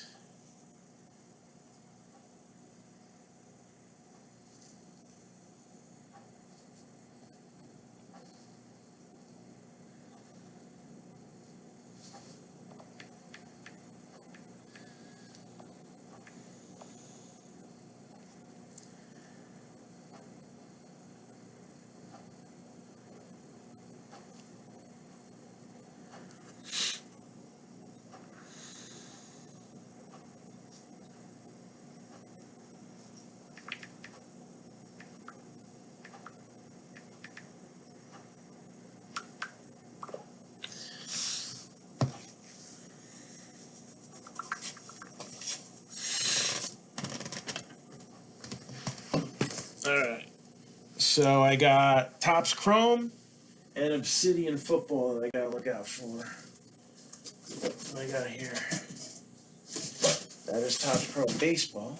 Alright. So I got Topps Chrome and Obsidian Football that I gotta look out for. What I got here? That is Topps Chrome Baseball.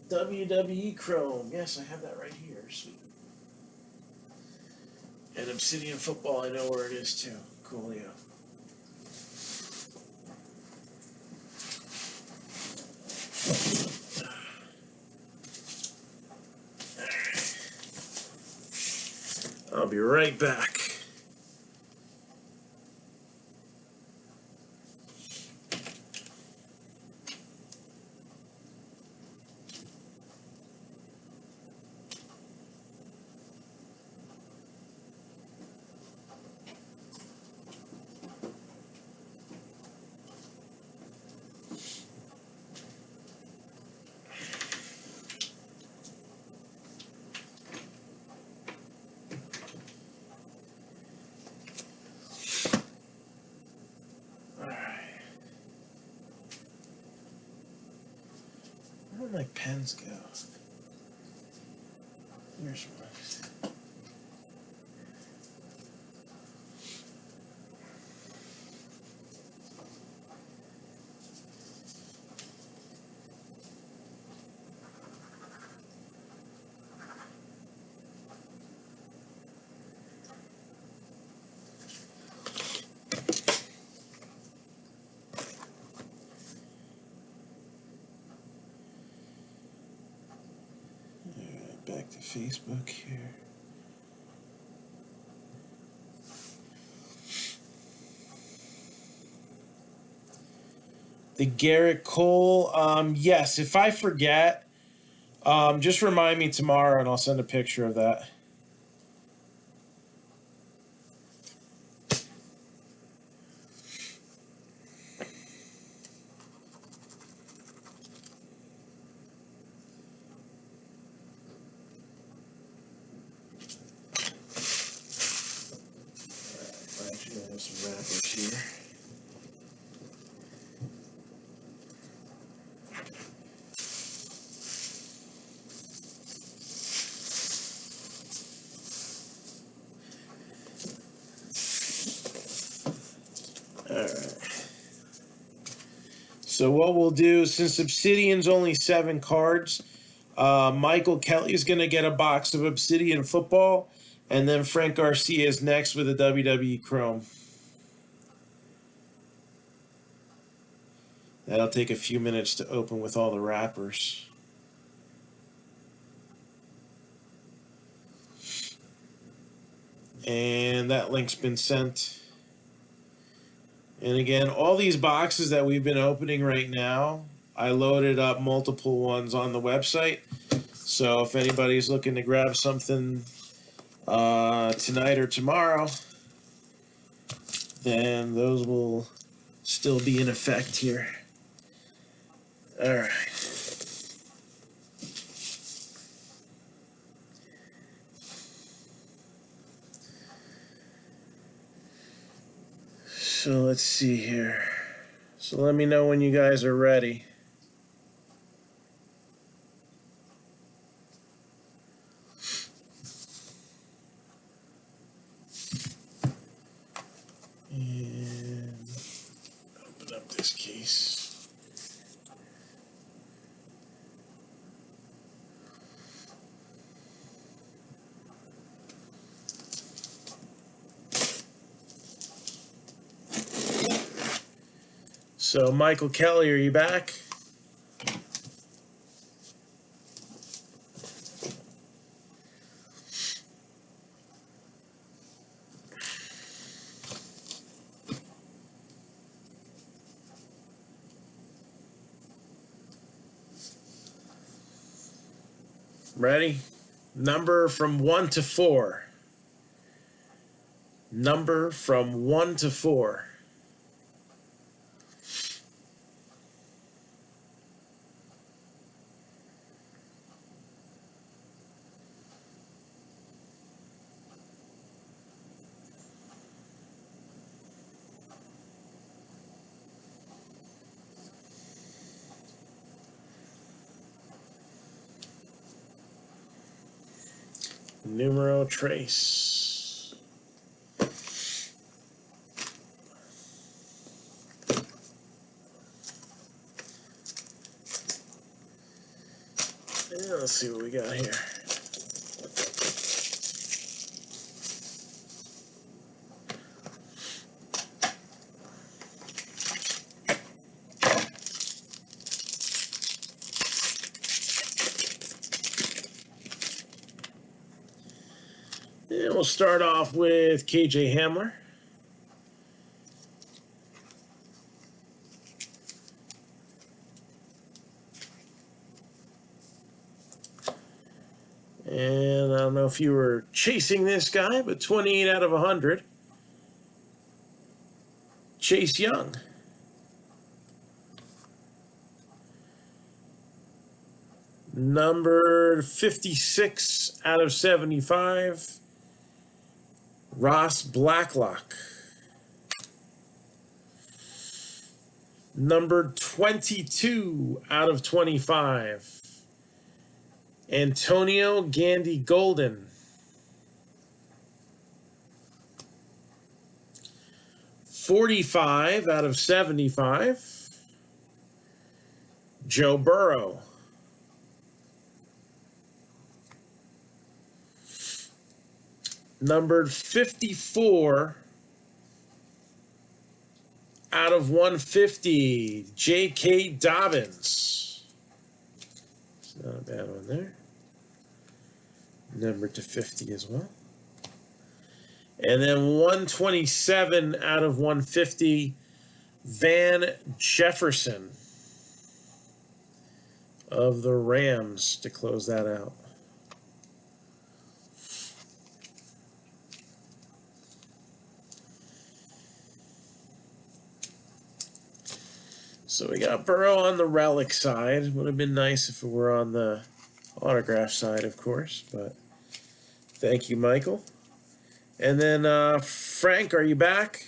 WWE Chrome. Yes, I have that right here. Sweet. And Obsidian Football, I know where it is too. Coolio. I'll be right back. Where do my pens go? Here's one. Back to Facebook here. The Garrett Cole. Yes, if I forget, just remind me tomorrow and I'll send a picture of that. Actually, I have some wrappers here. Alright. So what we'll do, since Obsidian's only 7 cards, Michael Kelly is going to get a box of Obsidian football, and then Frank Garcia is next with a WWE Chrome. That'll take a few minutes to open with all the wrappers. And that link's been sent. And again, all these boxes that we've been opening right now, I loaded up multiple ones on the website. So if anybody's looking to grab something tonight or tomorrow, then those will still be in effect here. All right. So let's see here. So let me know when you guys are ready. And open up this case. So Michael Kelly, are you back? Ready? Number from 1 to 4. Number from 1 to 4. Numero trace. Yeah, let's see what we got here. And we'll start off with KJ Hamler. And I don't know if you were chasing this guy, but 28 out of 100. Chase Young. Number 56 out of 75. Ross Blacklock. Number 22 out of 25. Antonio Gandy Golden. 45 out of 75. Joe Burrow. Numbered 54 out of 150. J.K. Dobbins. It's not a bad one there. Numbered to 50 as well. And then 127 out of 150. Van Jefferson of the Rams to close that out. So we got Burrow on the relic side. Would have been nice if it were on the autograph side, of course. But thank you, Michael. And then Frank, are you back?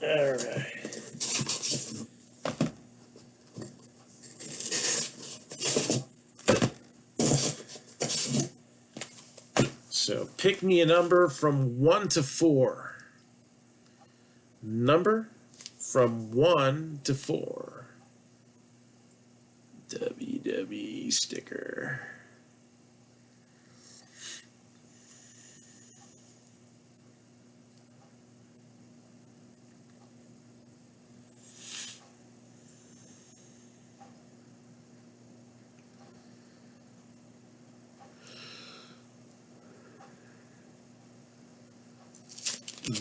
All right. So pick me a number from 1 to 4. Number from 1 to 4. WWE sticker.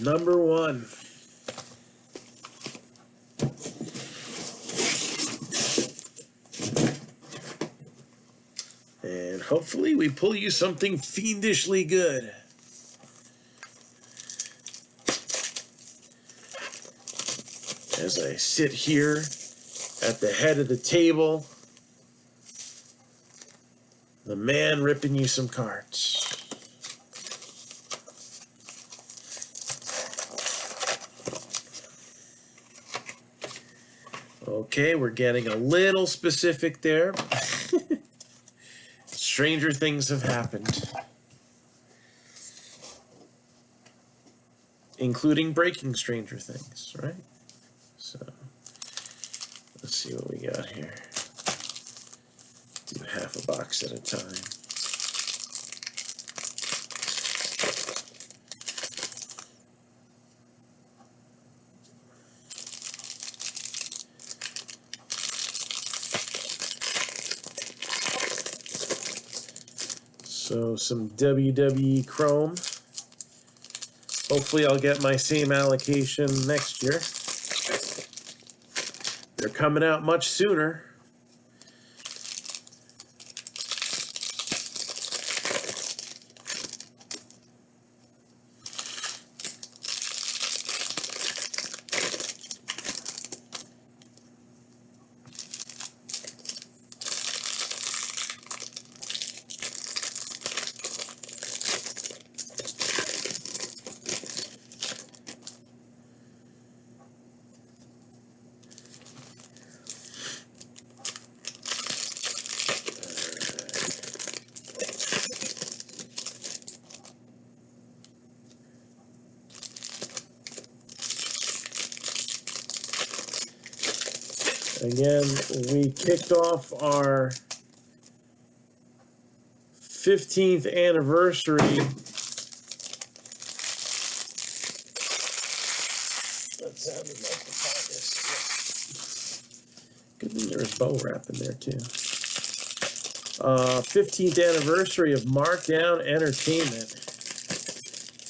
Number 1. And hopefully we pull you something fiendishly good. As I sit here at the head of the table, the man ripping you some cards. Okay, we're getting a little specific there. Stranger things have happened. Including breaking stranger things, right? So, let's see what we got here. Do half a box at a time. So some WWE Chrome. Hopefully I'll get my same allocation next year. They're coming out much sooner. Again, we kicked off our 15th anniversary. That sounded like the finest. Good thing there was bow wrap in there too. 15th anniversary of Marc-Down Entertainment.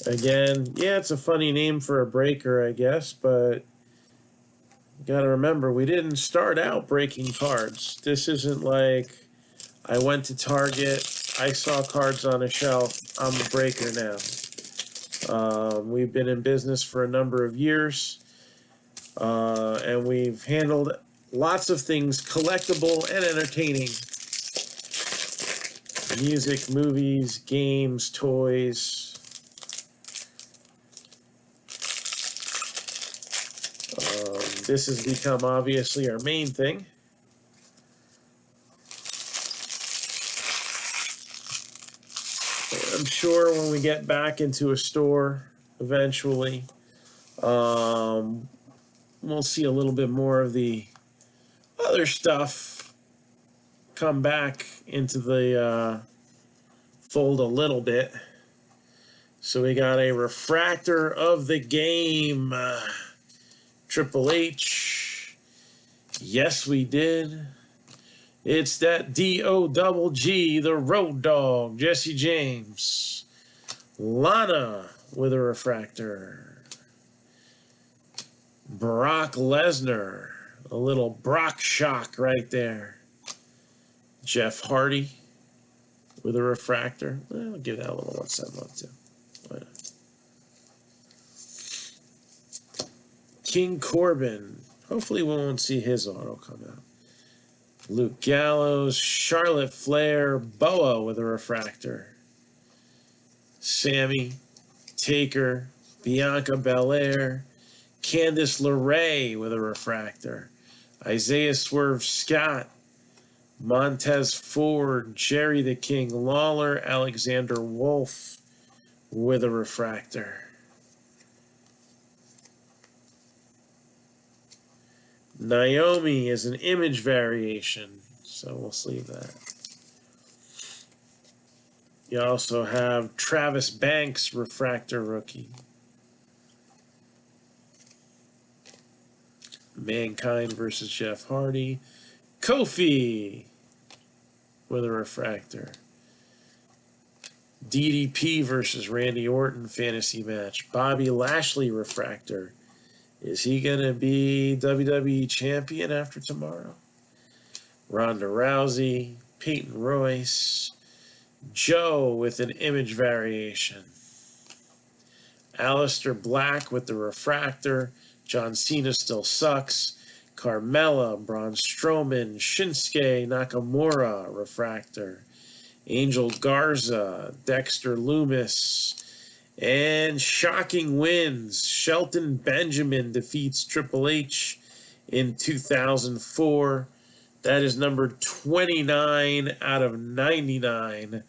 Again, yeah, it's a funny name for a breaker, I guess, but you got to remember, we didn't start out breaking cards. This isn't like I went to Target. I saw cards on a shelf. I'm a breaker now. We've been in business for a number of years, and we've handled lots of things collectible and entertaining. Music, movies, games, toys. This has become obviously our main thing. I'm sure when we get back into a store eventually, we'll see a little bit more of the other stuff come back into the fold a little bit. So we got a refractor of the game, Triple H. Yes, we did. It's that D-O-double-G, the Road Dogg, Jesse James. Lana with a refractor. Brock Lesnar, a little Brock shock right there. Jeff Hardy with a refractor. I'll give that a little 171 too. Why not? King Corbin. Hopefully we won't see his auto come out. Luke Gallows, Charlotte Flair, Boa with a refractor. Sammy, Taker, Bianca Belair, Candice LeRae with a refractor. Isaiah Swerve Scott, Montez Ford, Jerry the King Lawler, Alexander Wolf with a refractor. Naomi is an image variation, so we'll sleeve that. You also have Travis Banks, refractor rookie. Mankind versus Jeff Hardy. Kofi with a refractor. DDP versus Randy Orton fantasy match. Bobby Lashley refractor. Is he going to be WWE champion after tomorrow? Ronda Rousey, Peyton Royce, Joe with an image variation. Aleister Black with the refractor. John Cena still sucks. Carmella, Braun Strowman, Shinsuke Nakamura, refractor. Angel Garza, Dexter Lumis, and shocking wins. Shelton Benjamin defeats Triple H in 2004. That is number 29 out of 99.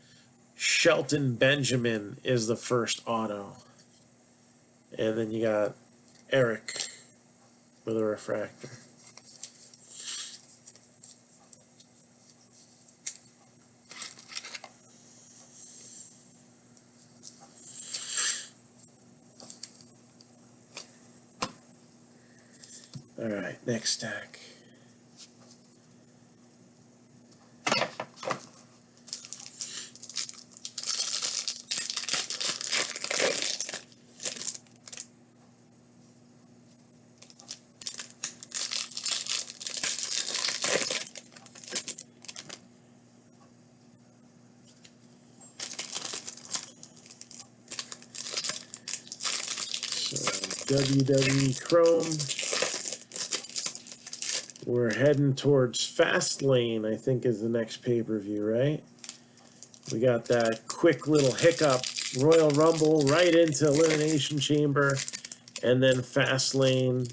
Shelton Benjamin is the first auto. And then you got Eric with a refractor. All right, next stack. So, WWE Chrome. We're heading towards Fastlane, I think, is the next pay-per-view, right? We got that quick little hiccup, Royal Rumble, right into Elimination Chamber, and then Fastlane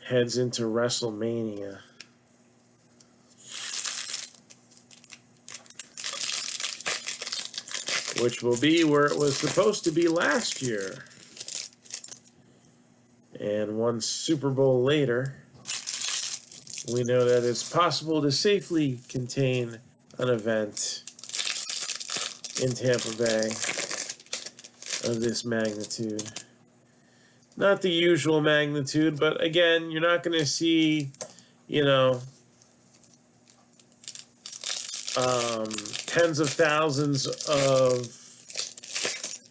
heads into WrestleMania. Which will be where it was supposed to be last year. And one Super Bowl later, we know that it's possible to safely contain an event in Tampa Bay of this magnitude. Not the usual magnitude, but again, you're not going to see, you know, tens of thousands of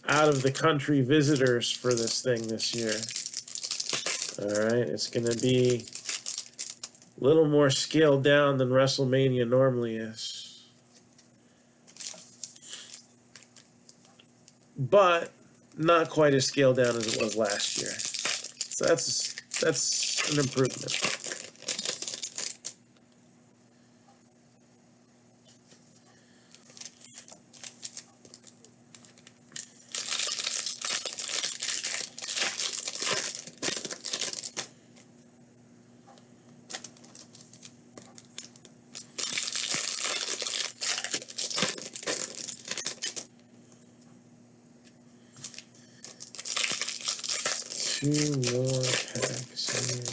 out-of-the-country visitors for this thing this year. All right, it's going to be a little more scaled down than WrestleMania normally is. but not quite as scaled down as it was last year. So that's an improvement. Two more packs here.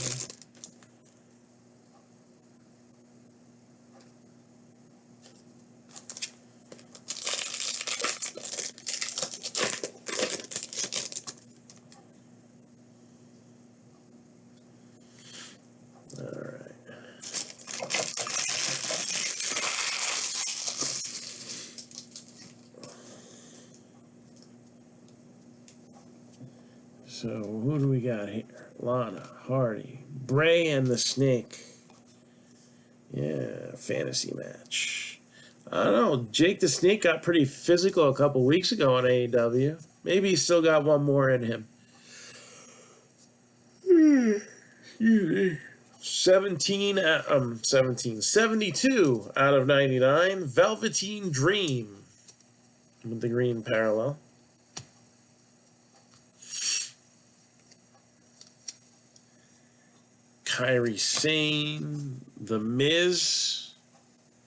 All right. So who do we got here? Lana, Hardy, Bray, and the Snake. Yeah, fantasy match. I don't know. Jake the Snake got pretty physical a couple weeks ago on AEW. Maybe he's still got one more in him. 72 out of 99. Velveteen Dream with the green parallel. Kairi Sane, The Miz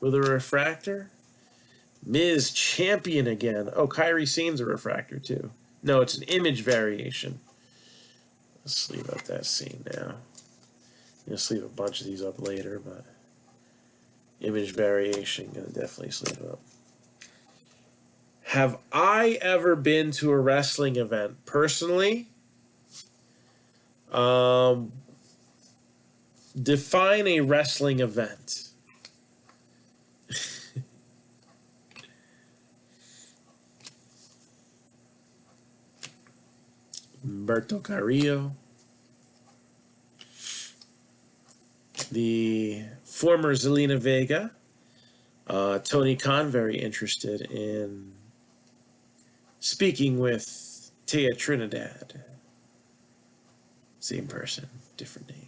with a refractor. Miz champion again. Oh, Kairi Sane's a refractor too. No, it's an image variation. Let's leave up that scene now. Just leave a bunch of these up later, but image variation, gonna definitely sleeve up. Have I ever been to a wrestling event personally? Define a wrestling event. Humberto Carrillo. The former Zelina Vega. Tony Khan, very interested in speaking with Taya Trinidad. Same person, different name.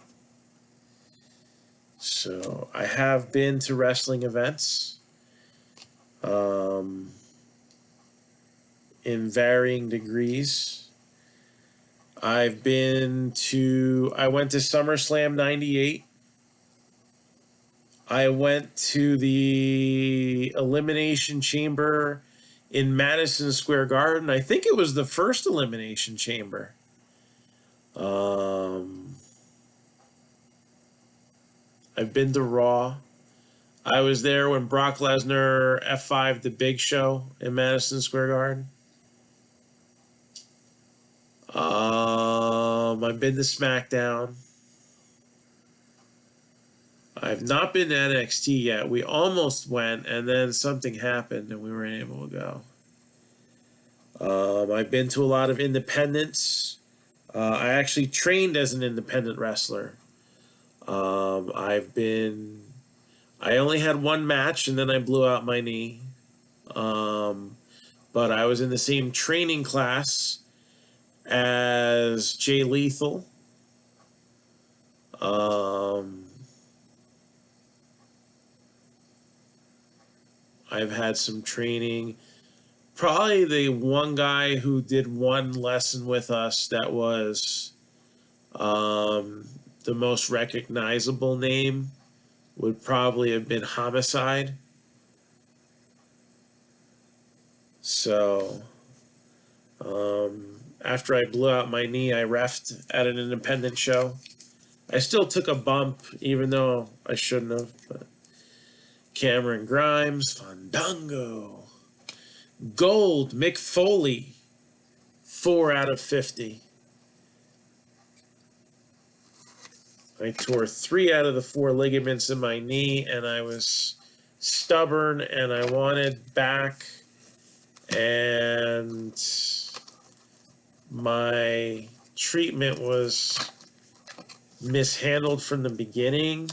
So I have been to wrestling events in varying degrees. I went to SummerSlam 98. I went to the Elimination Chamber in Madison Square Garden. I think it was the first Elimination Chamber. I've been to Raw. I was there when Brock Lesnar F5'd the Big Show in Madison Square Garden. I've been to SmackDown. I've not been to NXT yet. We almost went, and then something happened, and we weren't able to go. I've been to a lot of independents. I actually trained as an independent wrestler. I only had one match, and then I blew out my knee. But I was in the same training class as Jay Lethal. I've had some training. Probably the one guy who did one lesson with us that was the most recognizable name would probably have been Homicide. So, after I blew out my knee, I reffed at an independent show. I still took a bump, even though I shouldn't have. But Cameron Grimes, Fandango, Gold, Mick Foley, 4 out of 50. I tore 3 out of the 4 ligaments in my knee, and I was stubborn, and I wanted back, and my treatment was mishandled from the beginning.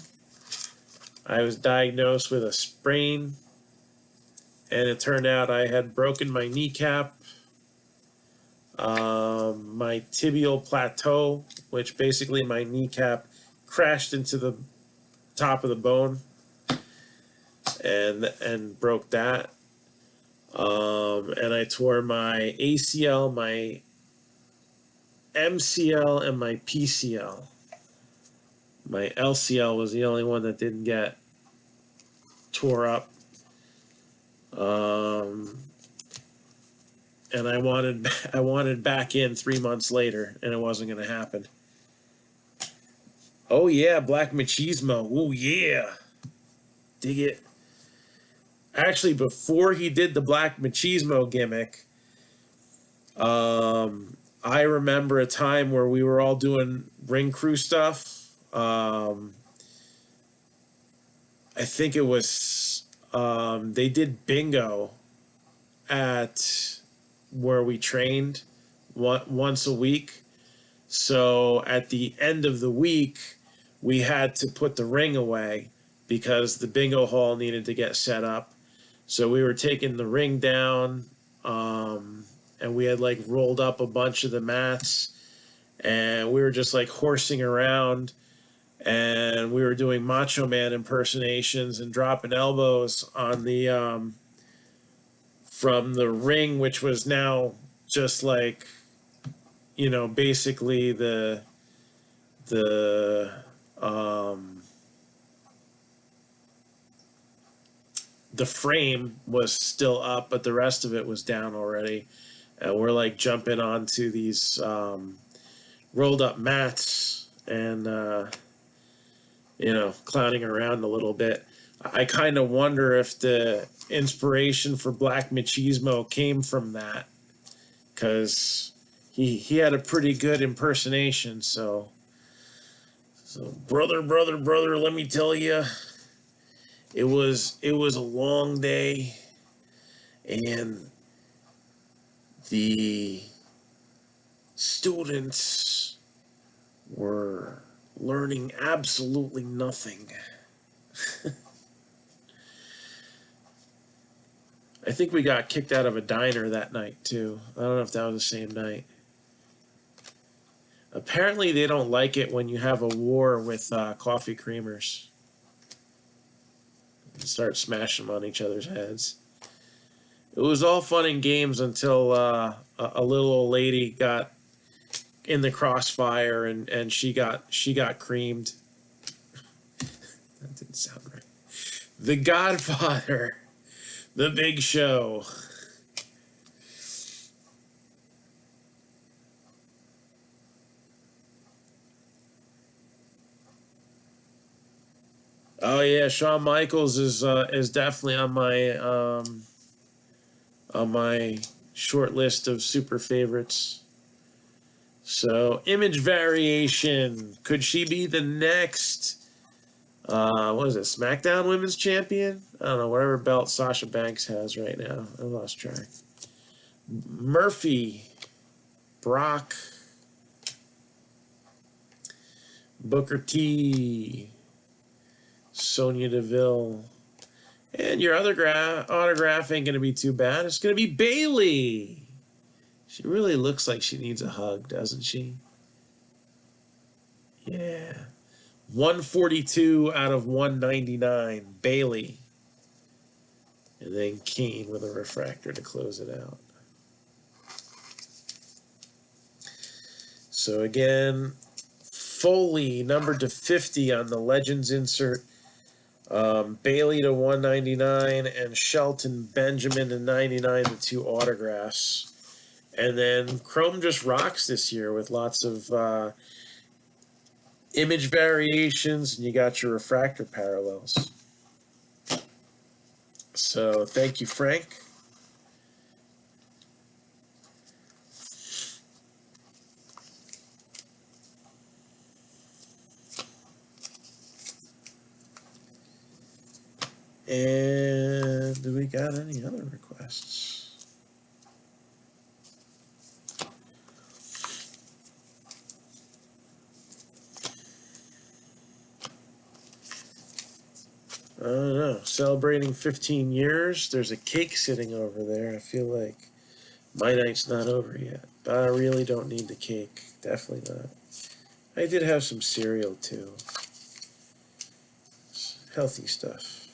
I was diagnosed with a sprain, and it turned out I had broken my kneecap my tibial plateau, which basically my kneecap crashed into the top of the bone and broke that. And I tore my ACL, my MCL, and my PCL. My LCL was the only one that didn't get tore up. And I wanted back in 3 months later, and it wasn't going to happen. Oh yeah, Black Machismo. Oh yeah, dig it. Actually, before he did the Black Machismo gimmick, I remember a time where we were all doing ring crew stuff. I think it was they did bingo at where we trained once a week. So at the end of the week, we had to put the ring away because the bingo hall needed to get set up. So we were taking the ring down, and we had like rolled up a bunch of the mats, and we were just like horsing around, and we were doing Macho Man impersonations and dropping elbows on the from the ring, which was now just like, you know, basically the frame was still up, but the rest of it was down already. And we're like jumping onto these rolled up mats and, you know, clowning around a little bit. I kind of wonder if the inspiration for Black Machismo came from that, because he had a pretty good impersonation. So brother, let me tell you, it was a long day, and the students were learning absolutely nothing. I think we got kicked out of a diner that night too. I don't know if that was the same night. Apparently they don't like it when you have a war with coffee creamers. Start smashing them on each other's heads. It was all fun and games until a little old lady got in the crossfire and she got creamed. That didn't sound right. The Godfather, The Big Show. Oh yeah, Shawn Michaels is definitely on my short list of super favorites. So, Image Variation. Could she be the next, what is it, SmackDown Women's Champion? I don't know, whatever belt Sasha Banks has right now. I lost track. Murphy. Brock. Booker T. Sonya Deville. And your other autograph ain't going to be too bad. It's going to be Bayley. She really looks like she needs a hug, doesn't she? Yeah. 142 out of 199. Bayley. And then Kane with a refractor to close it out. So again, Foley numbered to 50 on the Legends insert. Bayley to 199 and Shelton Benjamin to 99, the two autographs. And then Chrome just rocks this year with lots of image variations, and you got your refractor parallels. So thank you, Frank. And do we got any other requests? I don't know. Celebrating 15 years. There's a cake sitting over there. I feel like My night's not over yet, but I really don't need the cake. Definitely not. I did have some cereal too. Healthy stuff.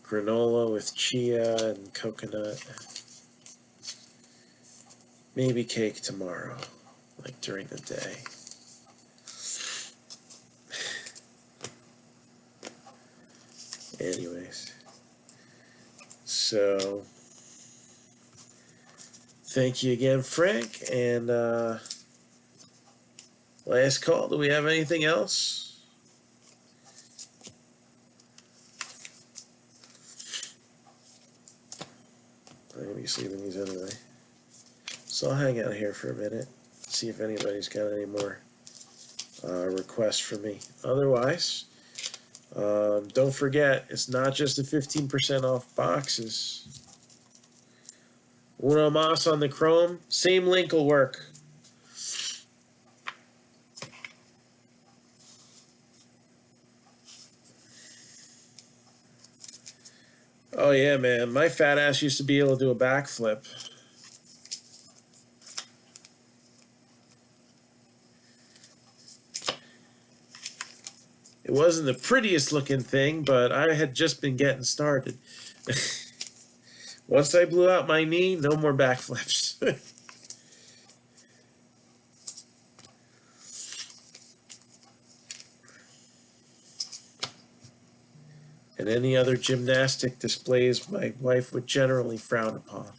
Granola with chia and coconut. Maybe cake tomorrow, like during the day. Anyways, so thank you again, Frank. And last call. Do we have anything else? I'm going to be sleeping these anyway. So I'll hang out here for a minute, see if anybody's got any more requests for me. Otherwise, don't forget, it's not just the 15% off boxes. Uno Mas on the Chrome, same link will work. Oh yeah, man, my fat ass used to be able to do a backflip. It wasn't the prettiest looking thing, but I had just been getting started. Once I blew out my knee, no more backflips. And any other gymnastic displays my wife would generally frown upon.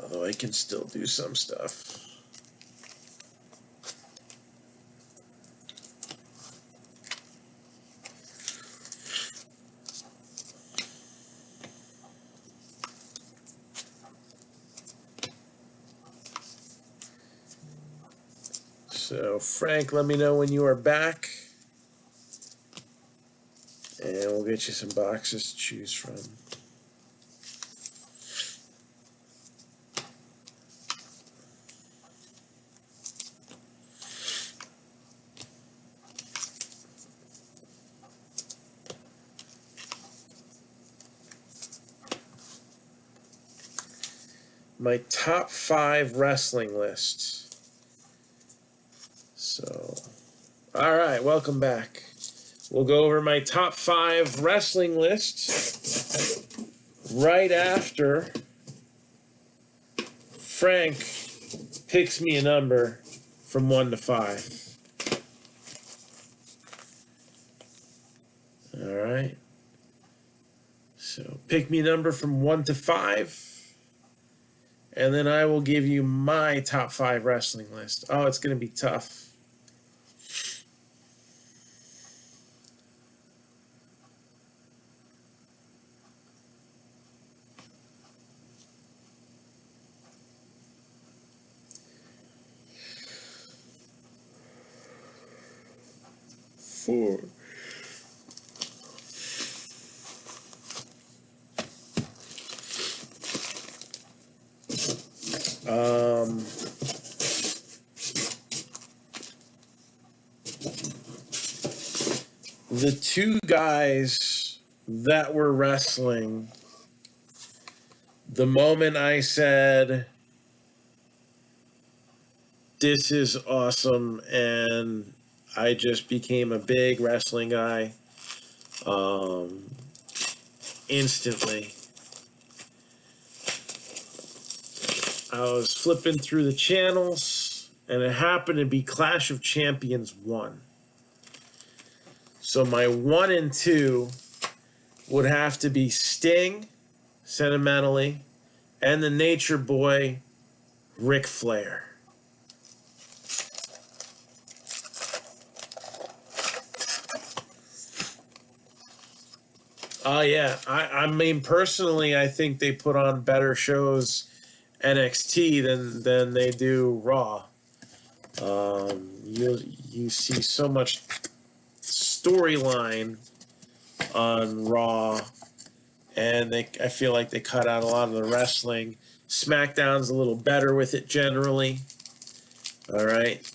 Although I can still do some stuff. So, Frank, let me know when you are back. And we'll get you some boxes to choose from. My top 5 wrestling list. So, all right, welcome back. We'll go over my top 5 wrestling list right after Frank picks me a number from 1 to 5. All right. So pick me a number from 1 to 5. And then I will give you my top 5 wrestling list. Oh, it's going to be tough. Four. The 2 guys that were wrestling, the moment I said, this is awesome, and I just became a big wrestling guy instantly. I was flipping through the channels, and it happened to be Clash of Champions 1. So my 1 and 2 would have to be Sting, sentimentally, and the Nature Boy, Ric Flair. Yeah. I mean, personally, I think they put on better shows NXT than they do Raw. You see so much storyline on Raw, and I feel like they cut out a lot of the wrestling. SmackDown's a little better with it generally. All right.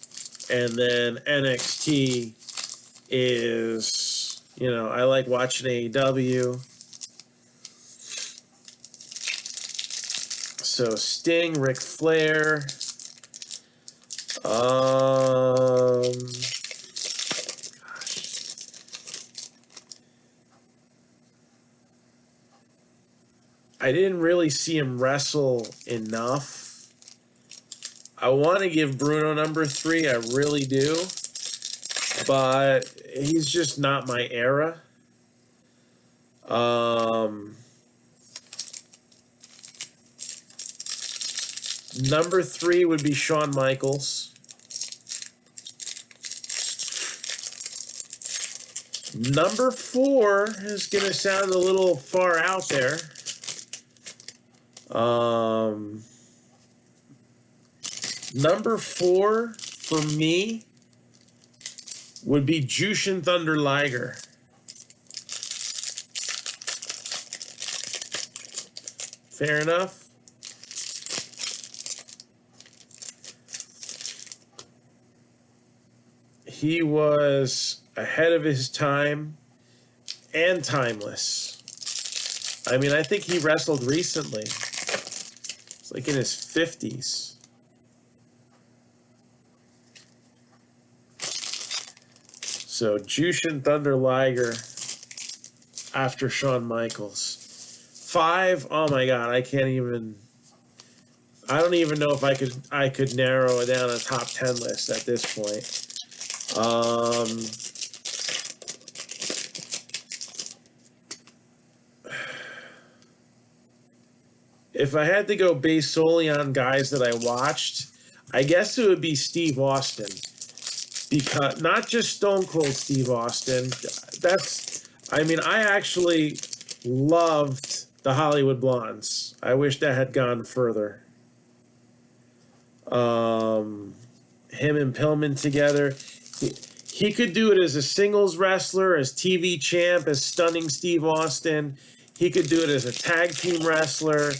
And then NXT is, you know, I like watching AEW. So Sting, Ric Flair. I didn't really see him wrestle enough. I want to give Bruno number 3. I really do. But he's just not my era. Number 3 would be Shawn Michaels. Number 4 is going to sound a little far out there. Number 4 for me would be Jushin Thunder Liger. Fair enough. He was ahead of his time and timeless. I mean, I think he wrestled recently. It's like in his 50s. So Jushin Thunder Liger after Shawn Michaels. 5, oh my God, I don't even know if I could narrow it down a top 10 list at this point. If I had to go based solely on guys that I watched, I guess it would be Steve Austin. Because not just Stone Cold Steve Austin. I actually loved the Hollywood Blondes. I wish that had gone further. Him and Pillman together. He could do it as a singles wrestler, as TV champ, as Stunning Steve Austin. He could do it as a tag team wrestler.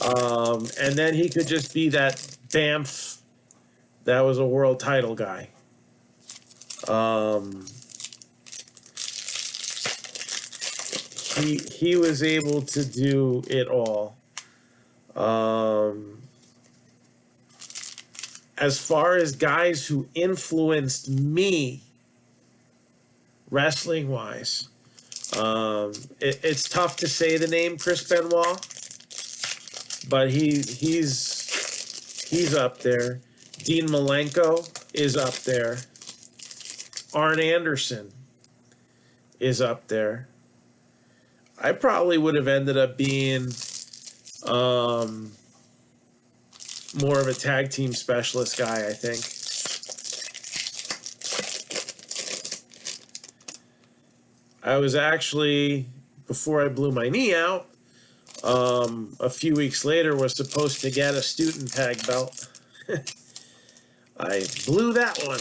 And then he could just be that Bamf that was a world title guy. He was able to do it all. As far as guys who influenced me wrestling wise, it's tough to say the name Chris Benoit, but he's up there. Dean Malenko is up there. Arn Anderson is up there. I probably would have ended up being more of a tag team specialist guy, I think. I was actually, before I blew my knee out, a few weeks later was supposed to get a student tag belt. I blew that one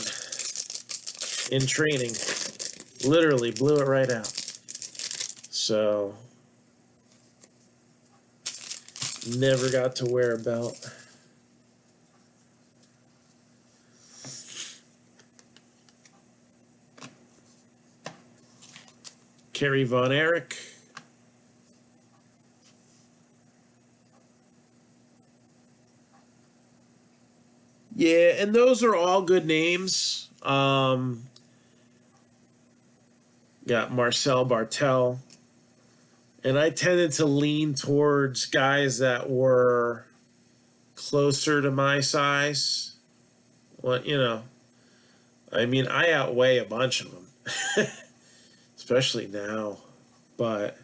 in training. Literally blew it right out. So, never got to wear a belt. Kerry Von Erich. Yeah, and those are all good names. Got Marcel Bartel. And I tended to lean towards guys that were closer to my size. Well, you know, I mean, I outweigh a bunch of them, especially now. But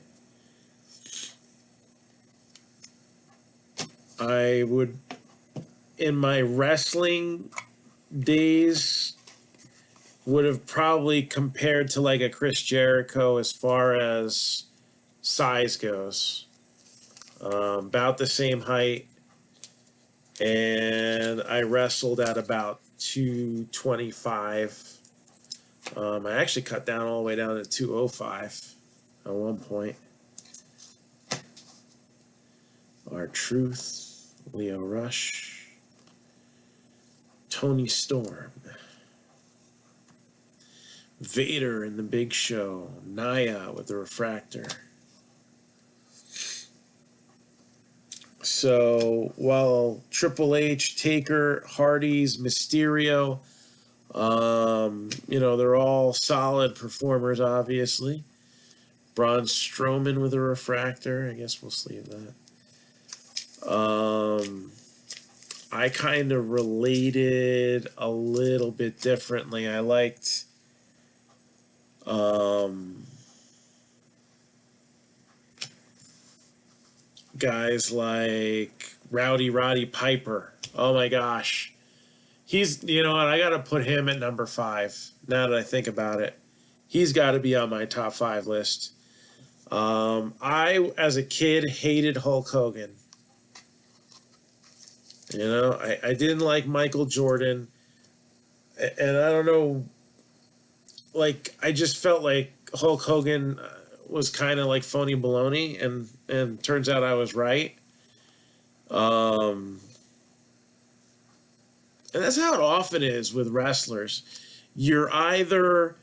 I would, in my wrestling days, would have probably compared to like a Chris Jericho as far as size goes. About the same height. And I wrestled at about 225. I actually cut down all the way down to 205 at one point. R-Truth, Leo Rush, Tony Storm, Vader in the Big Show, Naya with the refractor. So while Triple H, Taker, Hardy's, Mysterio, they're all solid performers, obviously. Braun Strowman with a refractor. I guess we'll sleeve that. I kind of related a little bit differently. I liked guys like Roddy Piper. Oh my gosh. He's, and I got to put him at number 5 now that I think about it. He's got to be on my top 5 list. I, as a kid, hated Hulk Hogan. I didn't like Michael Jordan. And I don't know, I just felt like Hulk Hogan was kind of like phony baloney, and turns out I was right. And that's how it often is with wrestlers. You're either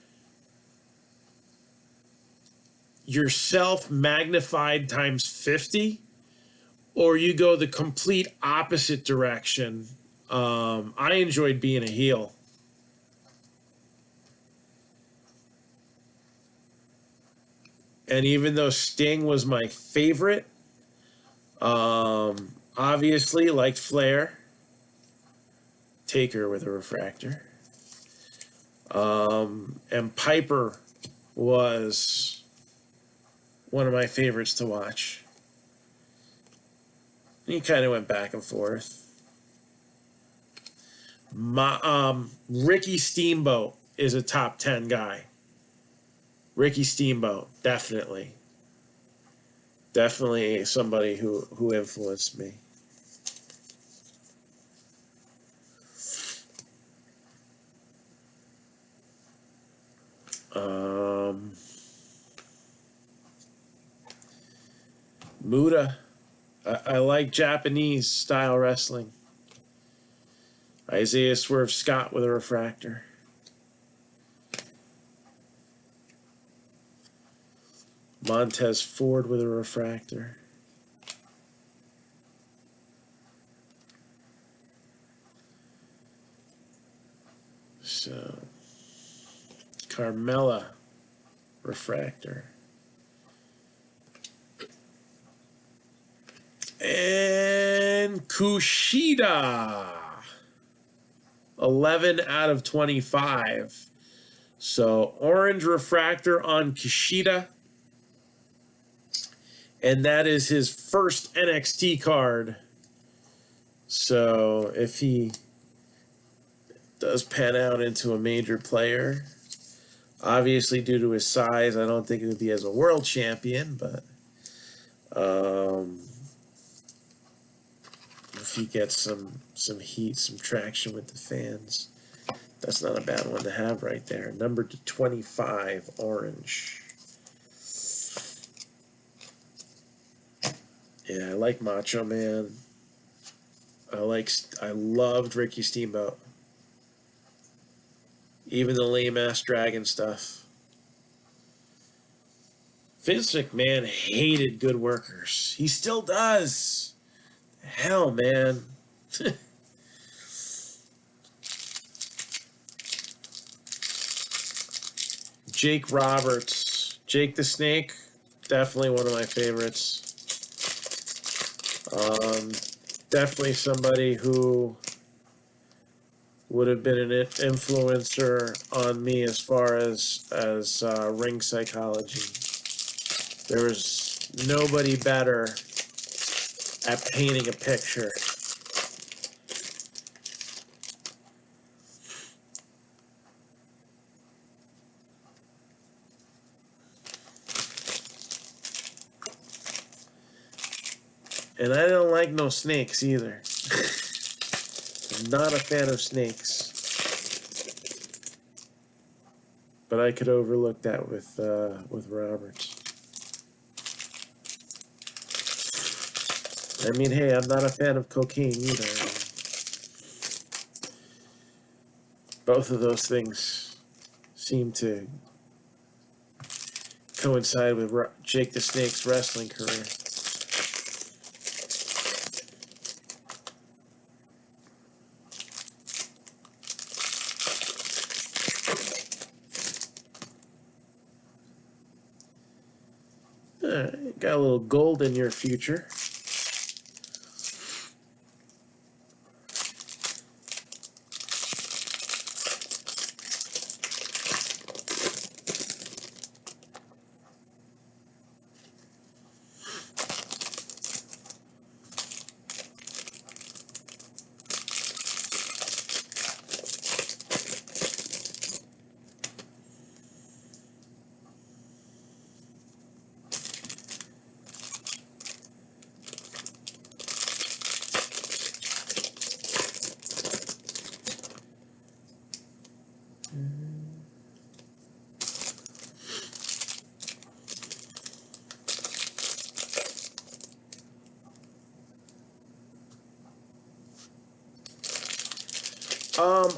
yourself magnified times 50, or you go the complete opposite direction. I enjoyed being a heel. And even though Sting was my favorite, obviously liked Flair. Taker with a refractor. And Piper was one of my favorites to watch. He kind of went back and forth. Ricky Steamboat is a top 10 guy. Ricky Steamboat, definitely. Definitely somebody who influenced me. Muda. I like Japanese style wrestling. Isaiah Swerve Scott with a refractor. Montez Ford with a refractor. So, Carmella, refractor. And Kushida, 11 out of 25. So, orange refractor on Kushida. And that is his first NXT card. So, if he does pan out into a major player, obviously due to his size, I don't think it would be as a world champion, but if he gets some heat, some traction with the fans, that's not a bad one to have right there. Number 25, orange. Yeah, I like Macho Man. I loved Ricky Steamboat. Even the lame-ass dragon stuff. Vince McMahon hated good workers. He still does. Hell, man. Jake Roberts. Jake the Snake. Definitely one of my favorites. Definitely somebody who would have been an influencer on me as far as ring psychology. There was nobody better at painting a picture. And I don't like no snakes either. I'm not a fan of snakes. But I could overlook that with Roberts. I mean, hey, I'm not a fan of cocaine either. Both of those things seem to coincide with Jake the Snake's wrestling career. Got a little gold in your future.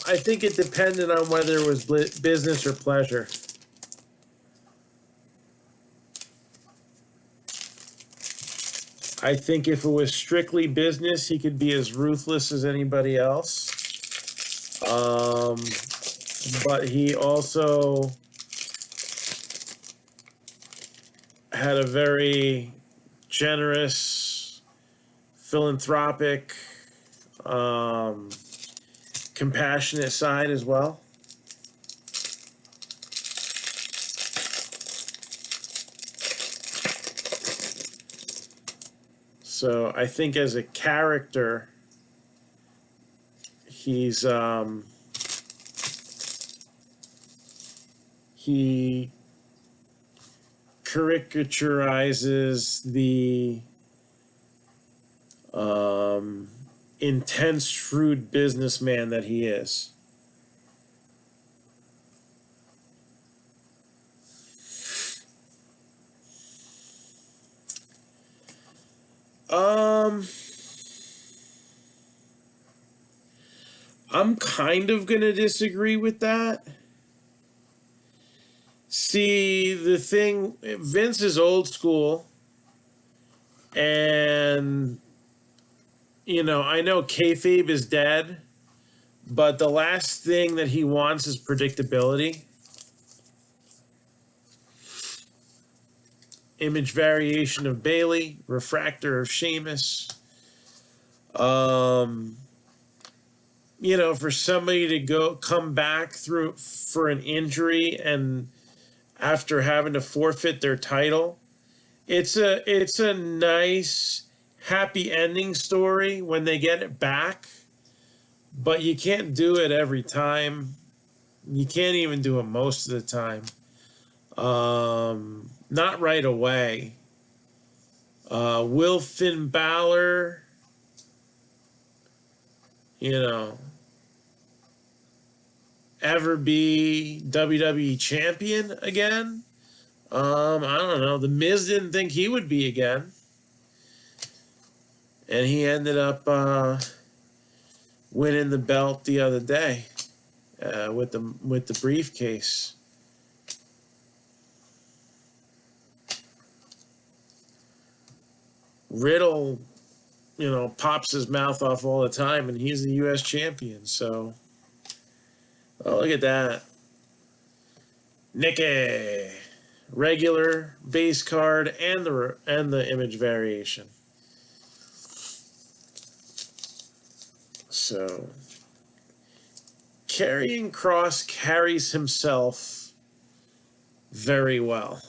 I think it depended on whether it was business or pleasure. I think if it was strictly business, he could be as ruthless as anybody else. But he also had a very generous, philanthropic, compassionate side as well. So I think as a character, he caricaturizes the intense, shrewd businessman that he is. I'm kind of going to disagree with that. See, the thing, Vince is old school, and, you know, I know kayfabe is dead, but the last thing that he wants is predictability. Image variation of Bailey, refractor of Sheamus. You know, for somebody to come back through for an injury and after having to forfeit their title, it's a nice happy ending story when they get it back, but you can't do it every time. You can't even do it most of the time. Not right away. Will Finn Balor, you know, ever be WWE champion again? I don't know. The Miz didn't think he would be again, and he ended up winning the belt the other day with the briefcase. Riddle, you know, pops his mouth off all the time, and he's the U.S. champion. So, oh, look at that. Nikki, regular base card and the image variation. So, Karrion Kross carries himself very well.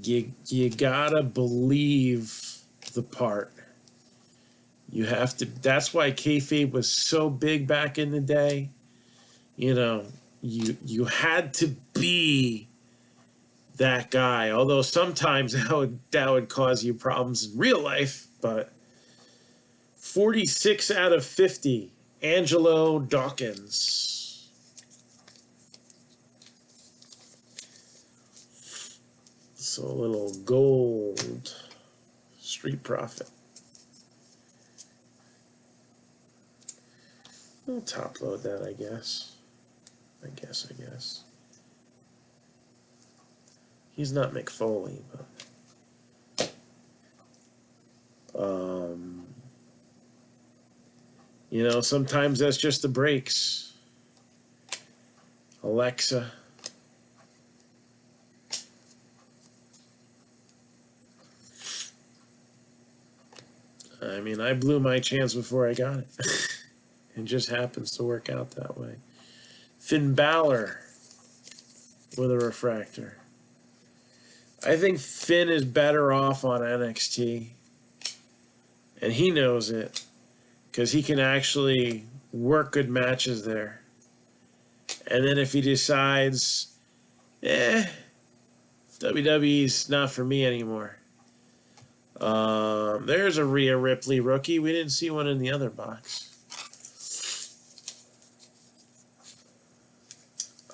You gotta believe the part. You have to. That's why kayfabe was so big back in the day. You know, you had to be that guy. Although sometimes that would cause you problems in real life. But 46 out of 50, Angelo Dawkins. So a little gold Street Profit. We'll top load that, I guess. I guess. He's not McFoley, but you know, sometimes that's just the breaks. Alexa. I mean, I blew my chance before I got it. It just happens to work out that way. Finn Balor with a refractor. I think Finn is better off on NXT. And he knows it. Because he can actually work good matches there. And then if he decides, WWE's not for me anymore. There's a Rhea Ripley rookie. We didn't see one in the other box.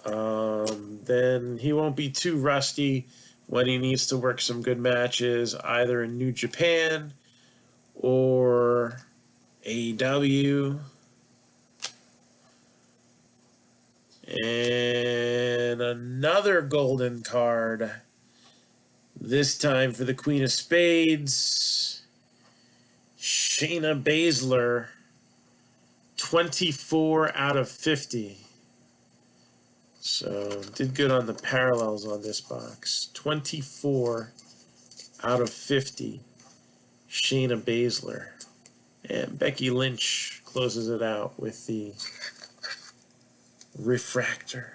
Then he won't be too rusty when he needs to work some good matches, either in New Japan or AEW. And another golden card. This time for the Queen of Spades, Shayna Baszler, 24 out of 50. So did good on the parallels on this box. 24 out of 50, Shayna Baszler. And Becky Lynch closes it out with the refractor.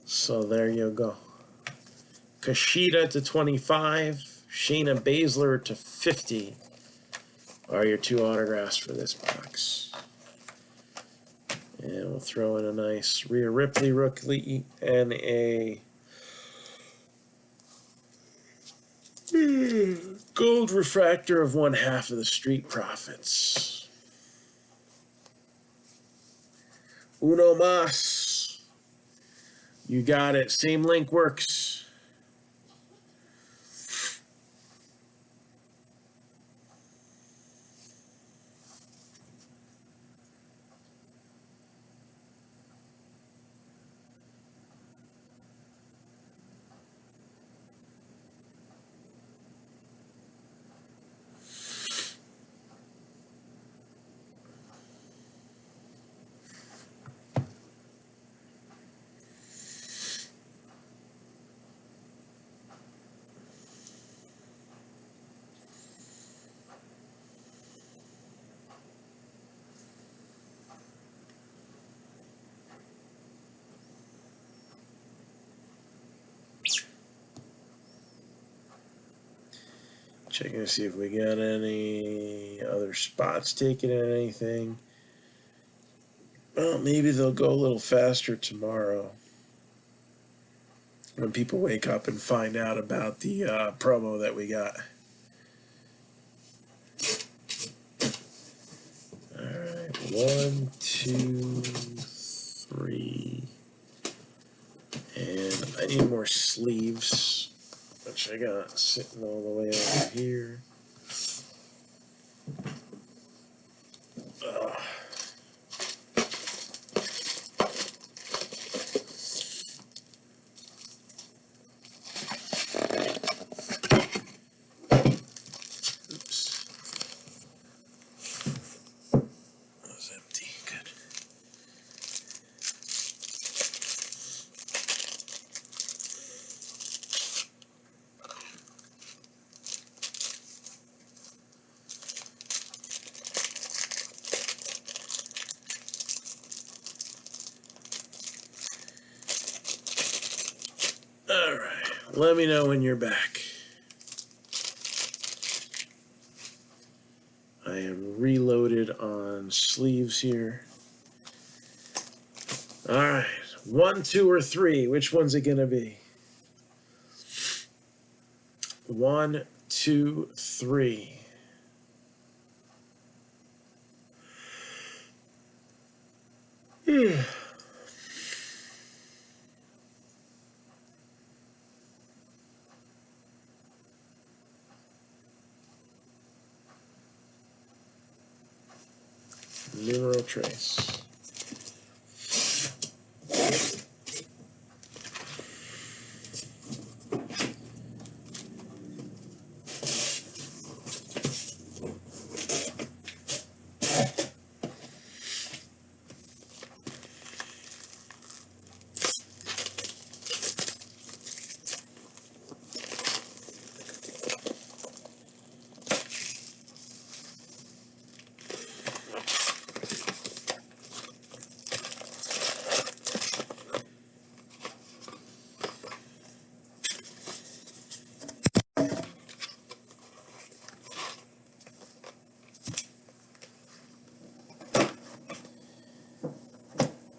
So there you go. Kushida to 25, Shayna Baszler to 50 are your two autographs for this box. And we'll throw in a nice Rhea Ripley rookie and a gold refractor of 1/2 of the Street Profits. Uno mas. You got it. Same link works. Checking to see if we got any other spots taken at anything. Well, maybe they'll go a little faster tomorrow when people wake up and find out about the promo that we got. All right, 1, 2, 3. And I need more sleeves, which I got sitting all the way over here. Oops. That was empty. Good. All right, let me know when you're back. I am reloaded on sleeves here. All right. 1, 2, or 3. Which one's it going to be? 1, 2, 3. Numero trace.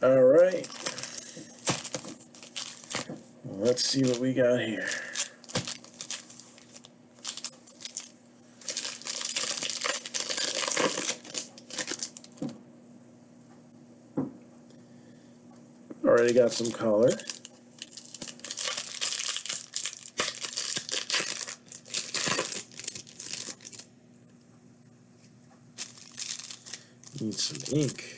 All right. Let's see what we got here. Already got some color. Need some ink.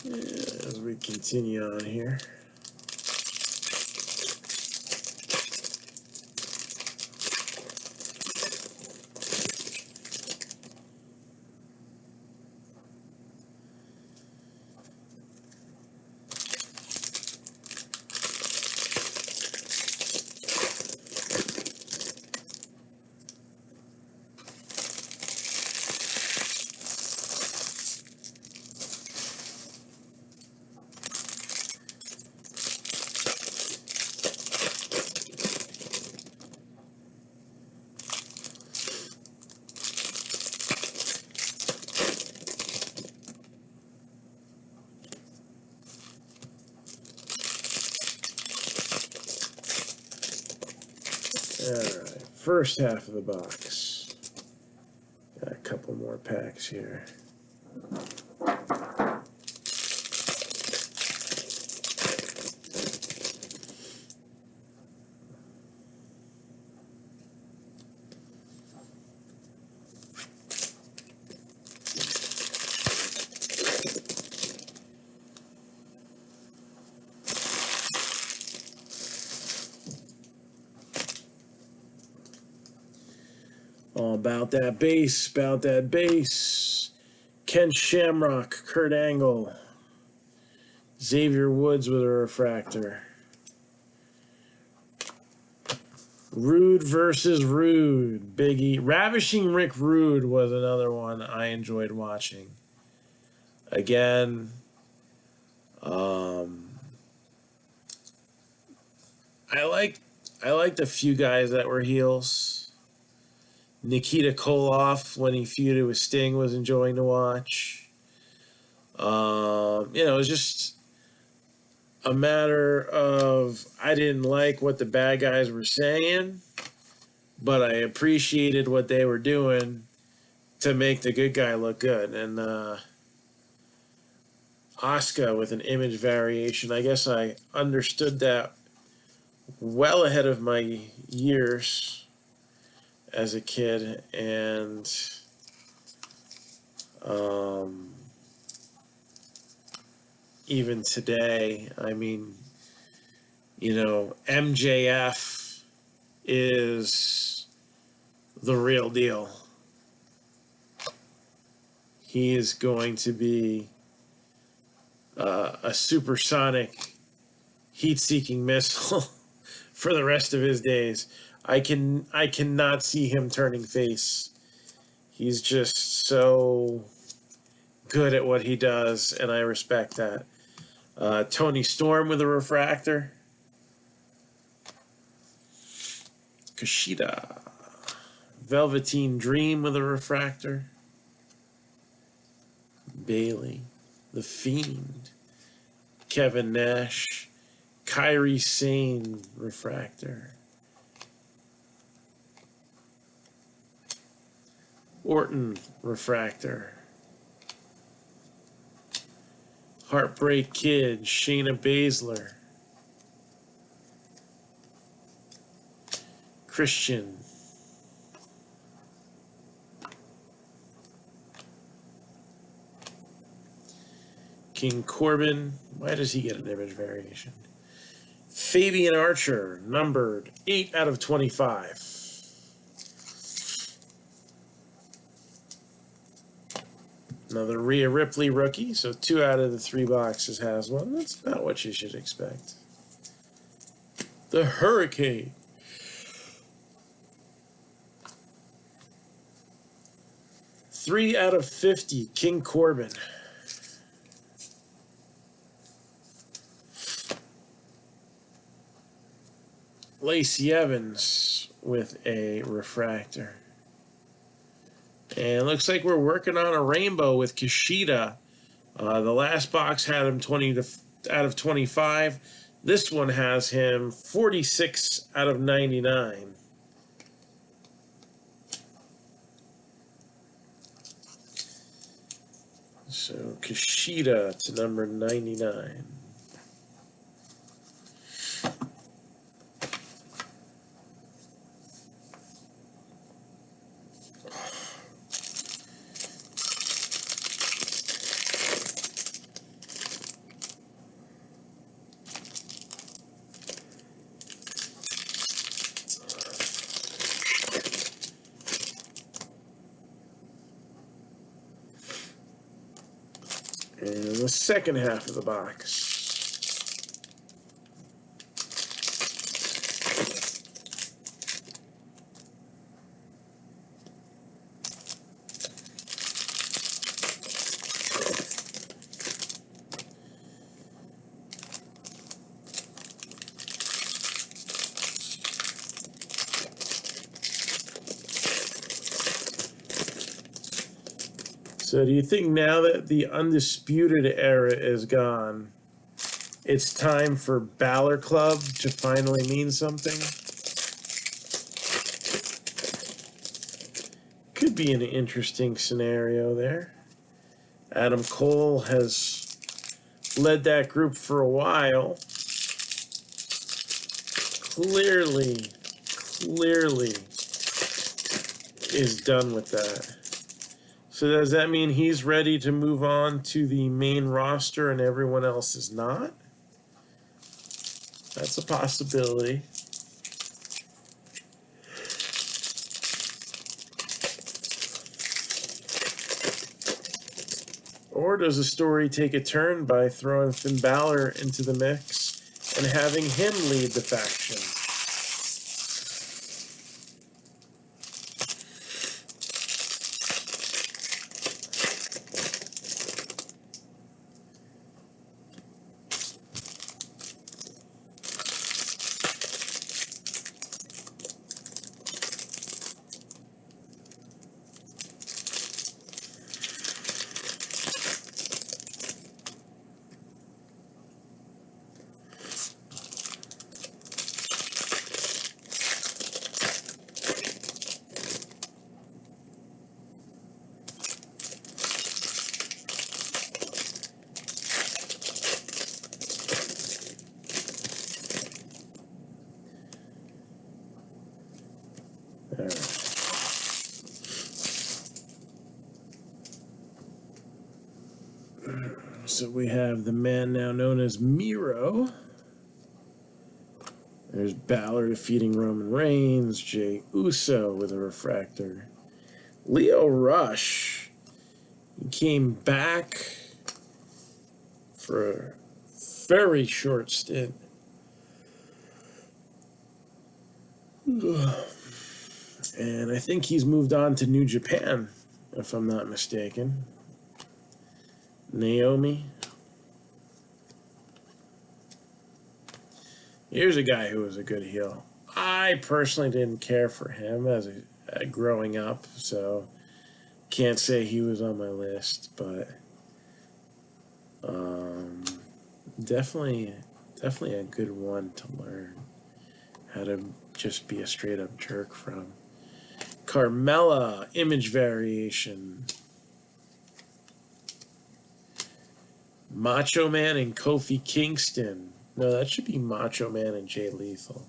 As we continue on here. Alright, first half of the box. Got a couple more packs here. All about that base, about that base. Ken Shamrock, Kurt Angle, Xavier Woods with a refractor. Rude versus Rude, Biggie. Ravishing Rick Rude was another one I enjoyed watching. Again, I liked a few guys that were heels. Nikita Koloff, when he feuded with Sting, was enjoying to watch. It was just a matter of I didn't like what the bad guys were saying, but I appreciated what they were doing to make the good guy look good. And Asuka with an image variation, I guess I understood that well ahead of my years as a kid, and even today, I mean, MJF is the real deal. He is going to be a supersonic heat-seeking missile for the rest of his days. I cannot see him turning face. He's just so good at what he does, and I respect that. Tony Storm with a refractor. Kushida. Velveteen Dream with a refractor. Bailey. The Fiend. Kevin Nash. Kyrie Sane refractor. Orton refractor. Heartbreak Kid, Shayna Baszler. Christian. King Corbin. Why does he get an image variation? Fabian Archer, numbered 8 out of 25. Another Rhea Ripley rookie, so 2 out of the 3 boxes has one. That's about what you should expect. The Hurricane. Three out of 50, King Corbin. Lacey Evans with a refractor. And looks like we're working on a rainbow with Kushida. The last box had him 20 out of 25. This one has him 46 out of 99. So Kushida to number 99. And the second half of the box. So do you think now that the Undisputed era is gone, it's time for Balor Club to finally mean something? Could be an interesting scenario there. Adam Cole has led that group for a while. Clearly is done with that. So does that mean he's ready to move on to the main roster and everyone else is not? That's a possibility. Or does the story take a turn by throwing Finn Balor into the mix and having him lead the faction? So we have the man now known as Miro. There's Balor defeating Roman Reigns. Jey Uso with a refractor. Lio Rush. He came back for a very short stint. And I think he's moved on to New Japan, if I'm not mistaken. Naomi. Here's a guy who was a good heel. I personally didn't care for him as growing up, so can't say he was on my list, but definitely a good one to learn how to just be a straight up jerk from. Carmella, image variation. Macho Man and Kofi Kingston. No, that should be Macho Man and Jay Lethal.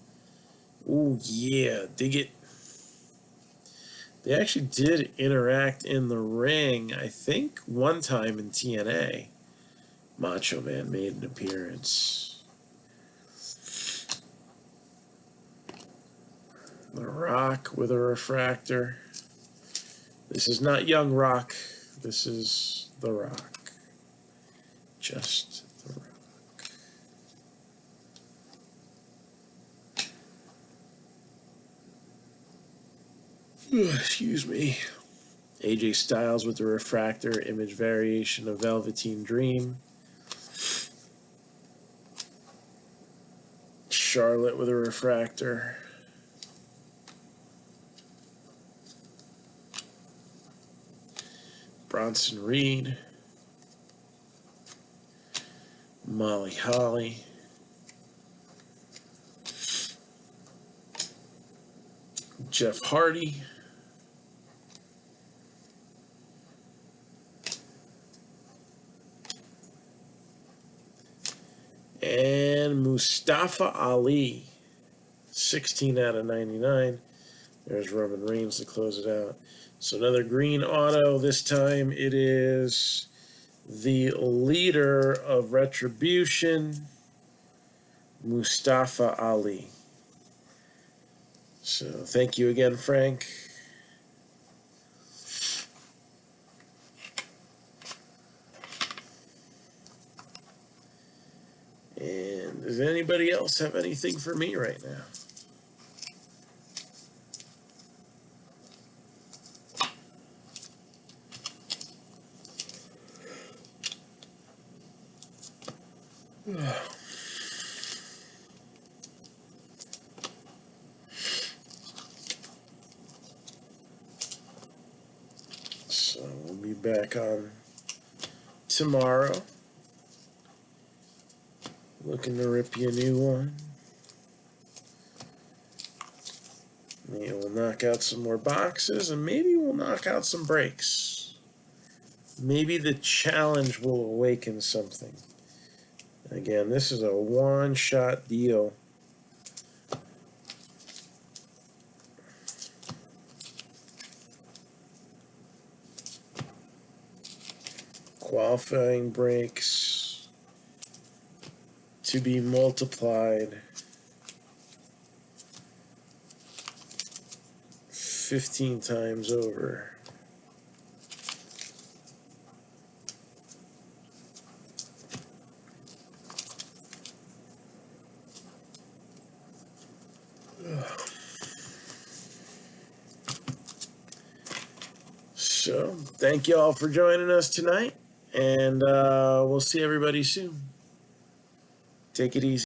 Ooh, yeah, dig it. They actually did interact in the ring, I think, one time in TNA. Macho Man made an appearance. The Rock with a refractor. This is not Young Rock. This is The Rock. Just The Rock. Excuse me. AJ Styles with the refractor, image variation of Velveteen Dream. Charlotte with a refractor. Bronson Reed. Molly Holly. Jeff Hardy. And Mustafa Ali, 16 out of 99. There's Roman Reigns to close it out. So another green auto. This time it is the leader of Retribution, Mustafa Ali. So thank you again, Frank. And does anybody else have anything for me right now? So we'll be back on tomorrow. Looking to rip you a new one. Maybe we'll knock out some more boxes, and maybe we'll knock out some breaks. Maybe the challenge will awaken something. Again, this is a one-shot deal. Qualifying breaks to be multiplied 15 times over. So, thank you all for joining us tonight, and we'll see everybody soon. Take it easy.